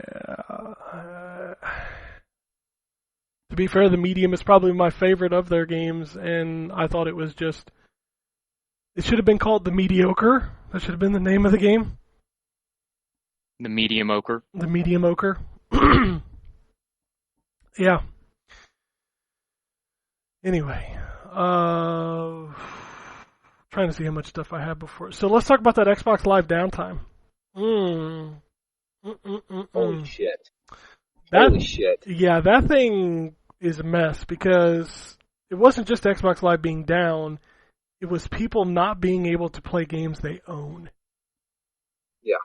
To be fair, the Medium is probably my favorite of their games, and I thought it was just... It should have been called The Mediocre. That should have been the name of the game. The Medium-oker. The Medium-oker. Yeah. Anyway. Trying to see how much stuff I had before. So let's talk about that Xbox Live downtime. Holy shit. Holy shit. Yeah, that thing is a mess because it wasn't just Xbox Live being down, it was people not being able to play games they own. Yeah.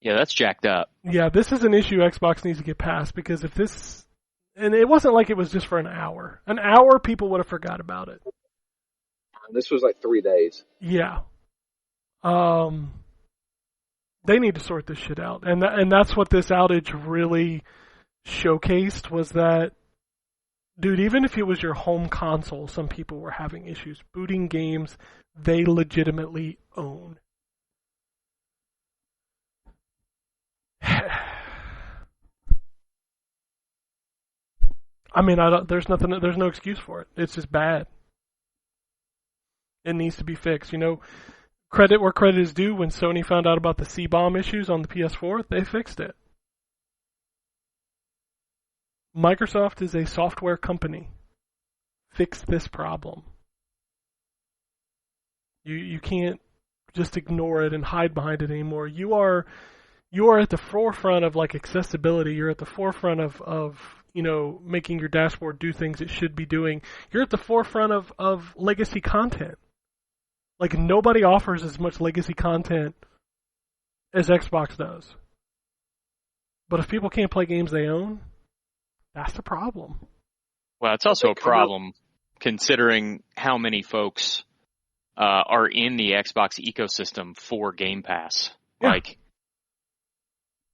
Yeah, that's jacked up. Yeah, this is an issue Xbox needs to get past because if this... And it wasn't like it was just for an hour. An hour, people would have forgot about it. This was like 3 days. Yeah. They need to sort this shit out. And that's what this outage really showcased was that, dude, even if it was your home console, some people were having issues booting games they legitimately own. I mean, there's no excuse for it. It's just bad. It needs to be fixed. Credit where credit is due. When Sony found out about the C-bomb issues on the PS4, they fixed it. Microsoft is a software company. Fix this problem. You can't just ignore it and hide behind it anymore. You are at the forefront of like accessibility. You're at the forefront of making your dashboard do things it should be doing. You're at the forefront of legacy content. Like, nobody offers as much legacy content as Xbox does. But if people can't play games they own, that's a problem. Well, it's also a problem considering how many folks are in the Xbox ecosystem for Game Pass. Yeah. Like,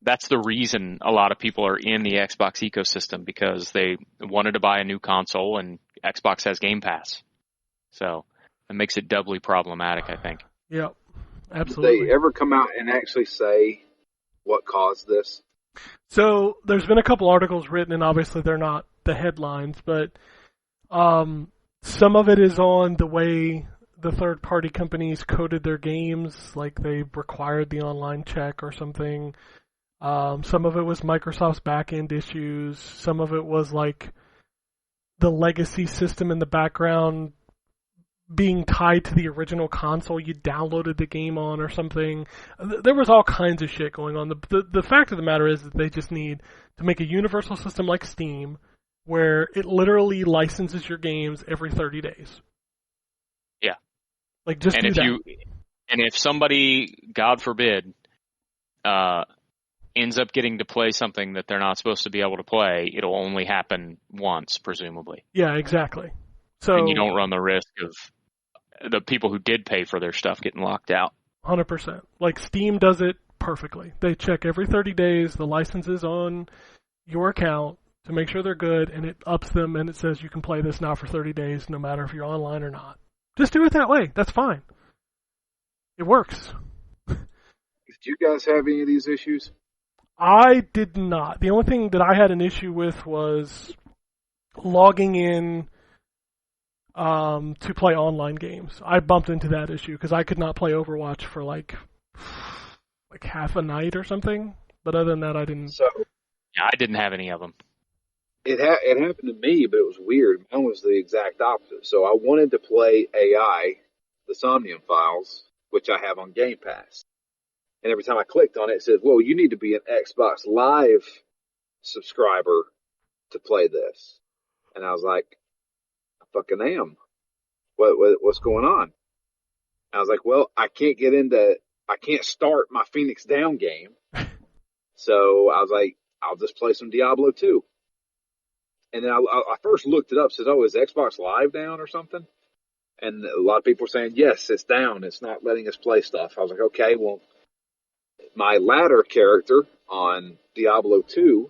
that's the reason a lot of people are in the Xbox ecosystem, because they wanted to buy a new console and Xbox has Game Pass. So it makes it doubly problematic, I think. Yep, absolutely. Did they ever come out and actually say what caused this? So there's been a couple articles written, and obviously they're not the headlines, but some of it is on the way the third-party companies coded their games, like they required the online check or something. Some of it was Microsoft's back-end issues. Some of it was like the legacy system in the background being tied to the original console you downloaded the game on or something. There was all kinds of shit going on. The fact of the matter is that they just need to make a universal system like Steam where it literally licenses your games every 30 days. Yeah. Like, just and do if that. if somebody, God forbid, ends up getting to play something that they're not supposed to be able to play, it'll only happen once, presumably. Yeah, exactly. So, and you don't run the risk of the people who did pay for their stuff getting locked out. 100%. Like, Steam does it perfectly. They check every 30 days the licenses on your account to to make sure they're good, and it ups them, and it says you can play this now for 30 days, no matter if you're online or not. Just do it that way. That's fine. It works. Did you guys have any of these issues? I did not. The only thing that I had an issue with was logging in to play online games. I bumped into that issue because I could not play Overwatch for like half a night or something. But other than that, I didn't. So Yeah, I didn't have any of them. it happened to me, but it was weird. Mine was the exact opposite. So I wanted to play AI, the Somnium Files, which I have on Game Pass. And every time I clicked on it, it said, well, you need to be an Xbox Live subscriber to play this. And I was like, I fucking am. What's going on? And I was like, well, I can't start my Phoenix Down game. So I was like, I'll just play some Diablo 2. And then I first looked it up, said, oh, is Xbox Live down or something? And a lot of people were saying, yes, it's down. It's not letting us play stuff. I was like, okay, well, my ladder character on Diablo 2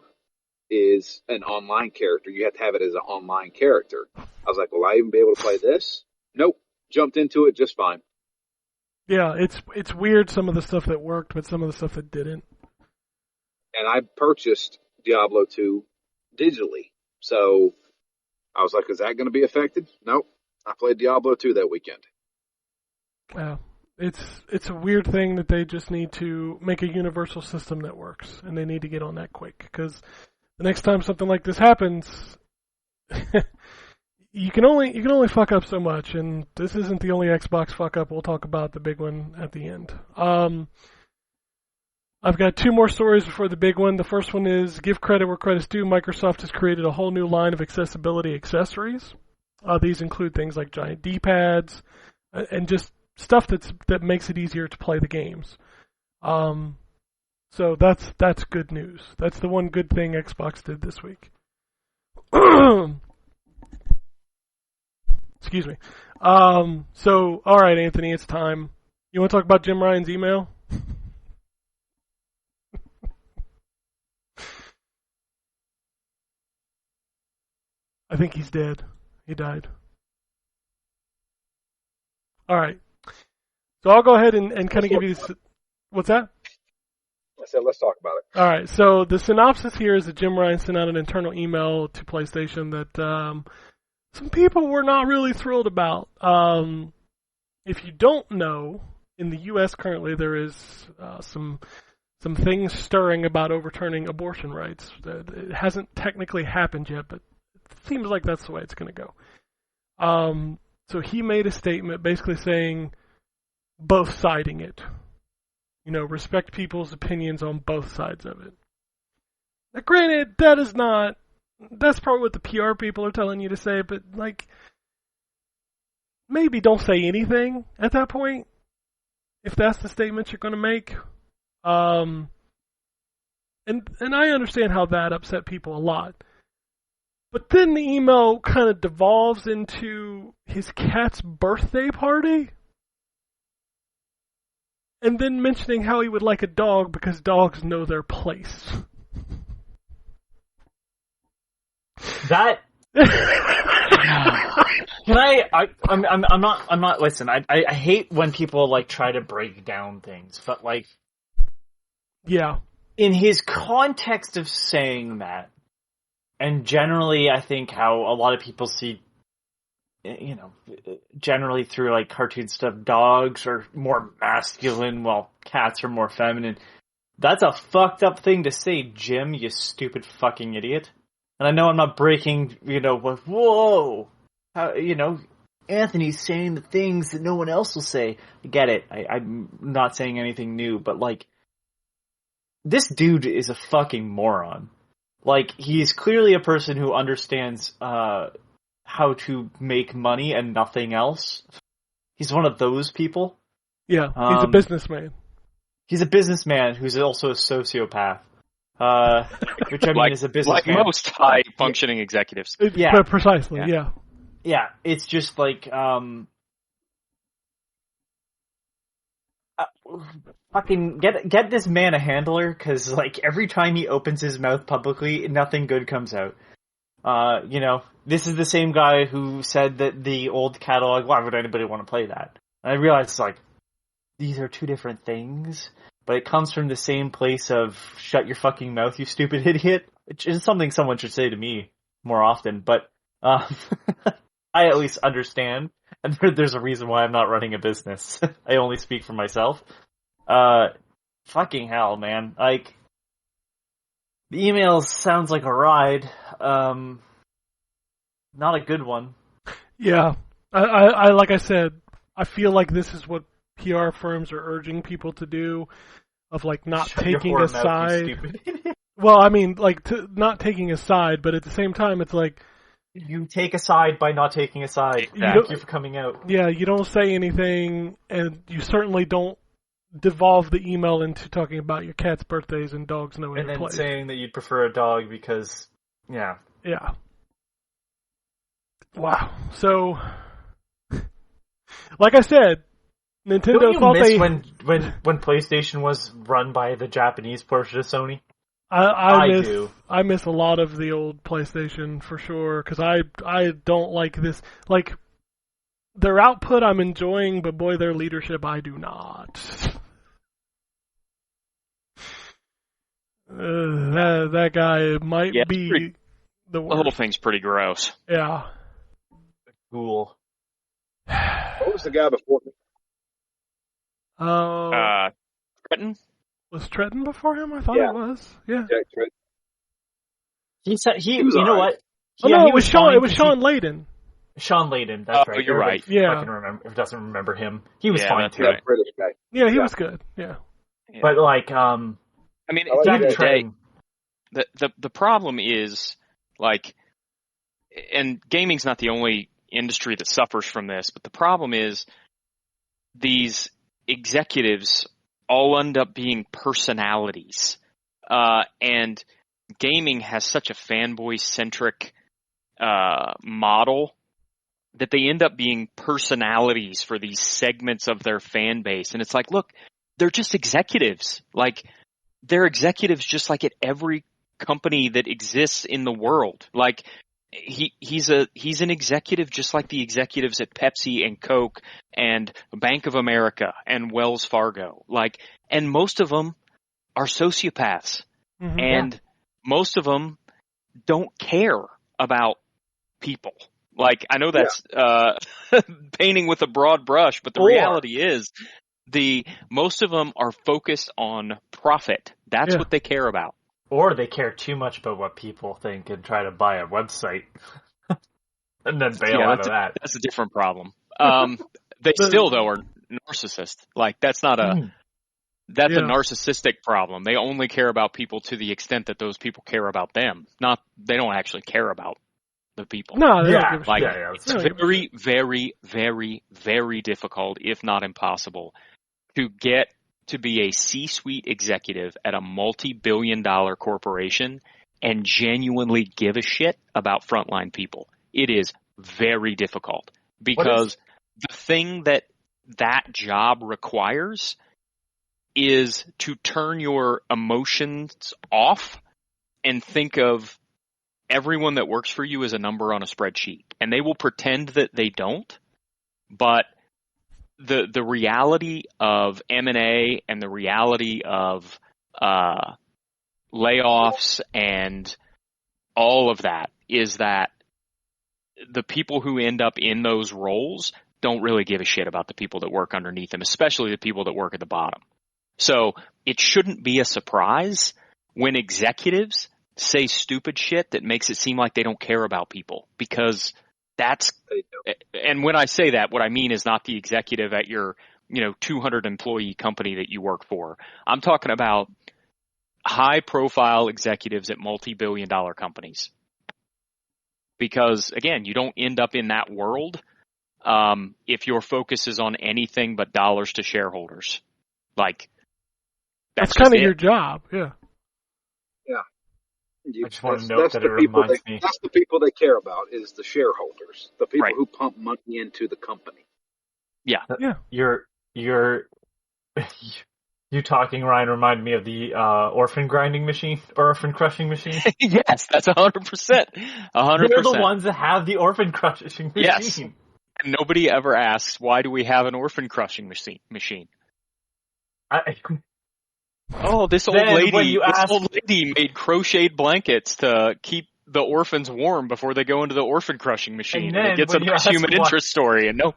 is an online character. You have to have it as an online character. I was like, will I even be able to play this? Nope. Jumped into it just fine. Yeah, it's weird some of the stuff that worked, but some of the stuff that didn't. And I purchased Diablo 2 digitally. So I was like, is that going to be affected? Nope. I played Diablo 2 that weekend. Yeah, it's a weird thing that they just need to make a universal system that works, and they need to get on that quick, because the next time something like this happens, you can only fuck up so much, and this isn't the only Xbox fuck up. We'll talk about the big one at the end. I've got two more stories before the big one. The first one is, give credit where credit's due. Microsoft has created a whole new line of accessibility accessories. These include things like giant D-pads and just stuff that makes it easier to play the games. So that's good news. That's the one good thing Xbox did this week. Excuse me. So, all right, Anthony, it's time. You want to talk about Jim Ryan's email? I think he's dead. He died. All right. So I'll go ahead and kind of give you this. What's that? I said, let's talk about it. All right. So the synopsis here is that Jim Ryan sent out an internal email to PlayStation that some people were not really thrilled about. If you don't know, in the U.S. currently there is some things stirring about overturning abortion rights. It hasn't technically happened yet, but it seems like that's the way it's going to go. So he made a statement basically saying, both siding it. You know, respect people's opinions on both sides of it. Now, granted, that's probably what the PR people are telling you to say, but, like, maybe don't say anything at that point, if that's the statement you're going to make. And I understand how that upset people a lot. But then the email kind of devolves into his cat's birthday party. And then mentioning how he would like a dog because dogs know their place. That can I'm not listen, I hate when people like try to break down things, but like, yeah, in his context of saying that, and generally I think how a lot of people see, you know, generally through like cartoon stuff, dogs are more masculine while cats are more feminine. That's a fucked up thing to say, Jim, you stupid fucking idiot. And I know I'm not breaking, you know, whoa, how, you know, Anthony's saying the things that no one else will say. I get it. I'm not saying anything new, but like, this dude is a fucking moron. Like, he's clearly a person who understands how to make money and nothing else. He's one of those people. Yeah, he's a businessman. He's a businessman who's also a sociopath. Which I mean is a businessman. Like most high-functioning executives. Yeah. Precisely, yeah. Yeah, it's just like, fucking get this man a handler, because like every time he opens his mouth publicly, nothing good comes out. This is the same guy who said that the old catalog, why would anybody want to play that? And I realized, these are two different things, but it comes from the same place of, shut your fucking mouth, you stupid idiot, which is something someone should say to me more often, but, I at least understand, and there's a reason why I'm not running a business. I only speak for myself. Fucking hell, man. The email sounds like a ride. Not a good one. Yeah. I like I said, I feel like this is what PR firms are urging people to do, of not Shut your taking whore a mouth, you side. stupid idiot. Well, I mean, not taking a side, but at the same time, it's You take a side by not taking a side. Exactly. Thank you for coming out. yeah, you don't say anything, and you certainly don't devolve the email into talking about your cat's birthdays and dogs knowing And your then place. saying that you'd prefer a dog because, yeah. Yeah. Wow. So, like I said, Nintendo Don't you thought miss they. when PlayStation was run by the Japanese portion of Sony? I miss, do. I miss a lot of the old PlayStation for sure, because I don't like this. Their output I'm enjoying, but boy, their leadership I do not. That guy might Yeah, be the The whole worst. thing's pretty gross. Yeah. Cool. What was the guy before me? Trenton? Was Tretton before him? I thought Yeah. it was. Yeah. Jack Tritt. He said He was you know alright. what? Oh Yeah, no, he it was Sean. fine It was 'cause Sean Layden. Sean Layden, that's Oh, right. you're right. Everybody Yeah. fucking doesn't remember him. He was Yeah, fine that's too. right. That British guy. Yeah, he Yeah. was good. Yeah. Yeah. But I mean, I like at the end of Jack the day, Trenton. the problem is, and gaming's not the only industry that suffers from this, but the problem is these executives all end up being personalities. And gaming has such a fanboy-centric model that they end up being personalities for these segments of their fan base. And it's look, they're just executives. They're executives just like at every company that exists in the world. He's an executive just like the executives at Pepsi and Coke and Bank of America and Wells Fargo. And most of them are sociopaths. Mm-hmm. And most of them don't care about people. I know that's painting with a broad brush, but the reality is most of them are focused on profit. That's what they care about. Or they care too much about what people think and try to buy a website. And then bail out of that. That's a different problem. They still, though, are narcissists. That's not a... That's a narcissistic problem. They only care about people to the extent that those people care about them. They don't actually care about the people. No, they don't give a shit. It's very, very, very, very difficult, if not impossible, to get to be a C-suite executive at a multi-billion-dollar corporation and genuinely give a shit about frontline people. It is very difficult because the thing that job requires is to turn your emotions off and think of everyone that works for you as a number on a spreadsheet. And they will pretend that they don't, but the reality of M&A and the reality of layoffs and all of that is that the people who end up in those roles don't really give a shit about the people that work underneath them, especially the people that work at the bottom. So it shouldn't be a surprise when executives say stupid shit that makes it seem like they don't care about people, because and when I say that, what I mean is not the executive at your 200 employee company that you work for. I'm talking about high profile executives at multi-billion dollar companies. Because again, you don't end up in that world if your focus is on anything but dollars to shareholders. That's kind of your job, yeah. Yeah. I just want to note that it reminds me. That's the people they care about, is the shareholders, the people Right. who pump money into the company. Yeah. You're You talking, Ryan, reminded me of the orphan grinding machine or orphan crushing machine. Yes, that's 100%. 100%. They're the ones that have the orphan crushing machine. Yes. And nobody ever asks, why do we have an orphan crushing machine? Oh, this old lady made crocheted blankets to keep the orphans warm before they go into the orphan crushing machine. And it gets a nice human interest story, and no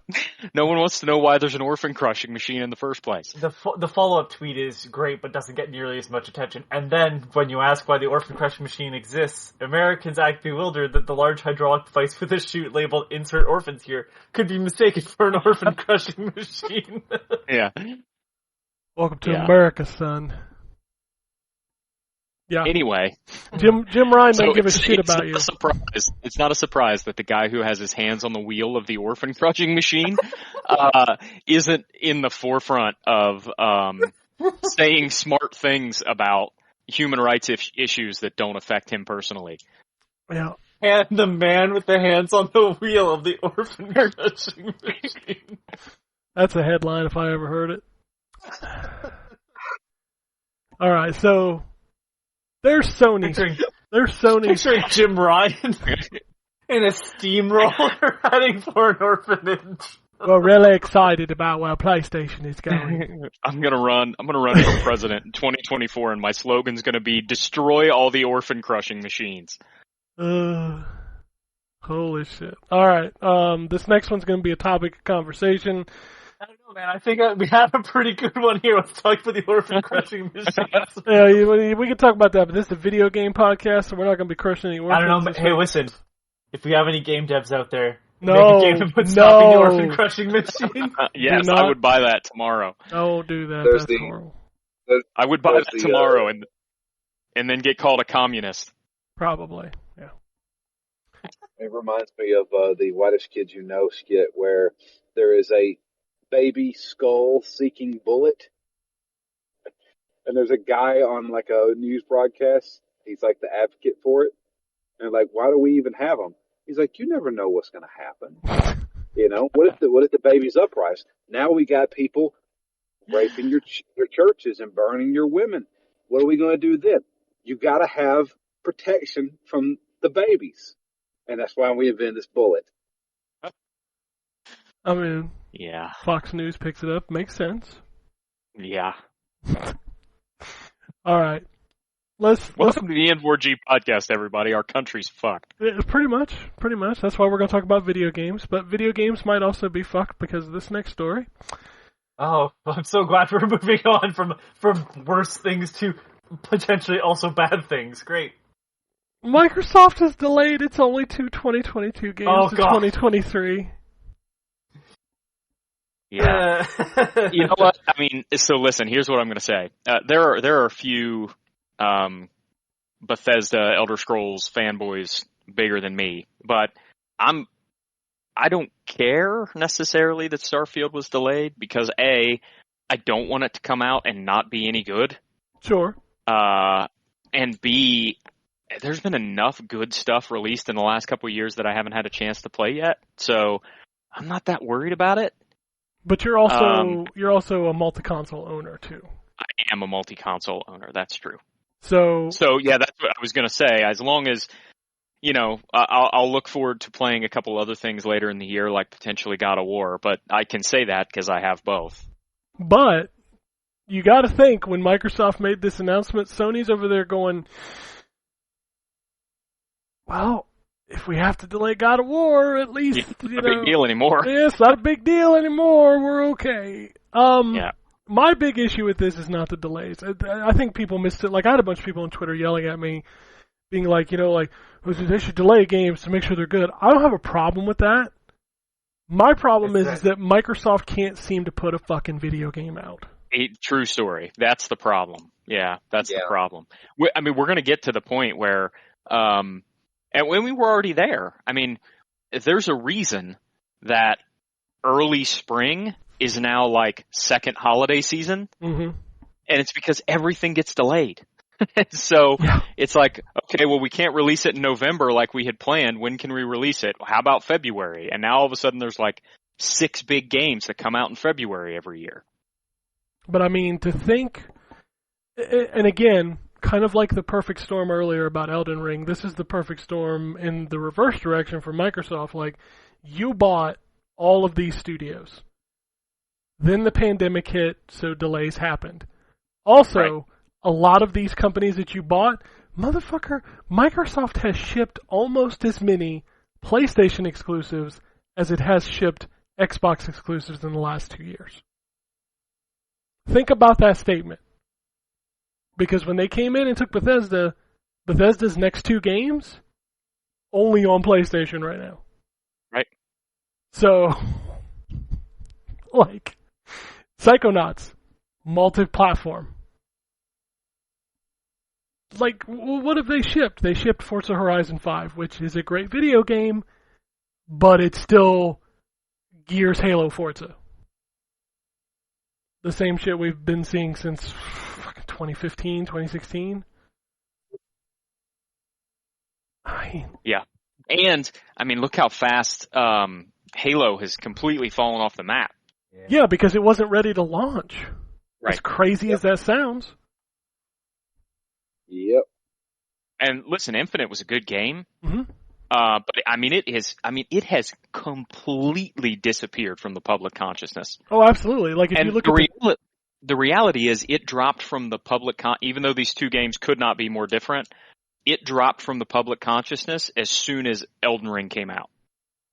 one wants to know why there's an orphan crushing machine in the first place. The follow-up tweet is great, but doesn't get nearly as much attention. And then, when you ask why the orphan crushing machine exists, Americans act bewildered that the large hydraulic device with a chute labeled "Insert Orphans Here" could be mistaken for an orphan crushing machine. Yeah. Welcome to America, son. Yeah. Anyway, Jim Ryan don't give a shit about you. It's not a surprise that the guy who has his hands on the wheel of the orphan crushing machine isn't in the forefront of saying smart things about human rights issues that don't affect him personally. Yeah. And the man with the hands on the wheel of the orphan crushing machine. That's a headline if I ever heard it. All right, so there's Sony. There's Sony. Picturing Jim Ryan in a steamroller heading for an orphanage. We're really excited about where PlayStation is going. I'm gonna run for president in 2024, and my slogan's gonna be "Destroy all the orphan crushing machines." Holy shit! All right, this next one's gonna be a topic of conversation. I don't know, man. I think we have a pretty good one here. Let's talk about the orphan crushing machines. Yeah, we can talk about that, but this is a video game podcast, so we're not going to be crushing any orphans. I don't know, but hey, listen. If we have any game devs out there, make a game about stopping the orphan crushing machine. Yes, I would buy that tomorrow. Don't do that. There's That's horrible. I would buy that tomorrow and then get called a communist. Probably, yeah. It reminds me of the Whitest Kids You Know skit where there is a baby skull seeking bullet, and there's a guy on like a news broadcast. He's like the advocate for it, and like, why do we even have him? He's like, you never know what's going to happen. You know, what if the baby's uprising? Now we got people raping your churches and burning your women. What are we going to do then? You got to have protection from the babies, and that's why we invented this bullet. I mean, yeah. Fox News picks it up. Makes sense. Yeah. All right. Welcome to the N4G podcast, everybody. Our country's fucked. Pretty much. That's why we're going to talk about video games. But video games might also be fucked because of this next story. Oh, I'm so glad we're moving on from worse things to potentially also bad things. Great. Microsoft has delayed its only two 2022 games to 2023. Yeah. You know what? I mean, so listen, here's what I'm going to say. There are a few Bethesda Elder Scrolls fanboys bigger than me, but I don't care necessarily that Starfield was delayed because A, I don't want it to come out and not be any good. Sure. And B, there's been enough good stuff released in the last couple of years that I haven't had a chance to play yet, so I'm not that worried about it. But you're also a multi-console owner too. I am a multi-console owner. That's true. So yeah, that's what I was going to say. As long as, you know, I'll look forward to playing a couple other things later in the year, like potentially God of War. But I can say that because I have both. But you got to think when Microsoft made this announcement, Sony's over there going, well, if we have to delay God of War, at least it's not a big deal anymore. Yeah, it's not a big deal anymore. We're okay. Yeah. My big issue with this is not the delays. I think people missed it. Like, I had a bunch of people on Twitter yelling at me, being like, you know, like, they should delay games to make sure they're good. I don't have a problem with that. My problem is that Microsoft can't seem to put a fucking video game out. True story. That's the problem. Yeah, that's the problem. I mean, we're going to get to the point where, and when we were already there, I mean, there's a reason that early spring is now like second holiday season, and it's because everything gets delayed. So it's like, okay, well, we can't release it in November like we had planned. When can we release it? How about February? And now all of a sudden there's like 6 big games that come out in February every year. But I mean, to think, and again, kind of like the perfect storm earlier about Elden Ring, this is the perfect storm in the reverse direction for Microsoft. Like, you bought all of these studios. Then the pandemic hit, so delays happened. Also, a lot of these companies that you bought, motherfucker, Microsoft has shipped almost as many PlayStation exclusives as it has shipped Xbox exclusives in the last 2 years. Think about that statement. Because when they came in and took Bethesda, Bethesda's next 2 games, only on PlayStation right now. Right. So, like, Psychonauts, multi-platform. Like, what have they shipped? They shipped Forza Horizon 5, which is a great video game, but it's still Gears, Halo, Forza. The same shit we've been seeing since 2015, 2016. Yeah. And, I mean, look how fast Halo has completely fallen off the map. Yeah, because it wasn't ready to launch. Right. As crazy as that sounds. Yep. And listen, Infinite was a good game. Mm-hmm. But I mean, it has completely disappeared from the public consciousness. Oh, absolutely. Like, if you look at the reality is, it dropped from the public even though these 2 games could not be more different, it dropped from the public consciousness as soon as Elden Ring came out.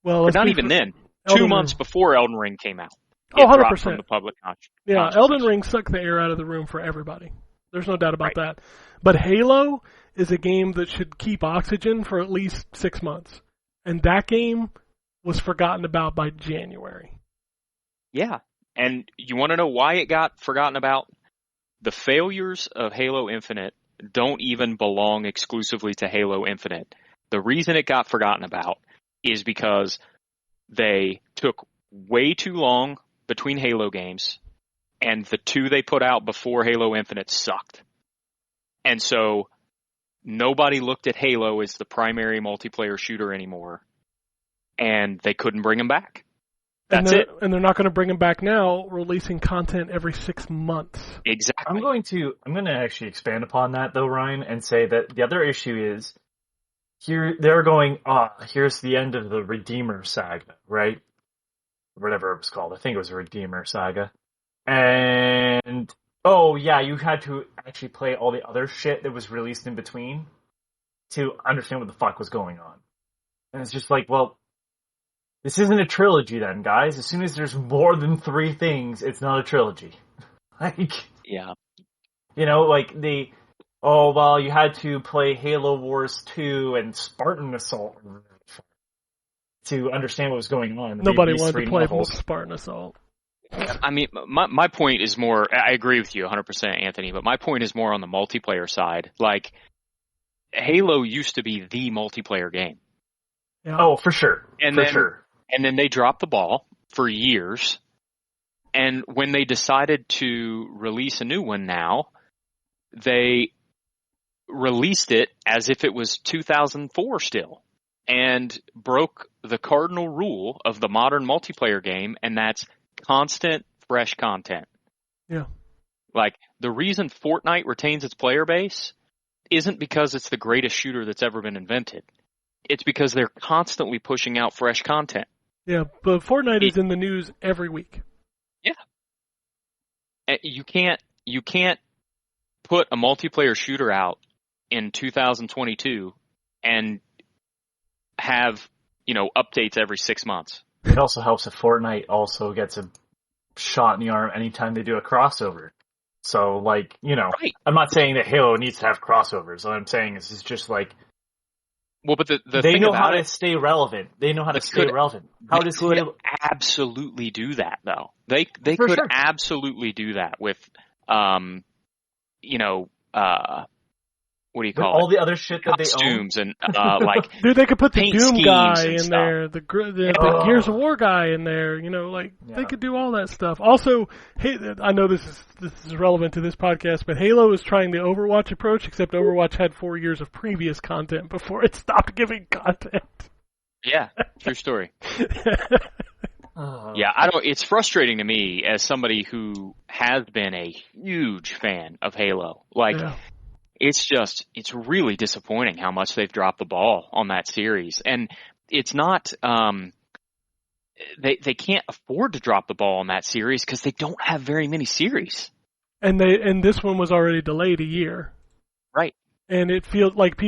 Well, but not even then. 2 months before Elden Ring came out. It 100%. dropped from the public consciousness. Yeah, Elden Ring sucked the air out of the room for everybody. There's no doubt about that. But Halo is a game that should keep oxygen for at least 6 months. And that game was forgotten about by January. Yeah. And you want to know why it got forgotten about? The failures of Halo Infinite don't even belong exclusively to Halo Infinite. The reason it got forgotten about is because they took way too long between Halo games, and the 2 they put out before Halo Infinite sucked. And so nobody looked at Halo as the primary multiplayer shooter anymore, and they couldn't bring them back. That's it. And they're not going to bring them back now, releasing content every 6 months. Exactly. I'm going to actually expand upon that though, Ryan, and say that the other issue is here they're going, here's the end of the Redeemer saga, right? Whatever it was called. I think it was a Redeemer saga. And oh yeah, you had to actually play all the other shit that was released in between to understand what the fuck was going on. And it's just like, well, this isn't a trilogy then, guys. As soon as there's more than 3 things, it's not a trilogy. Like, yeah. You know, like you had to play Halo Wars 2 and Spartan Assault to understand what was going on. Nobody wanted to play Spartan Assault. I mean, my point is more, I agree with you 100%, Anthony, but my point is more on the multiplayer side. Like, Halo used to be the multiplayer game. Yeah. Oh, for sure. And then they dropped the ball for years. And when they decided to release a new one now, they released it as if it was 2004 still, and broke the cardinal rule of the modern multiplayer game, and that's constant, fresh content. Yeah. Like, the reason Fortnite retains its player base isn't because it's the greatest shooter that's ever been invented. It's because they're constantly pushing out fresh content. Yeah, but Fortnite is in the news every week. Yeah. You can't put a multiplayer shooter out in 2022 and have, updates every 6 months. It also helps if Fortnite also gets a shot in the arm anytime they do a crossover. So, like, right. I'm not saying that Halo needs to have crossovers. What I'm saying is it's just like, well, but the they thing know about how to it, stay relevant. They know how to stay relevant. How does Halo absolutely do that, though? They For could sure. absolutely do that with, what do you call all it? the other shit that they Costumes own? and like Dude, they could put the paint Doom schemes guy and in stuff. there, the Gears of War guy in there. They could do all that stuff. Also, hey, I know this is relevant to this podcast, but Halo is trying the Overwatch approach, except Overwatch had 4 years of previous content before it stopped giving content. Yeah, true story. Yeah, I don't. It's frustrating to me as somebody who has been a huge fan of Halo. Like, it's really disappointing how much they've dropped the ball on that series, and it's not. They can't afford to drop the ball on that series because they don't have very many series. And this one was already delayed a year. Right. And it feels like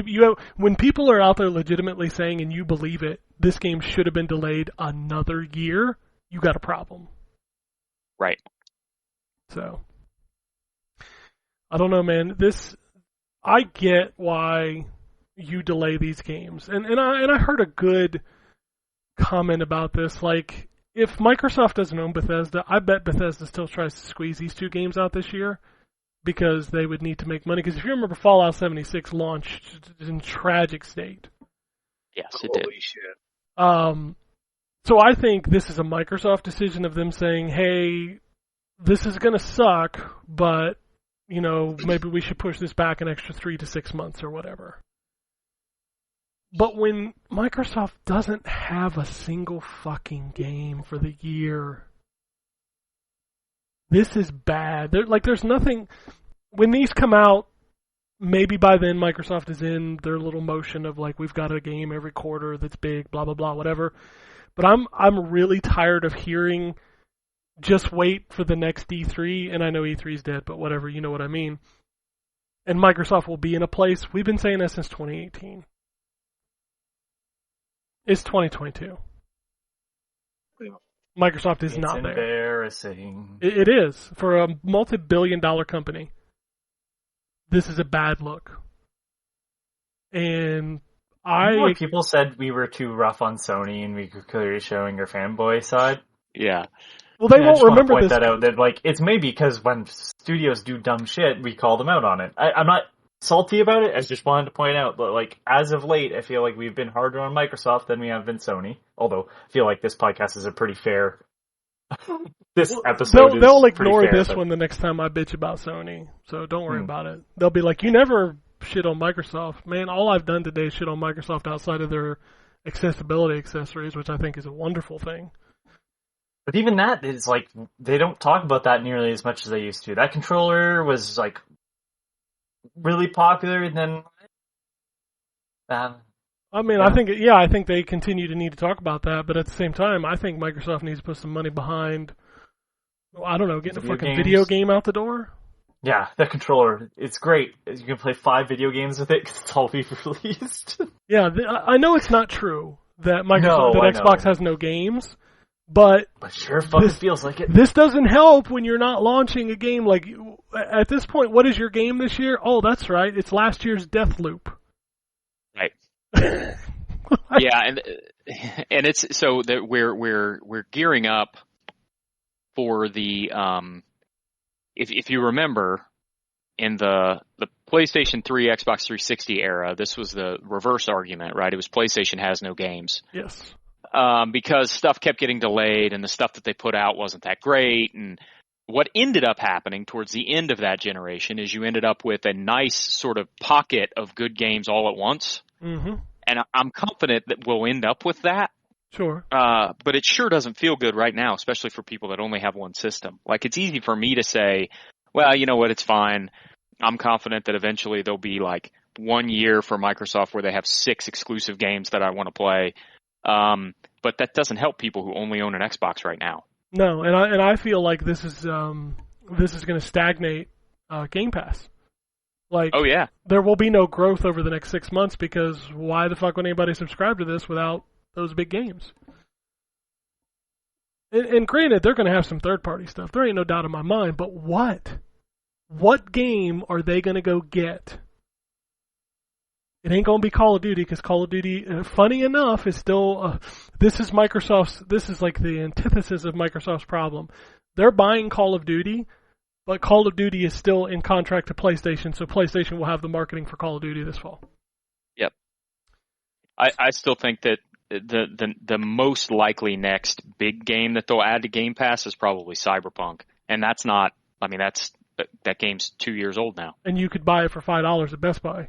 when people are out there legitimately saying, and you believe it, this game should have been delayed another year, you got a problem. Right. So, I don't know, man. I get why you delay these games, and I heard a good comment about this. Like, if Microsoft doesn't own Bethesda, I bet Bethesda still tries to squeeze these two games out this year because they would need to make money. Because if you remember, Fallout 76 launched in tragic state. Yes, it did. Holy shit. So I think this is a Microsoft decision of them saying, hey, this is going to suck, but, maybe we should push this back an extra 3 to 6 months or whatever. But when Microsoft doesn't have a single fucking game for the year, this is bad. There's nothing. When these come out, maybe by then Microsoft is in their little motion of like, we've got a game every quarter that's big, blah blah blah, whatever. But I'm really tired of hearing, just wait for the next E3, and I know E3's dead, but whatever, you know what I mean. And Microsoft will be in a place. We've been saying that since 2018. It's 2022. Microsoft is not there. It's embarrassing. It is. For a multi-billion-dollar company, this is a bad look. And people said we were too rough on Sony and we were clearly showing our fanboy side. Yeah. Well, they won't remember this. That out. That it's maybe because when studios do dumb shit, we call them out on it. I'm not salty about it. I just wanted to point out that, as of late, I feel like we've been harder on Microsoft than we have been Sony. Although I feel like this podcast is a pretty fair. Episode they'll ignore this one the next time I bitch about Sony. So don't worry about it. They'll be like, you never shit on Microsoft. Man, all I've done today is shit on Microsoft outside of their accessibility accessories, which I think is a wonderful thing. But even that is they don't talk about that nearly as much as they used to. That controller was really popular, and then I think they continue to need to talk about that, but at the same time, I think Microsoft needs to put some money behind, I don't know, getting a fucking video game out the door. Yeah, that controller, it's great. You can play 5 video games with it because it's all we've released. Yeah, I know it's not true that Xbox has no games, but sure fucking feels like it. This doesn't help when you're not launching a game. Like, at this point, what is your game this year? Oh, that's right, it's last year's Deathloop. Right. Yeah, and it's so that we're gearing up for the if you remember, in the PlayStation 3, Xbox 360 era, this was the reverse argument, right? It was PlayStation has no games. Yes. Because stuff kept getting delayed and the stuff that they put out wasn't that great. And what ended up happening towards the end of that generation is you ended up with a nice sort of pocket of good games all at once. Mm-hmm. And I'm confident that we'll end up with that. Sure. But it sure doesn't feel good right now, especially for people that only have one system. Like, it's easy for me to say, well, you know what, it's fine. I'm confident that eventually there'll be 1 year for Microsoft where they have 6 exclusive games that I want to play. But that doesn't help people who only own an Xbox right now. No, and I feel like this is going to stagnate Game Pass. Oh yeah, there will be no growth over the next 6 months because why the fuck would anybody subscribe to this without those big games? And granted, they're going to have some third-party stuff. There ain't no doubt in my mind. But what? What game are they going to go get? It ain't going to be Call of Duty because Call of Duty, funny enough, is still... this is the antithesis of Microsoft's problem. They're buying Call of Duty, but Call of Duty is still in contract to PlayStation, so PlayStation will have the marketing for Call of Duty this fall. Yep. I still think that the most likely next big game that they'll add to Game Pass is probably Cyberpunk. And that's not... that game's 2 years old now. And you could buy it for $5 at Best Buy.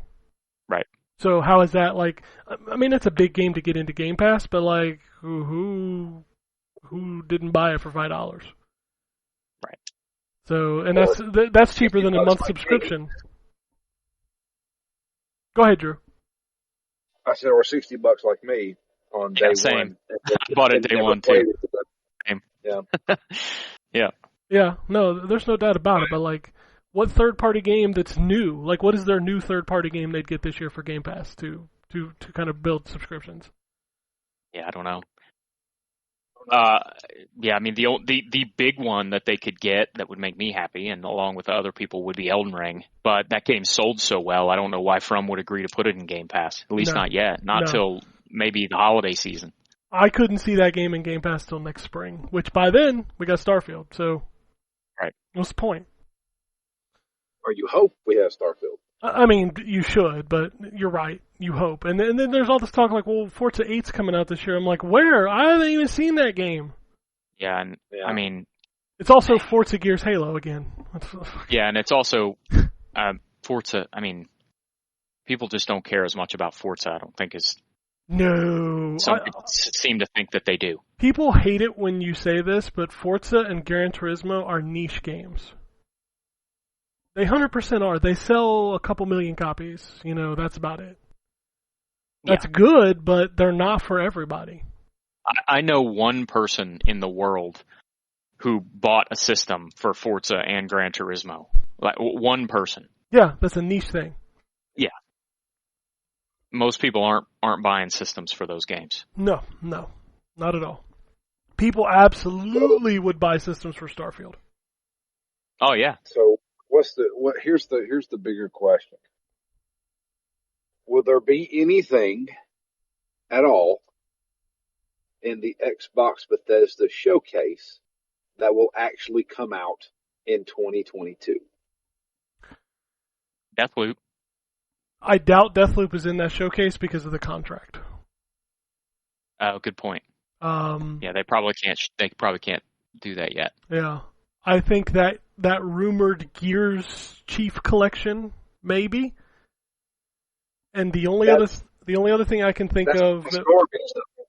Right. So how is that it's a big game to get into Game Pass, but who who didn't buy it for $5. Right. So, and that's cheaper than a month subscription. Go ahead, Drew. I said, or $60 like me on day same. one. I bought it day one too. Same. Yeah. Yeah. Yeah, no, there's no doubt about it. But like, what third-party game that's new? Like, what is their new third-party game they'd get this year for Game Pass to kind of build subscriptions? Yeah, I don't know. Yeah, I mean the big one that they could get that would make me happy, and along with the other people, would be Elden Ring. But that game sold so well, I don't know why From would agree to put it in Game Pass. At least not yet. Not till maybe the holiday season. I couldn't see that game in Game Pass till next spring, which by then we got Starfield. So, right. What's the point? Or you hope we have Starfield. I mean, you should, but you're right. You hope. And then there's all this talk like, well, Forza 8's coming out this year. I'm like, where? I haven't even seen that game. Yeah, and I mean... It's also Forza Gears Halo again. Yeah, and it's also Forza. I mean, people just don't care as much about Forza, I don't think, as... No. Some people seem to think that they do. People hate it when you say this, but Forza and Gran Turismo are niche games. They 100% are. They sell a couple million copies. That's about it. That's good, but they're not for everybody. I know one person in the world who bought a system for Forza and Gran Turismo. Like one person. Yeah, that's a niche thing. Yeah. Most people aren't buying systems for those games. No, not at all. People absolutely would buy systems for Starfield. Oh yeah. So here's the bigger question. Will there be anything at all in the Xbox Bethesda showcase that will actually come out in 2022? Deathloop. I doubt Deathloop is in that showcase because of the contract. Oh, good point. Yeah, they probably can't do that yet. Yeah. I think that rumored Gears Chief Collection, maybe. And the only other thing I can think of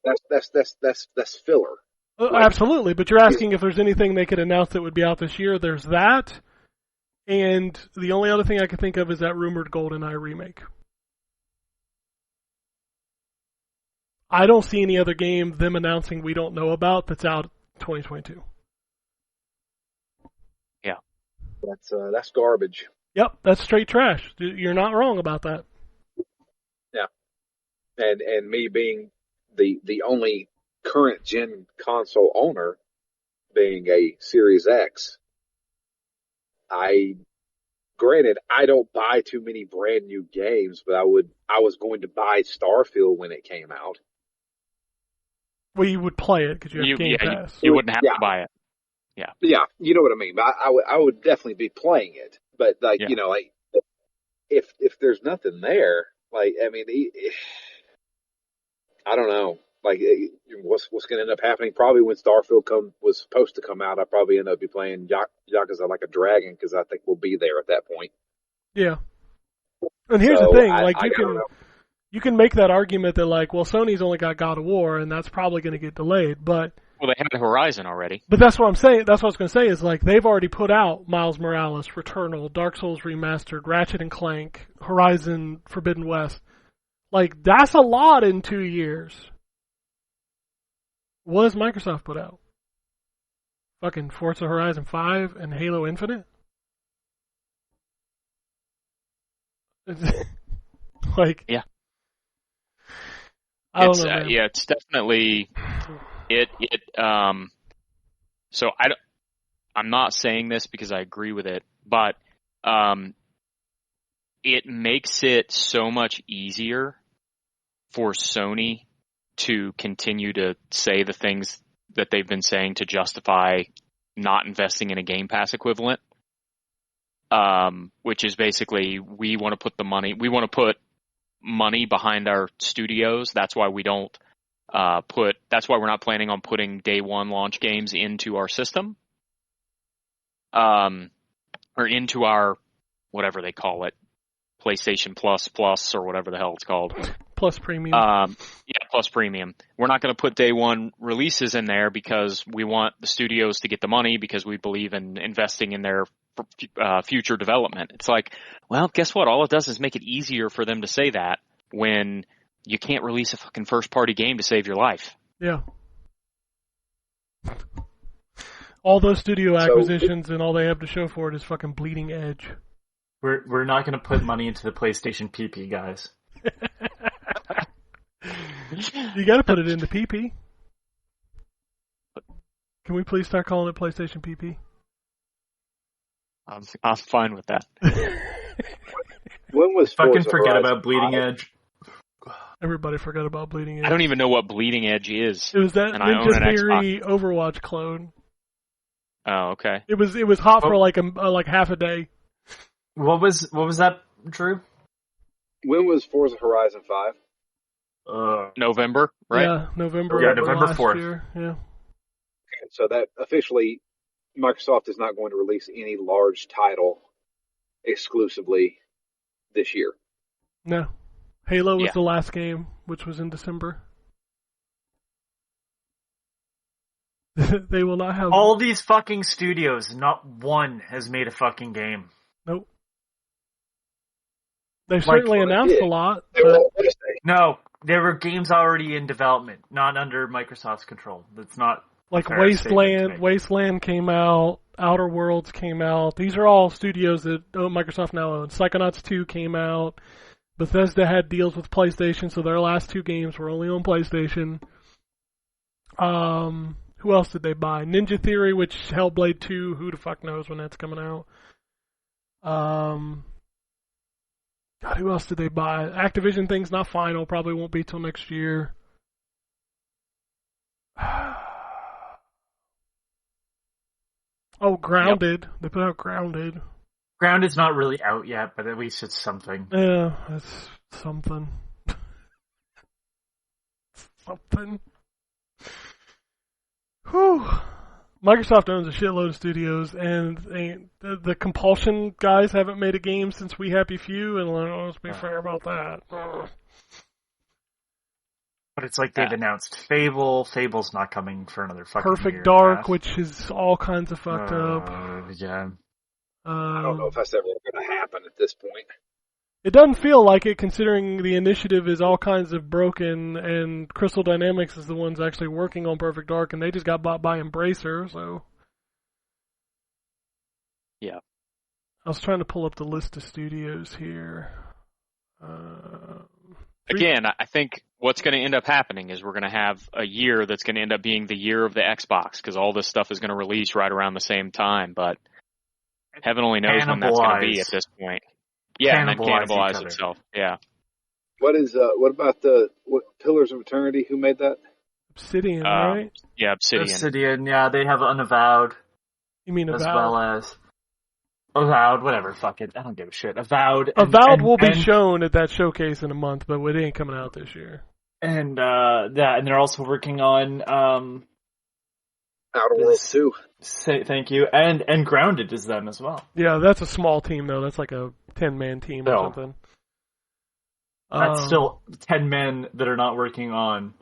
that's filler. Absolutely, but you're asking if there's anything they could announce that would be out this year. There's that, and the only other thing I can think of is that rumored GoldenEye remake. I don't see any other game them announcing we don't know about that's out 2022. Yeah, that's garbage. Yep, that's straight trash. You're not wrong about that. Yeah, and me being the only current gen console owner, being a Series X, granted I don't buy too many brand new games, but I was going to buy Starfield when it came out. Well, you would play it because you have Game Pass. You wouldn't have to buy it. Yeah. Yeah, you know what I mean. I would definitely be playing it, but if there's nothing there, I don't know. What's going to end up happening? Probably when Starfield was supposed to come out, I'll probably end up be playing Yakuza Like a Dragon because I think we'll be there at that point. Yeah. And here's the thing: you can make that argument that Sony's only got God of War, and that's probably going to get delayed. But they had Horizon already. But that's what I'm saying. That's what I was going to say is they've already put out Miles Morales, Returnal, Dark Souls Remastered, Ratchet and Clank, Horizon Forbidden West. That's a lot in 2 years. What has Microsoft put out? Fucking Forza Horizon 5 and Halo Infinite? Yeah. I don't know, man. Yeah, it's definitely so I'm not saying this because I agree with it, but it makes it so much easier for Sony to continue to say the things that they've been saying to justify not investing in a Game Pass equivalent, which is basically we want to put money behind our studios. That's why we don't that's why we're not planning on putting day one launch games into our system, or into our, whatever they call it, PlayStation Plus or whatever the hell it's called. Plus premium. Plus premium. We're not going to put day one releases in there because we want the studios to get the money because we believe in investing in their future development. It's like, well, guess what? All it does is make it easier for them to say that when you can't release a fucking first-party game to save your life. Yeah. All those studio acquisitions and all they have to show for it is fucking bleeding edge. We're not going to put money into the PlayStation PP, guys. You got to put it into PP. Can we please start calling it PlayStation PP? I'm fine with that. When was Fucking Forza forget Horizon about Bleeding 5? Edge. Everybody forgot about bleeding edge. I don't even know what Bleeding Edge is. It was that and I own an Ninja Theory Overwatch clone. Oh, okay. It was hot for like half a day. What was that, Drew? When was Forza Horizon 5? November, right? Yeah, November. Yeah, November last 4th. year. Yeah. So that officially, Microsoft is not going to release any large title exclusively this year. No. Halo was Yeah. the last game, which was in December. They will not have... All these fucking studios, not one has made a fucking game. Nope. They've certainly announced a lot. They But won't let us say. No, there were games already in development, not under Microsoft's control. That's not like fair statement to make. Wasteland came out, Outer Worlds came out. These are all studios that Microsoft now owns. Psychonauts 2 came out. Bethesda had deals with PlayStation, so their last two games were only on PlayStation. Who else did they buy? Ninja Theory, which Hellblade 2, who the fuck knows when that's coming out. God, who else did they buy? Activision thing's not final, probably won't be till next year. Oh, Grounded. Yep. They put out Grounded. Grounded's not really out yet, but at least it's something. Yeah, it's something. Something. Whew. Microsoft owns a shitload of studios, and the Compulsion guys haven't made a game since We Happy Few, and let's be fair about that. But it's like they've announced Fable. Fable's not coming for another fucking Perfect year. Dark, which is all kinds of fucked up. Yeah. I don't know if that's ever going to happen at this point. It doesn't feel like it, considering the initiative is all kinds of broken, and Crystal Dynamics is the ones actually working on Perfect Dark, and they just got bought by Embracer, so... Yeah. I was trying to pull up the list of studios here. Again, I think what's going to end up happening is we're going to have a year that's going to end up being the year of the Xbox, because all this stuff is going to release right around the same time, but heaven only knows when that's going to be at this point. Yeah, and then cannibalize itself. Yeah. What about Pillars of Eternity? Who made that? Obsidian, right? Yeah, Obsidian. Obsidian, yeah, they have Unavowed. You mean as Avowed? well as Avowed, whatever, fuck it. I don't give a shit. Avowed. Avowed will be shown at that showcase in a month, but it ain't coming out this year. And and they're also working on Outer Worlds 2. Thank you. And Grounded is them as well. Yeah, that's a small team though. That's like a 10-man team or something. That's still 10 men that are not working on,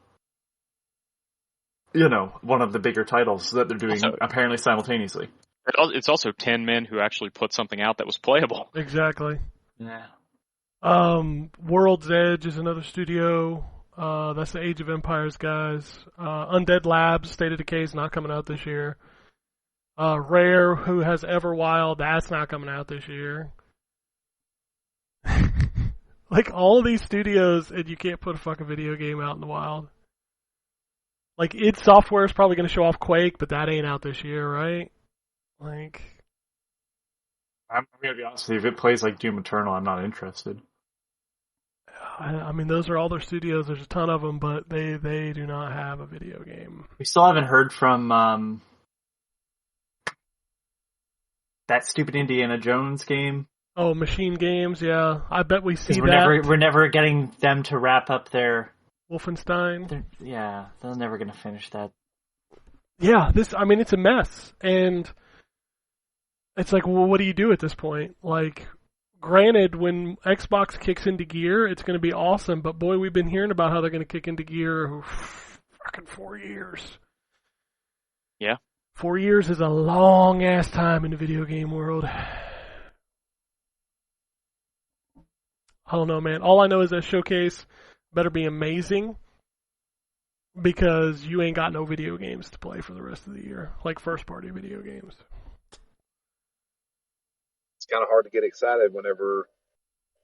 one of the bigger titles that they're doing apparently simultaneously. It's also 10 men who actually put something out that was playable. Exactly. Yeah. World's Edge is another studio. That's the Age of Empires guys. Undead Labs, State of Decay is not coming out this year. Rare, who has Everwild, that's not coming out this year. Like, all of these studios, and you can't put a fucking video game out in the wild. Like, id Software is probably going to show off Quake, but that ain't out this year, right? Like... I'm going to be honest with you, if it plays like Doom Eternal, I'm not interested. I mean, those are all their studios. There's a ton of them, but they do not have a video game. We still haven't heard from that stupid Indiana Jones game. Oh, Machine Games, yeah. I bet we see that. We're never getting them to wrap up their... Wolfenstein? They're never going to finish that. Yeah, it's a mess. And it's like, well, what do you do at this point? Like, granted, when Xbox kicks into gear, it's going to be awesome, but boy, we've been hearing about how they're going to kick into gear fucking 4 years. Yeah. 4 years is a long-ass time in the video game world. I don't know, man. All I know is that showcase better be amazing because you ain't got no video games to play for the rest of the year, like first-party video games. It's kind of hard to get excited whenever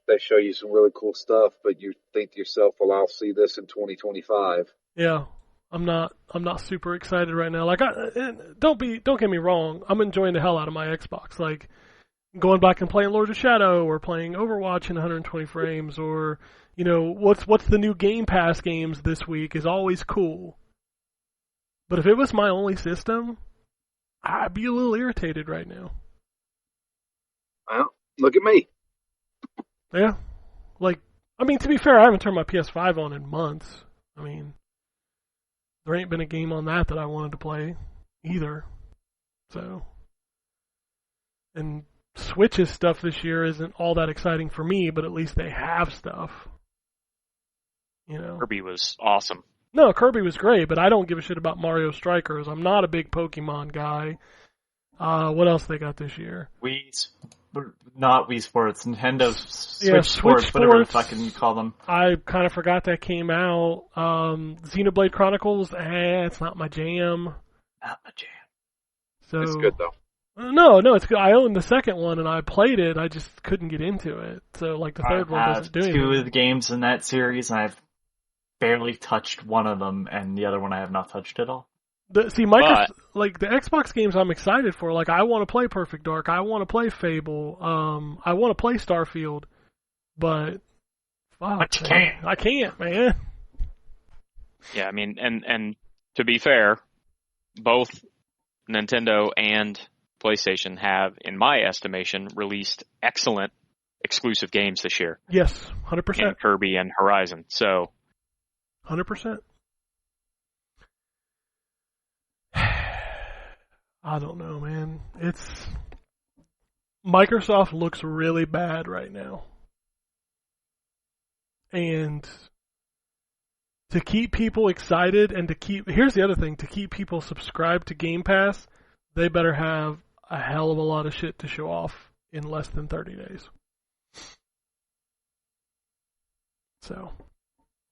they show you some really cool stuff, but you think to yourself, well, I'll see this in 2025. Yeah. I'm not super excited right now. Like, don't get me wrong. I'm enjoying the hell out of my Xbox. Like, going back and playing Lords of Shadow or playing Overwatch in 120 frames or, you know, what's the new Game Pass games this week is always cool. But if it was my only system, I'd be a little irritated right now. Well, look at me. Yeah. Like, I mean, to be fair, I haven't turned my PS5 on in months. I mean, there ain't been a game on that I wanted to play either. So, and Switch's stuff this year isn't all that exciting for me, but at least they have stuff. You know, Kirby was awesome. No, Kirby was great, but I don't give a shit about Mario Strikers. I'm not a big Pokemon guy. What else they got this year? Not Wii Sports, Nintendo Switch, Yeah, Sports, Switch whatever the Sports. fuck you call them. I kind of forgot that came out. Xenoblade Chronicles, it's not my jam. Not my jam. So It's good, though. No, it's good. I own the second one and I played it. I just couldn't get into it. So, like, the third one doesn't do I have anything. two of the games in that series, and I've barely touched one of them, and the other one I have not touched at all. Microsoft, like, the Xbox games I'm excited for, like, I want to play Perfect Dark, I want to play Fable, I want to play Starfield, but But you can't. I can't, man. Yeah, I mean, and to be fair, both Nintendo and PlayStation have, in my estimation, released excellent exclusive games this year. Yes, 100%. In Kirby and Horizon. So 100%. I don't know, man. Microsoft looks really bad right now. And to keep people excited and here's the other thing, to keep people subscribed to Game Pass, they better have a hell of a lot of shit to show off in less than 30 days. So.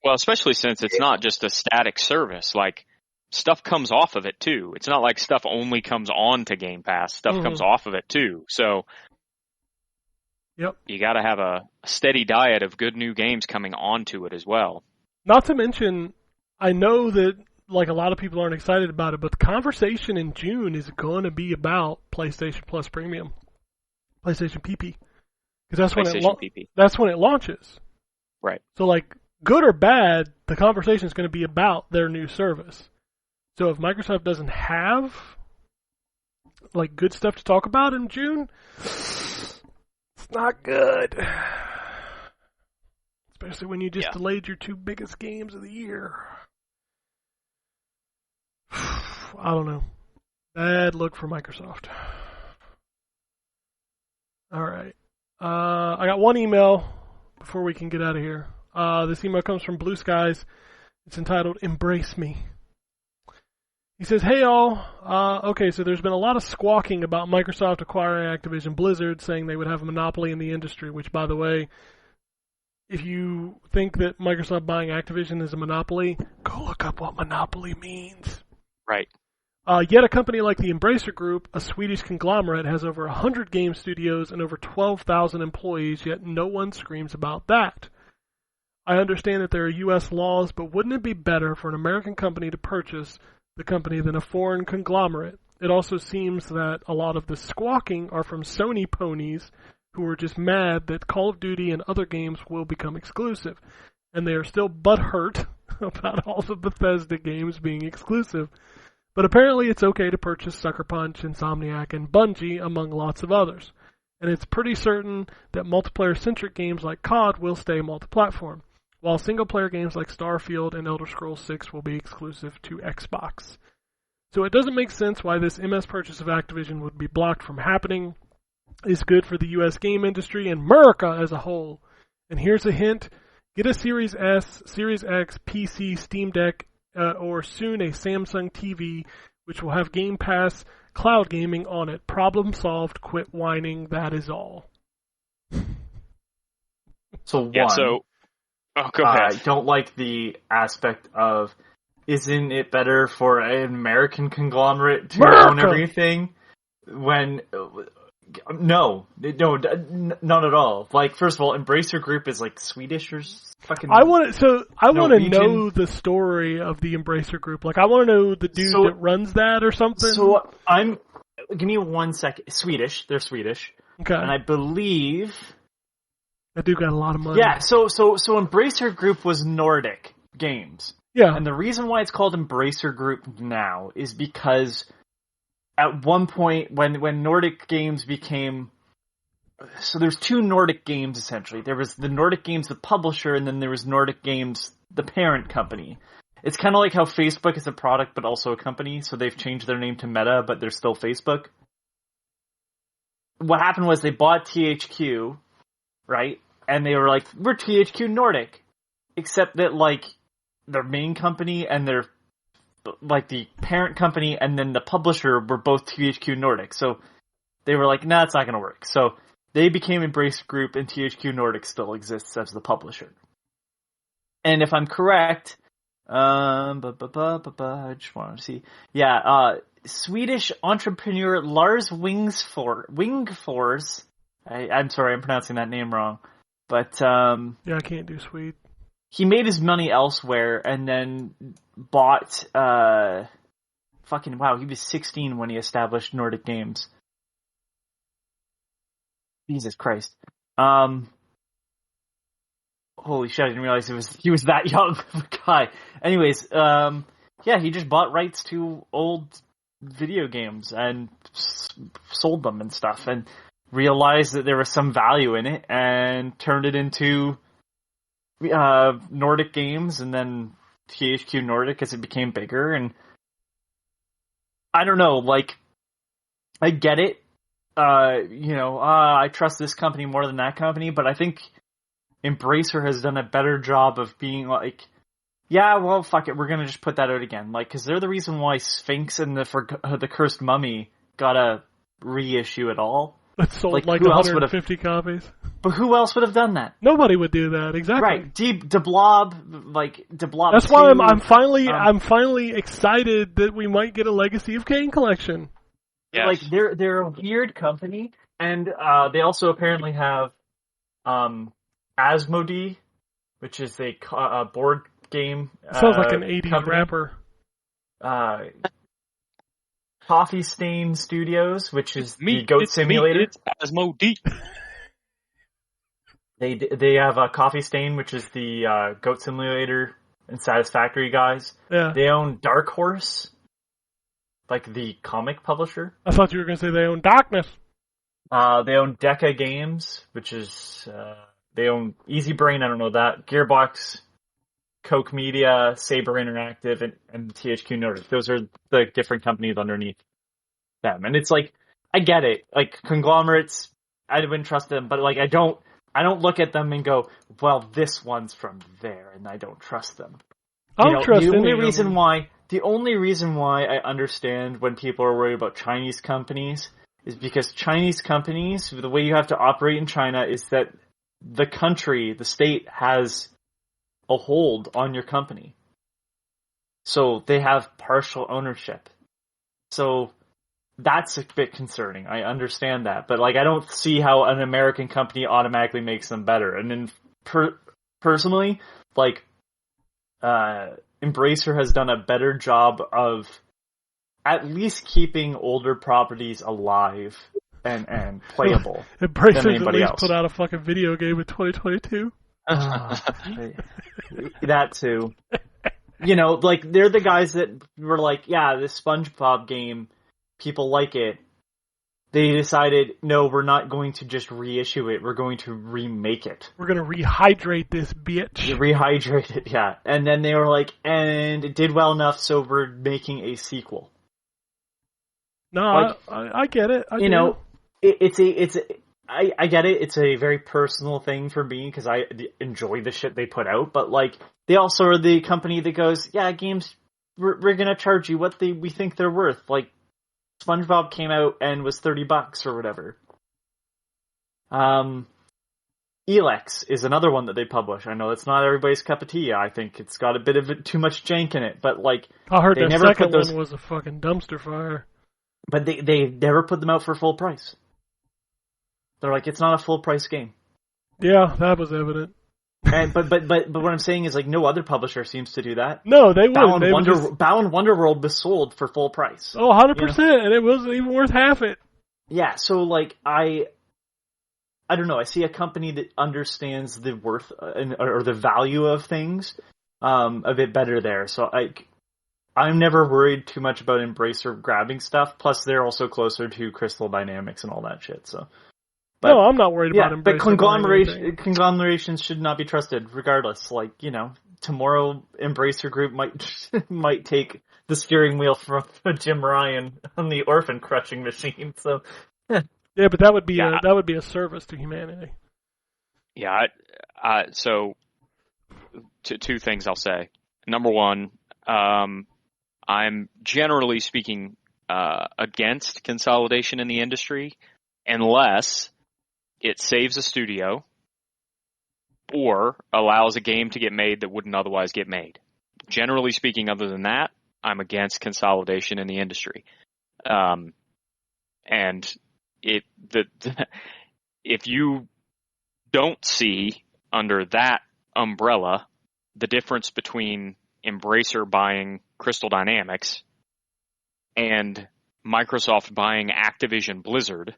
Well, especially since it's not just a static service. Like, stuff comes off of it, too. It's not like stuff only comes on to Game Pass. Stuff comes off of it, too. So, yep. You got to have a steady diet of good new games coming onto it as well. Not to mention, I know that, like, a lot of people aren't excited about it, but the conversation in June is going to be about PlayStation Plus Premium. PlayStation PP. Because that's when it launches. Right. So, like, good or bad, the conversation is going to be about their new service. So if Microsoft doesn't have, like, good stuff to talk about in June, it's not good. Especially when you just delayed your two biggest games of the year. I don't know. Bad look for Microsoft. All right. I got one email before we can get out of here. This email comes from Blue Skies. It's entitled, Embrace Me. He says, hey all, okay, so there's been a lot of squawking about Microsoft acquiring Activision Blizzard, saying they would have a monopoly in the industry, which, by the way, if you think that Microsoft buying Activision is a monopoly, go look up what monopoly means. Right. Yet a company like the Embracer Group, a Swedish conglomerate, has over 100 game studios and over 12,000 employees, yet no one screams about that. I understand that there are U.S. laws, but wouldn't it be better for an American company to purchase the company than a foreign conglomerate? It also seems that a lot of the squawking are from Sony ponies who are just mad that Call of Duty and other games will become exclusive, and they are still butthurt about all the Bethesda games being exclusive. But apparently it's okay to purchase Sucker Punch, Insomniac, and Bungie, among lots of others. And it's pretty certain that multiplayer-centric games like COD will stay multi-platform, while single-player games like Starfield and Elder Scrolls 6 will be exclusive to Xbox. So it doesn't make sense why this MS purchase of Activision would be blocked from happening. is good for the U.S. game industry and America as a whole. And here's a hint. Get a Series S, Series X, PC, Steam Deck, or soon a Samsung TV, which will have Game Pass cloud gaming on it. Problem solved. Quit whining. That is all. So one, go ahead. I don't like the aspect of, isn't it better for an American conglomerate to own everything? When no, not at all. Like, first of all, Embracer Group is like Swedish or fucking. I want to know Norwegian. the story of the Embracer Group. Like, I want to know the dude that runs that or something. So give me 1 second. Swedish, they're Swedish, Okay. and I believe. That dude got a lot of money. Yeah, so Embracer Group was Nordic Games. Yeah. And the reason why it's called Embracer Group now is because at one point when Nordic Games became... So there's two Nordic Games, essentially. There was the Nordic Games, the publisher, and then there was Nordic Games, the parent company. It's kind of like how Facebook is a product but also a company, so they've changed their name to Meta, but they're still Facebook. What happened was they bought THQ, right? And they were like, we're THQ Nordic. Except that, like, their main company and their, like, the parent company and then the publisher were both THQ Nordic. So they were like, nah, it's not going to work. So they became Embracer Group, and THQ Nordic still exists as the publisher. And if I'm correct, I just want to see. Yeah, Swedish entrepreneur Lars Wingfors. I'm sorry, I'm pronouncing that name wrong. But yeah, I can't do Swede. He made his money elsewhere and then bought he was 16 when he established Nordic Games. Jesus Christ. Holy shit, I didn't realize he was that young of a guy. Anyways, he just bought rights to old video games and sold them and stuff, and realized that there was some value in it and turned it into Nordic Games and then THQ Nordic as it became bigger. And I don't know, like, I get it. I trust this company more than that company, but I think Embracer has done a better job of being like, yeah, well, fuck it, we're gonna just put that out again. Like, because they're the reason why Sphinx and the Cursed Mummy got a reissue at all. It sold like who else 150 copies. But who else would have done that? Nobody would do that, exactly. Right, De Blob. That's why I'm finally excited that we might get a Legacy of Kain collection. Yes. Like, they're a weird company, and they also apparently have Asmodee, which is a board game. Sounds like an 80s company. rapper. Coffee Stain Studios, which is the Goat Simulator. It's Asmodee. They have a Coffee Stain, which is the Goat Simulator and Satisfactory guys. Yeah. They own Dark Horse, like the comic publisher. I thought you were going to say they own Darkness. They own Deca Games, which is they own Easy Brain. I don't know that. Gearbox, Koch Media, Saber Interactive, and THQ Nordic. Those are the different companies underneath them. And it's like, I get it. Like, conglomerates, I wouldn't trust them, but like, I don't look at them and go, well, this one's from there, and I don't trust them. I don't trust the only any reason of them. why The only reason why I understand when people are worried about Chinese companies is because Chinese companies, the way you have to operate in China is that the country, the state, has a hold on your company. So they have partial ownership. So that's a bit concerning. I understand that. But, like, I don't see how an American company automatically makes them better. And then, personally, like, Embracer has done a better job of at least keeping older properties alive and playable than Embracer's anybody at least else. put out a fucking video game in 2022. That too. You know, like, they're the guys that were like, yeah, this SpongeBob game, people like it. They decided, no, we're not going to just reissue it, we're going to remake it. We're gonna rehydrate this bitch. Rehydrate it, yeah. And then they were like, and it did well enough, so we're making a sequel. No, Like, I get it. You know, I get it. It's a very personal thing for me because I enjoy the shit they put out, but like they also are the company that goes, yeah, games we're gonna charge you what we think they're worth. Like SpongeBob came out and was $30 or whatever. Elex is another one that they publish. I know it's not everybody's cup of tea. I think it's got a bit of too much jank in it, but like I heard they the never second put those, one was a fucking dumpster fire. but they never put them out for full price. They're like, it's not a full price game. Yeah, that was evident. And but what I'm saying is like no other publisher seems to do that. No, they wouldn't. Bow and Wonderworld was sold for full price. Oh, 100%, and it wasn't even worth half it. Yeah, so like I don't know. I see a company that understands the worth or the value of things a bit better there. So I'm never worried too much about Embracer grabbing stuff. Plus, they're also closer to Crystal Dynamics and all that shit. So, but, no, I'm not worried about Embracer. But conglomerations should not be trusted, regardless. Like tomorrow, Embracer Group might take the steering wheel from Jim Ryan on the orphan crushing machine. So. Yeah, but that would be a service to humanity. Yeah. So, two things I'll say. Number one, I'm generally speaking against consolidation in the industry unless it saves a studio or allows a game to get made that wouldn't otherwise get made. Generally speaking, other than that, I'm against consolidation in the industry. And if you don't see under that umbrella the difference between Embracer buying Crystal Dynamics and Microsoft buying Activision Blizzard,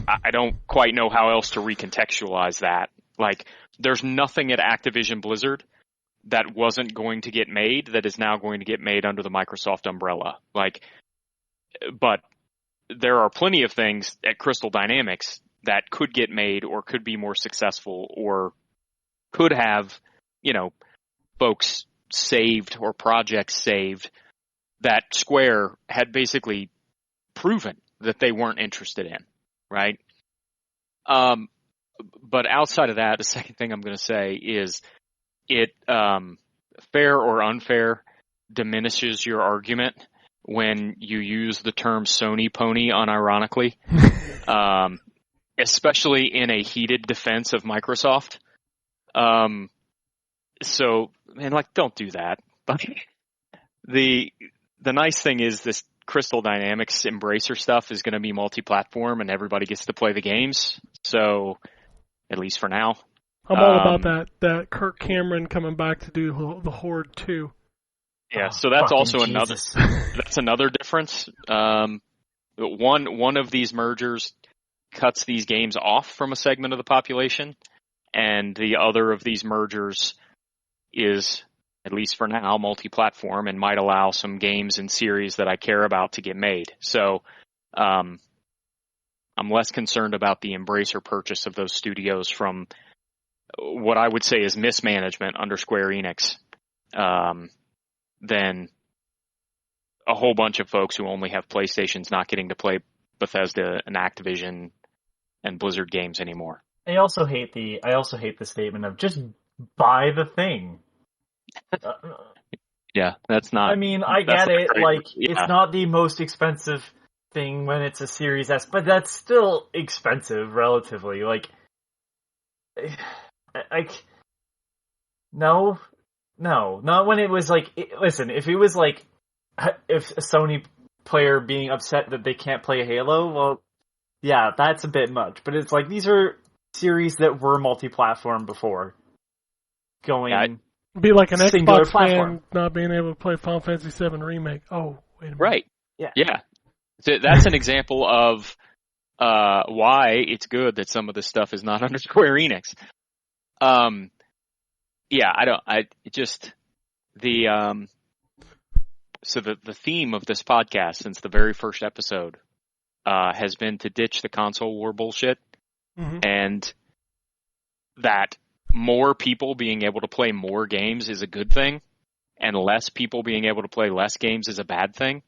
I don't quite know how else to recontextualize that. Like, there's nothing at Activision Blizzard that wasn't going to get made that is now going to get made under the Microsoft umbrella. Like, but there are plenty of things at Crystal Dynamics that could get made or could be more successful or could have, folks saved or projects saved that Square had basically proven that they weren't interested in, right? But outside of that, the second thing I'm going to say is it, fair or unfair, diminishes your argument when you use the term Sony pony unironically, especially in a heated defense of Microsoft. So, man, don't do that. The nice thing is this Crystal Dynamics Embracer stuff is going to be multi-platform and everybody gets to play the games. So, at least for now. I'm all about that Kirk Cameron coming back to do the Horde 2. Yeah, so that's also another difference. One of these mergers cuts these games off from a segment of the population, and the other of these mergers is, at least for now, multi-platform and might allow some games and series that I care about to get made. So I'm less concerned about the Embracer purchase of those studios from what I would say is mismanagement under Square Enix than a whole bunch of folks who only have PlayStations not getting to play Bethesda and Activision and Blizzard games anymore. I also hate the statement of just buy the thing. Yeah, that's not. I mean, I get it. It's not the most expensive thing when it's a Series S, but that's still expensive relatively. No, not when it was listen, if it was if a Sony player being upset that they can't play Halo, well, yeah, that's a bit much. But it's these are series that were multi-platform before. Be like an Xbox platform. fan not being able to play Final Fantasy VII Remake. Oh, wait a minute. Right. Yeah. So that's an example of why it's good that some of this stuff is not under Square Enix. So the theme of this podcast since the very first episode has been to ditch the console war bullshit, and that more people being able to play more games is a good thing, and less people being able to play less games is a bad thing.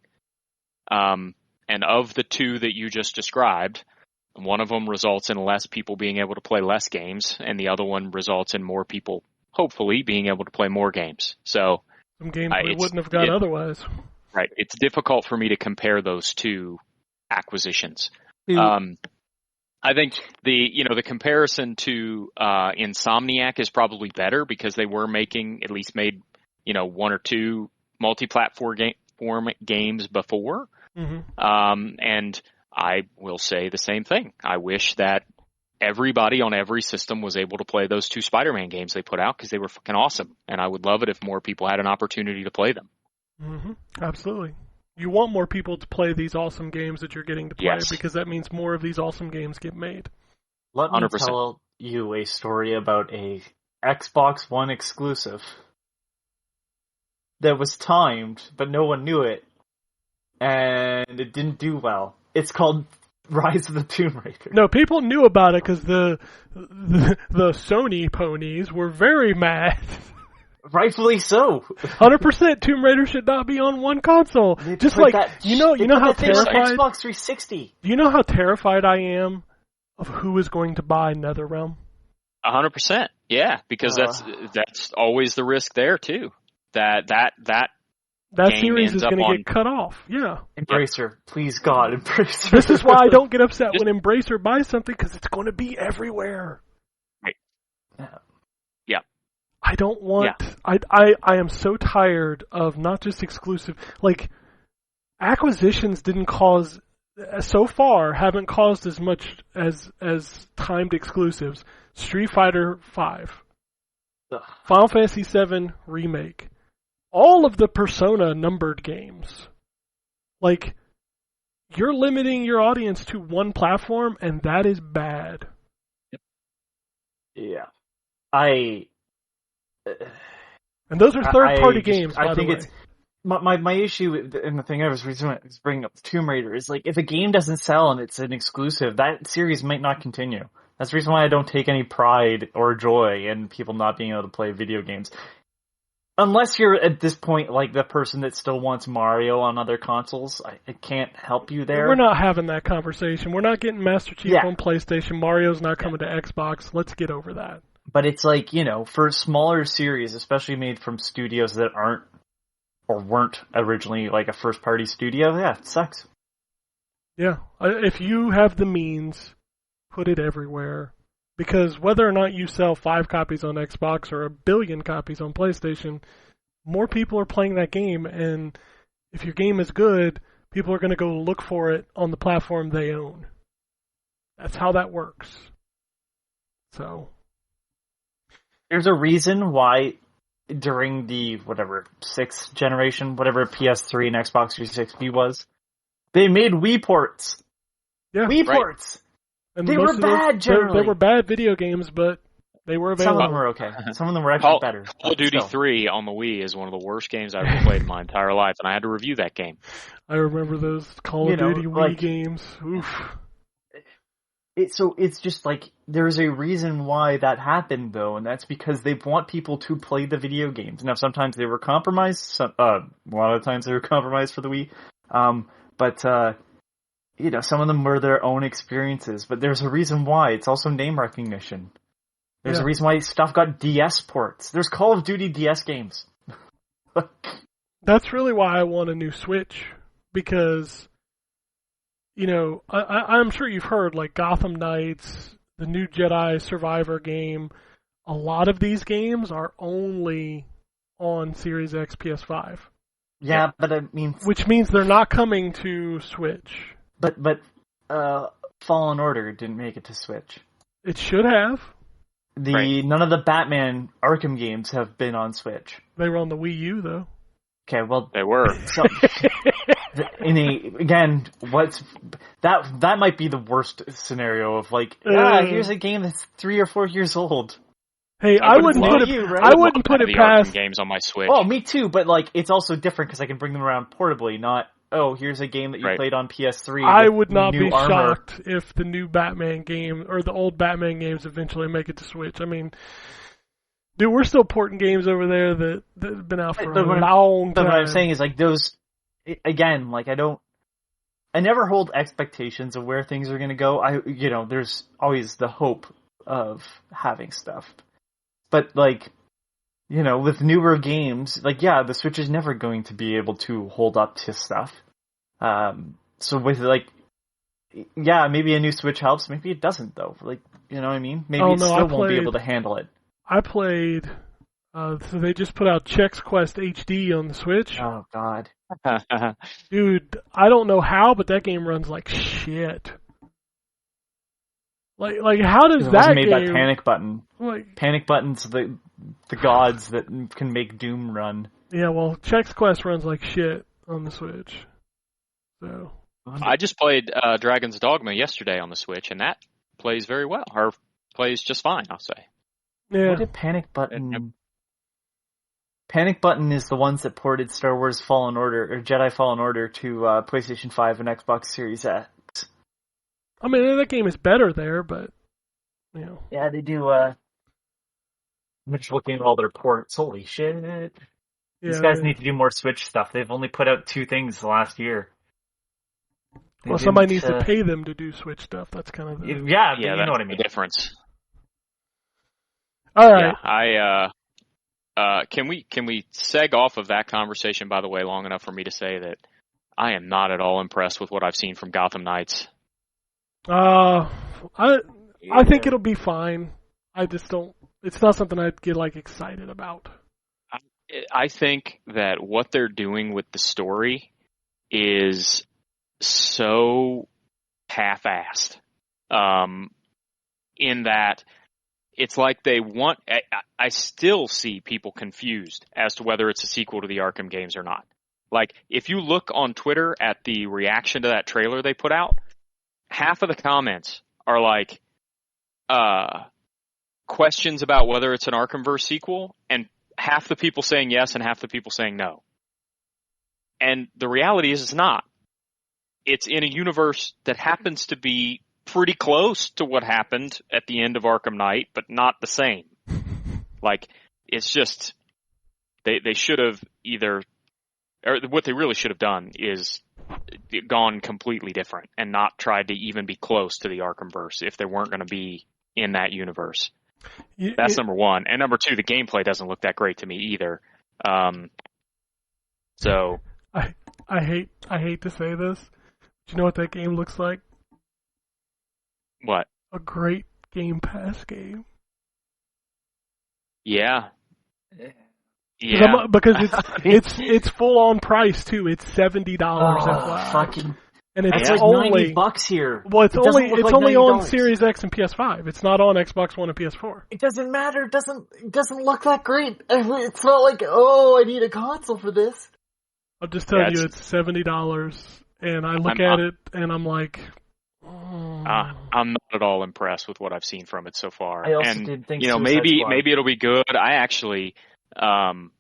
And of the two that you just described, One of them results in less people being able to play less games, and the other one results in more people, hopefully, being able to play more games. So some games we wouldn't have got otherwise. Right. It's difficult for me to compare those two acquisitions. I think the comparison to Insomniac is probably better because they were made one or two multi-platform games before. Mm-hmm. And I will say the same thing. I wish that everybody on every system was able to play those two Spider-Man games they put out because they were fucking awesome. And I would love it if more people had an opportunity to play them. Mm-hmm. Absolutely. You want more people to play these awesome games that you're getting to play because that means more of these awesome games get made. Let me 100%. tell you a story about a Xbox One exclusive that was timed, but no one knew it, and it didn't do well. It's called Rise of the Tomb Raider. No, people knew about it because the Sony ponies were very mad. Rightfully so. 100% Tomb Raider should not be on one console. Just like you know how terrified Xbox 360. Do you know how terrified I am of who is going to buy NetherRealm? 100%. Yeah, because that's always the risk there too. That series is going to get cut off. Yeah. Embracer, please God, Embracer. This is why I don't get upset when Embracer buys something because it's going to be everywhere. Right. Yeah. I don't want. Yeah. I am so tired of not just exclusive. Like acquisitions haven't caused as much as timed exclusives. Street Fighter V, Final Fantasy VII Remake. All of the Persona numbered games. Like, you're limiting your audience to one platform, and that is bad. Yeah. And those are third-party games, by the way. It's my issue, and the thing I was bringing up Tomb Raider, is like, if a game doesn't sell and it's an exclusive, that series might not continue. That's the reason why I don't take any pride or joy in people not being able to play video games. Unless you're at this point like the person that still wants Mario on other consoles, I can't help you there. We're not having that conversation. We're not getting Master Chief on PlayStation. Mario's not coming to Xbox. Let's get over that. But it's like, for smaller series, especially made from studios that aren't or weren't originally like a first-party studio, it sucks. Yeah. If you have the means, put it everywhere. Because whether or not you sell 5 copies on Xbox or 1 billion copies on PlayStation, more people are playing that game, and if your game is good, people are going to go look for it on the platform they own. That's how that works. So, there's a reason why during the, 6th generation, whatever PS3 and Xbox 360 was, they made Wii ports. Yeah. Wii ports! And they were bad, generally. They were bad video games, but they were available. Some of them were okay. Some of them were actually better. Call of Duty 3 on the Wii is one of the worst games I've ever played in my entire life, and I had to review that game. I remember those Call of Duty Wii games. Oof. It's just like, there's a reason why that happened, though, and that's because they want people to play the video games. Now, sometimes they were compromised. A lot of times they were compromised for the Wii. Some of them were their own experiences, but there's a reason why. It's also name recognition. There's a reason why stuff got DS ports. There's Call of Duty DS games. That's really why I want a new Switch, because, I'm sure you've heard, like, Gotham Knights, the new Jedi Survivor game, a lot of these games are only on Series X PS5. Yeah, but it means... Which means they're not coming to Switch. But Fallen Order didn't make it to Switch. It should have. None of the Batman Arkham games have been on Switch. They were on the Wii U, though. Okay, well... They were. So, that might be the worst scenario of like, here's a game that's 3 or 4 years old. Hey, I wouldn't put it past games on my Switch. Oh, me too, but like it's also different because I can bring them around portably, not here's a game that you played on PS3. I would not be shocked if the new Batman game or the old Batman games eventually make it to Switch. I mean, dude, we're still porting games over there that have been out for a long time. But what I'm saying is like those again, like I don't I never hold expectations of where things are going to go. There's always the hope of having stuff. But, like, with newer games, the Switch is never going to be able to hold up to stuff. So with, maybe a new Switch helps, maybe it doesn't, though. Like, you know what I mean? Maybe won't be able to handle it. I played, so they just put out Chex Quest HD on the Switch. Oh, God. Dude, I don't know how, but that game runs like shit. Like how does that made game... by Panic Button. Like, Panic Button's the gods that can make Doom run. Yeah, well, Chex Quest runs like shit on the Switch. So I just played Dragon's Dogma yesterday on the Switch, and that plays very well. Or plays just fine, I'll say. Yeah. What did Panic Button... Panic Button is the ones that ported Star Wars Fallen Order, or Jedi Fallen Order, to PlayStation 5 and Xbox Series X. I mean, that game is better there, but, Yeah, they do, I'm just looking at all their ports. Holy shit. These guys need to do more Switch stuff. They've only put out 2 things the last year. Well, somebody needs to pay them to do Switch stuff. That's kind of the... Yeah, you know what I mean. The difference. All right. Yeah, can we seg off of that conversation, by the way, long enough for me to say that I am not at all impressed with what I've seen from Gotham Knights. I think it'll be fine. I just don't... It's not something I'd get, excited about. I think that what they're doing with the story is so half-assed. In that it's like they want... I still see people confused as to whether it's a sequel to the Arkham games or not. Like, if you look on Twitter at the reaction to that trailer they put out, half of the comments are like questions about whether it's an Arkhamverse sequel, and half the people saying yes and half the people saying no. And the reality is it's not. It's in a universe that happens to be pretty close to what happened at the end of Arkham Knight, but not the same. Like, it's just, they should have either, or what they really should have done is gone completely different and not tried to even be close to the Arkhamverse if they weren't going to be in that universe. That's number one. And number two, the gameplay doesn't look that great to me either. So I hate to say this. Do you know what that game looks like? What? A great Game Pass game. Yeah. Yeah. Because it's full on price too. It's $70 FYI. Fucking, and it's like only $90 here. Well, it's only $90. on Series X and PS5. It's not on Xbox One and PS4. It doesn't matter. It doesn't look that great. It's not like, I need a console for this. I'll just tell you, it's $70, and I look at it and I'm like, I'm not at all impressed with what I've seen from it so far. I also did think maybe it'll be good. I actually, I'm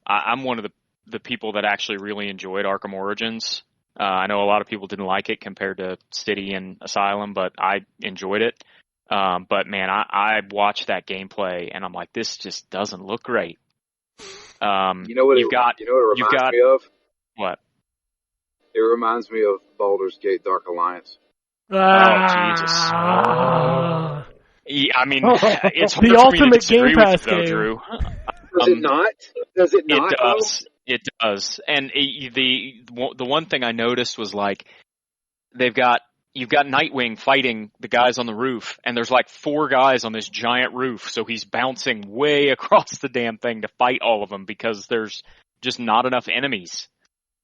one of the people that actually really enjoyed Arkham Origins. I know a lot of people didn't like it compared to City and Asylum, but I enjoyed it. But man, I watched that gameplay and I'm like, this just doesn't look great. You know what it reminds me of? What? It reminds me of Baldur's Gate Dark Alliance. Oh, Jesus. Yeah, I mean, it's hard the for ultimate me to disagree Game Pass with you, though, game. Drew. Does it not? Does it not? It does. It does. And the one thing I noticed was like you've got Nightwing fighting the guys on the roof, and there's like 4 guys on this giant roof, so he's bouncing way across the damn thing to fight all of them because there's just not enough enemies.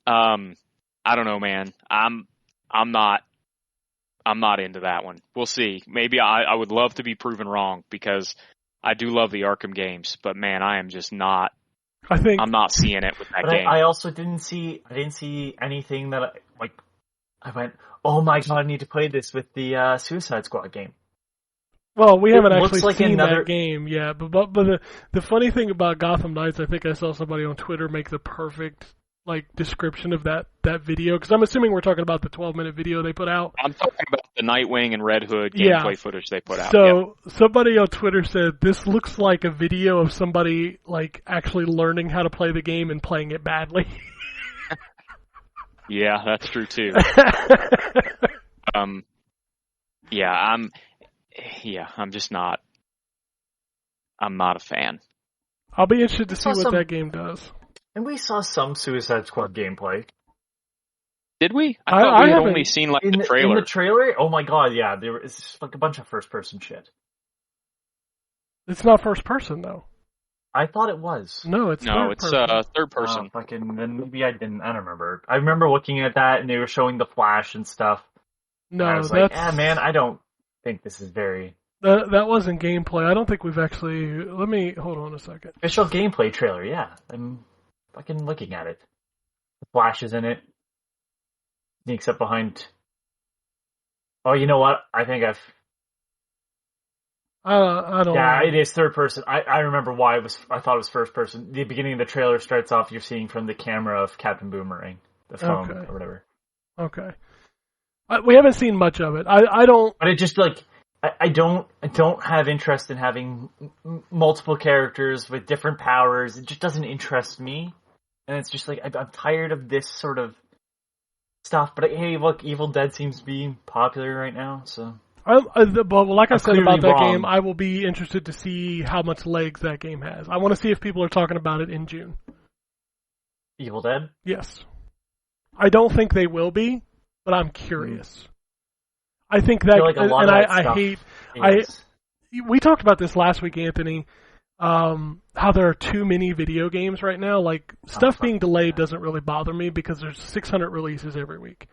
I don't know, man. I'm not into that one. We'll see. Maybe I would love to be proven wrong because I do love the Arkham games, but man, I am just not. I'm not seeing it with that game. I also didn't see anything that I went, oh my god, I need to play this with the Suicide Squad game. Well, we haven't actually seen that game yet, but the funny thing about Gotham Knights, I think I saw somebody on Twitter make the perfect description of that video, because I'm assuming we're talking about the 12-minute video they put out. I'm talking about the Nightwing and Red Hood gameplay footage they put out. So somebody on Twitter said this looks like a video of somebody actually learning how to play the game and playing it badly. Yeah, that's true too. Yeah, I'm just not. I'm not a fan. I'll be interested to see saw what some- that game does. And we saw some Suicide Squad gameplay. Did we? I I thought we had haven't- only seen like In the trailer. In the trailer? Oh my god, yeah. It's like a bunch of first-person shit. It's not first person though. I thought it was. No, it's No, third it's person. third person. Fucking, then maybe I didn't. I don't remember. I remember looking at that and they were showing the Flash and stuff. No, and I was that's like, man, I don't think this is very... that wasn't gameplay. I don't think we've actually. Let me hold on a second. Official gameplay trailer, yeah. I'm fucking looking at it. The Flash is in it. Sneaks up behind... Oh, you know what? I think I've... I don't. Yeah, know. it is third person. I remember why I thought it was first person. The beginning of the trailer starts off, you're seeing from the camera of Captain Boomerang, the phone Okay. or whatever. Okay. We haven't seen much of it. I don't. But it just like I don't have interest in having multiple characters with different powers. It just doesn't interest me, and it's just like I'm tired of this sort of stuff. But hey, look, Evil Dead seems to be popular right now, so. But like I I'm said about clearly that wrong. game, I will be interested to see how much legs that game has. I want to see if people are talking about it in June. Evil Dead? Yes. I don't think they will be, but I'm curious. I think that, I feel like a lot and of that I stuff hate. is- We talked about this last week, Anthony. How there are too many video games right now. Like stuff being delayed doesn't really bother me because there's 600 releases every week.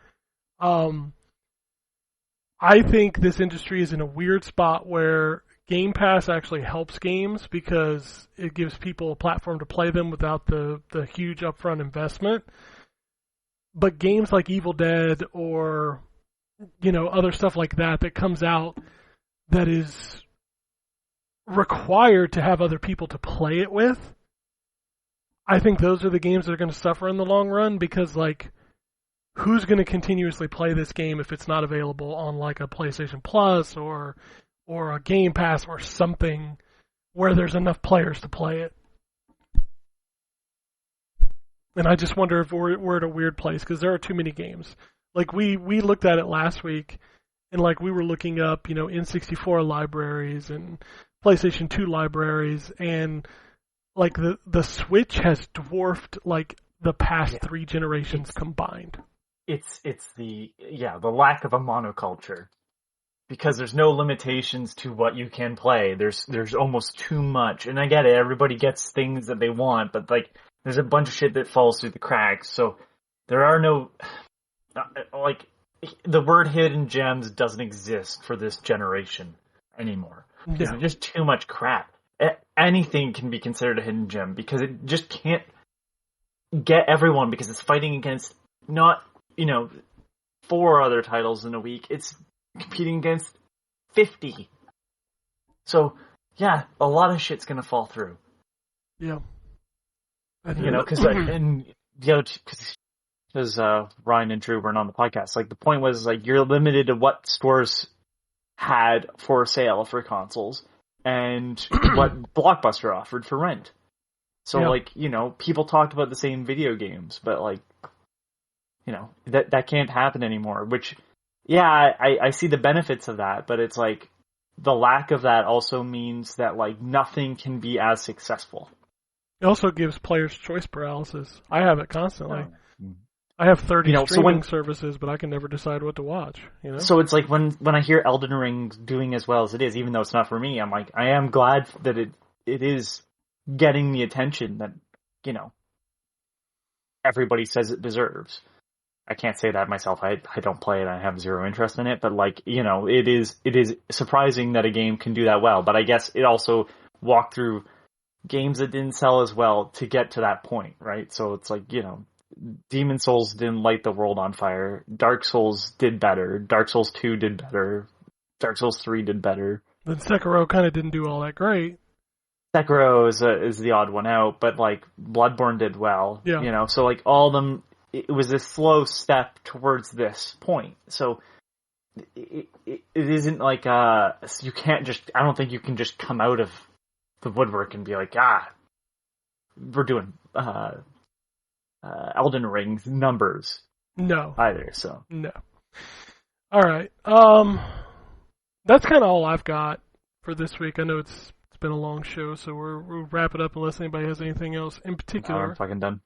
I think this industry is in a weird spot where Game Pass actually helps games because it gives people a platform to play them without the huge upfront investment. But games like Evil Dead or, other stuff like that comes out that is required to have other people to play it with, I think those are the games that are going to suffer in the long run because, who's going to continuously play this game if it's not available on a PlayStation Plus or a Game Pass or something where there's enough players to play it? And I just wonder if we're at a weird place because there are too many games. We looked at it last week and we were looking up, N64 libraries and PlayStation 2 libraries and the Switch has dwarfed the past 3 generations combined. It's the lack of a monoculture because there's no limitations to what you can play. There's almost too much, and I get it. Everybody gets things that they want, but there's a bunch of shit that falls through the cracks. So there are no the word hidden gems doesn't exist for this generation anymore. There's just too much crap. Anything can be considered a hidden gem because it just can't get everyone because it's fighting against not 4 other titles in a week. It's competing against 50. So, yeah, a lot of shit's gonna fall through. Yeah. Because Ryan and Drew weren't on the podcast. The point was you're limited to what stores had for sale for consoles and what Blockbuster offered for rent. So people talked about the same video games, but that can't happen anymore, which, I see the benefits of that, but it's the lack of that also means that nothing can be as successful. It also gives players choice paralysis. I have it constantly. I have 30 streaming services, but I can never decide what to watch. So it's when I hear Elden Ring doing as well as it is, even though it's not for me, I'm I am glad that it is getting the attention that everybody says it deserves. I can't say that myself. I don't play it. I have zero interest in it. But it is surprising that a game can do that well. But I guess it also walked through games that didn't sell as well to get to that point, right? So it's Demon Souls didn't light the world on fire. Dark Souls did better. Dark Souls 2 did better. Dark Souls 3 did better. Then Sekiro kind of didn't do all that great. Sekiro is the odd one out, but Bloodborne did well. Yeah. So all of them. It was a slow step towards this point. So it isn't you can't just, I don't think you can just come out of the woodwork and be we're doing Elden Ring's numbers. No. either. So No. All right. That's kind of all I've got for this week. I know it's been a long show, so we'll wrap it up unless anybody has anything else in particular. I'm fucking done.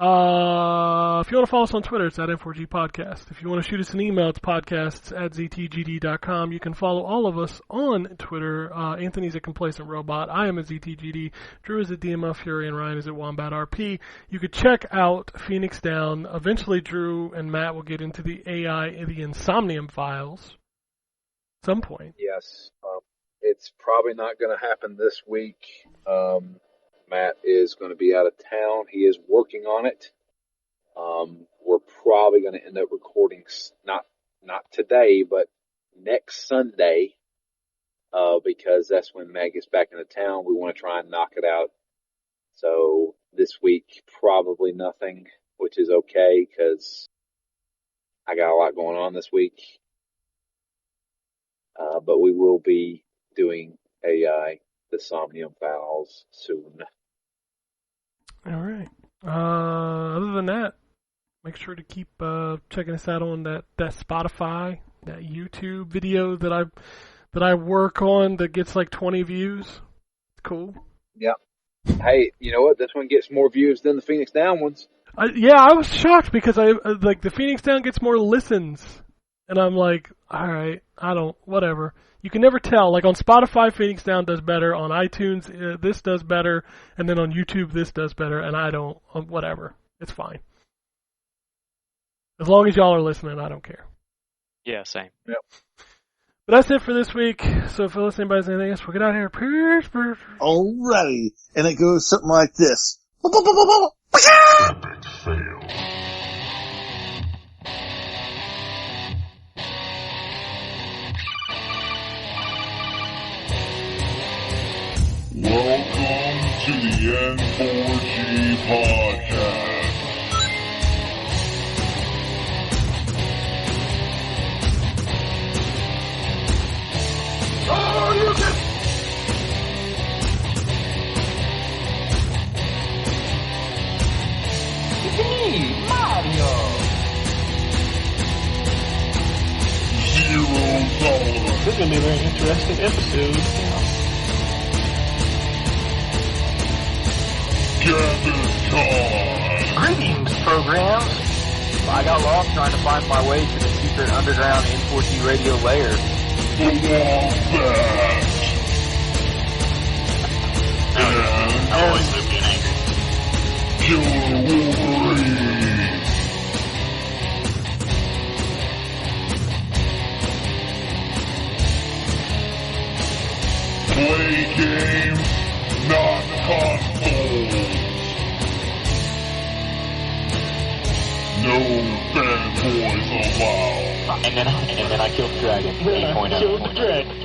If you want to follow us on Twitter, it's at N4G Podcast. If you want to shoot us an email, it's podcasts@ztgd.com. You can follow all of us on Twitter. Anthony's a Complacent Robot. I am a ZTGD. Drew is at DML Fury, and Ryan is at Wombat RP. You could check out Phoenix Down. Eventually, Drew and Matt will get into the AI, the Insomnium files at some point. Yes. It's probably not going to happen this week. Matt is going to be out of town. He is working on it. We're probably going to end up recording not today, but next Sunday, because that's when Matt gets back into town. We want to try and knock it out. So this week, probably nothing, which is okay because I got a lot going on this week. But we will be doing AI, the Somnium Files soon. All right. Other than that, make sure to keep checking us out on that Spotify, that YouTube video that I work on that gets like 20 views. It's cool. Yeah. Hey, you know what? This one gets more views than the Phoenix Down ones. I was shocked because the Phoenix Down gets more listens, and I'm like, all right, whatever. You can never tell. Like on Spotify, Phoenix Down does better. On iTunes, this does better. And then on YouTube, this does better. And I don't, whatever. It's fine. As long as y'all are listening, I don't care. Yeah, same. Yep. But that's it for this week. So if anybody has anything else, we'll get out of here. Peace. Alrighty. And it goes something like this. Epic fail. Welcome to the N4G Podcast. Oh, you can... It's me, Mario. Zero tolerance. This is going to be a very interesting episode. Gather time. Greetings, programs. I got lost trying to find my way to the secret underground N4G Radio lair. The Wombat. And Always being angry. Killer Wolverine. Play games, not consoles. No fanboys allowed. And then I killed the dragon. 8.0. Killed the dragon.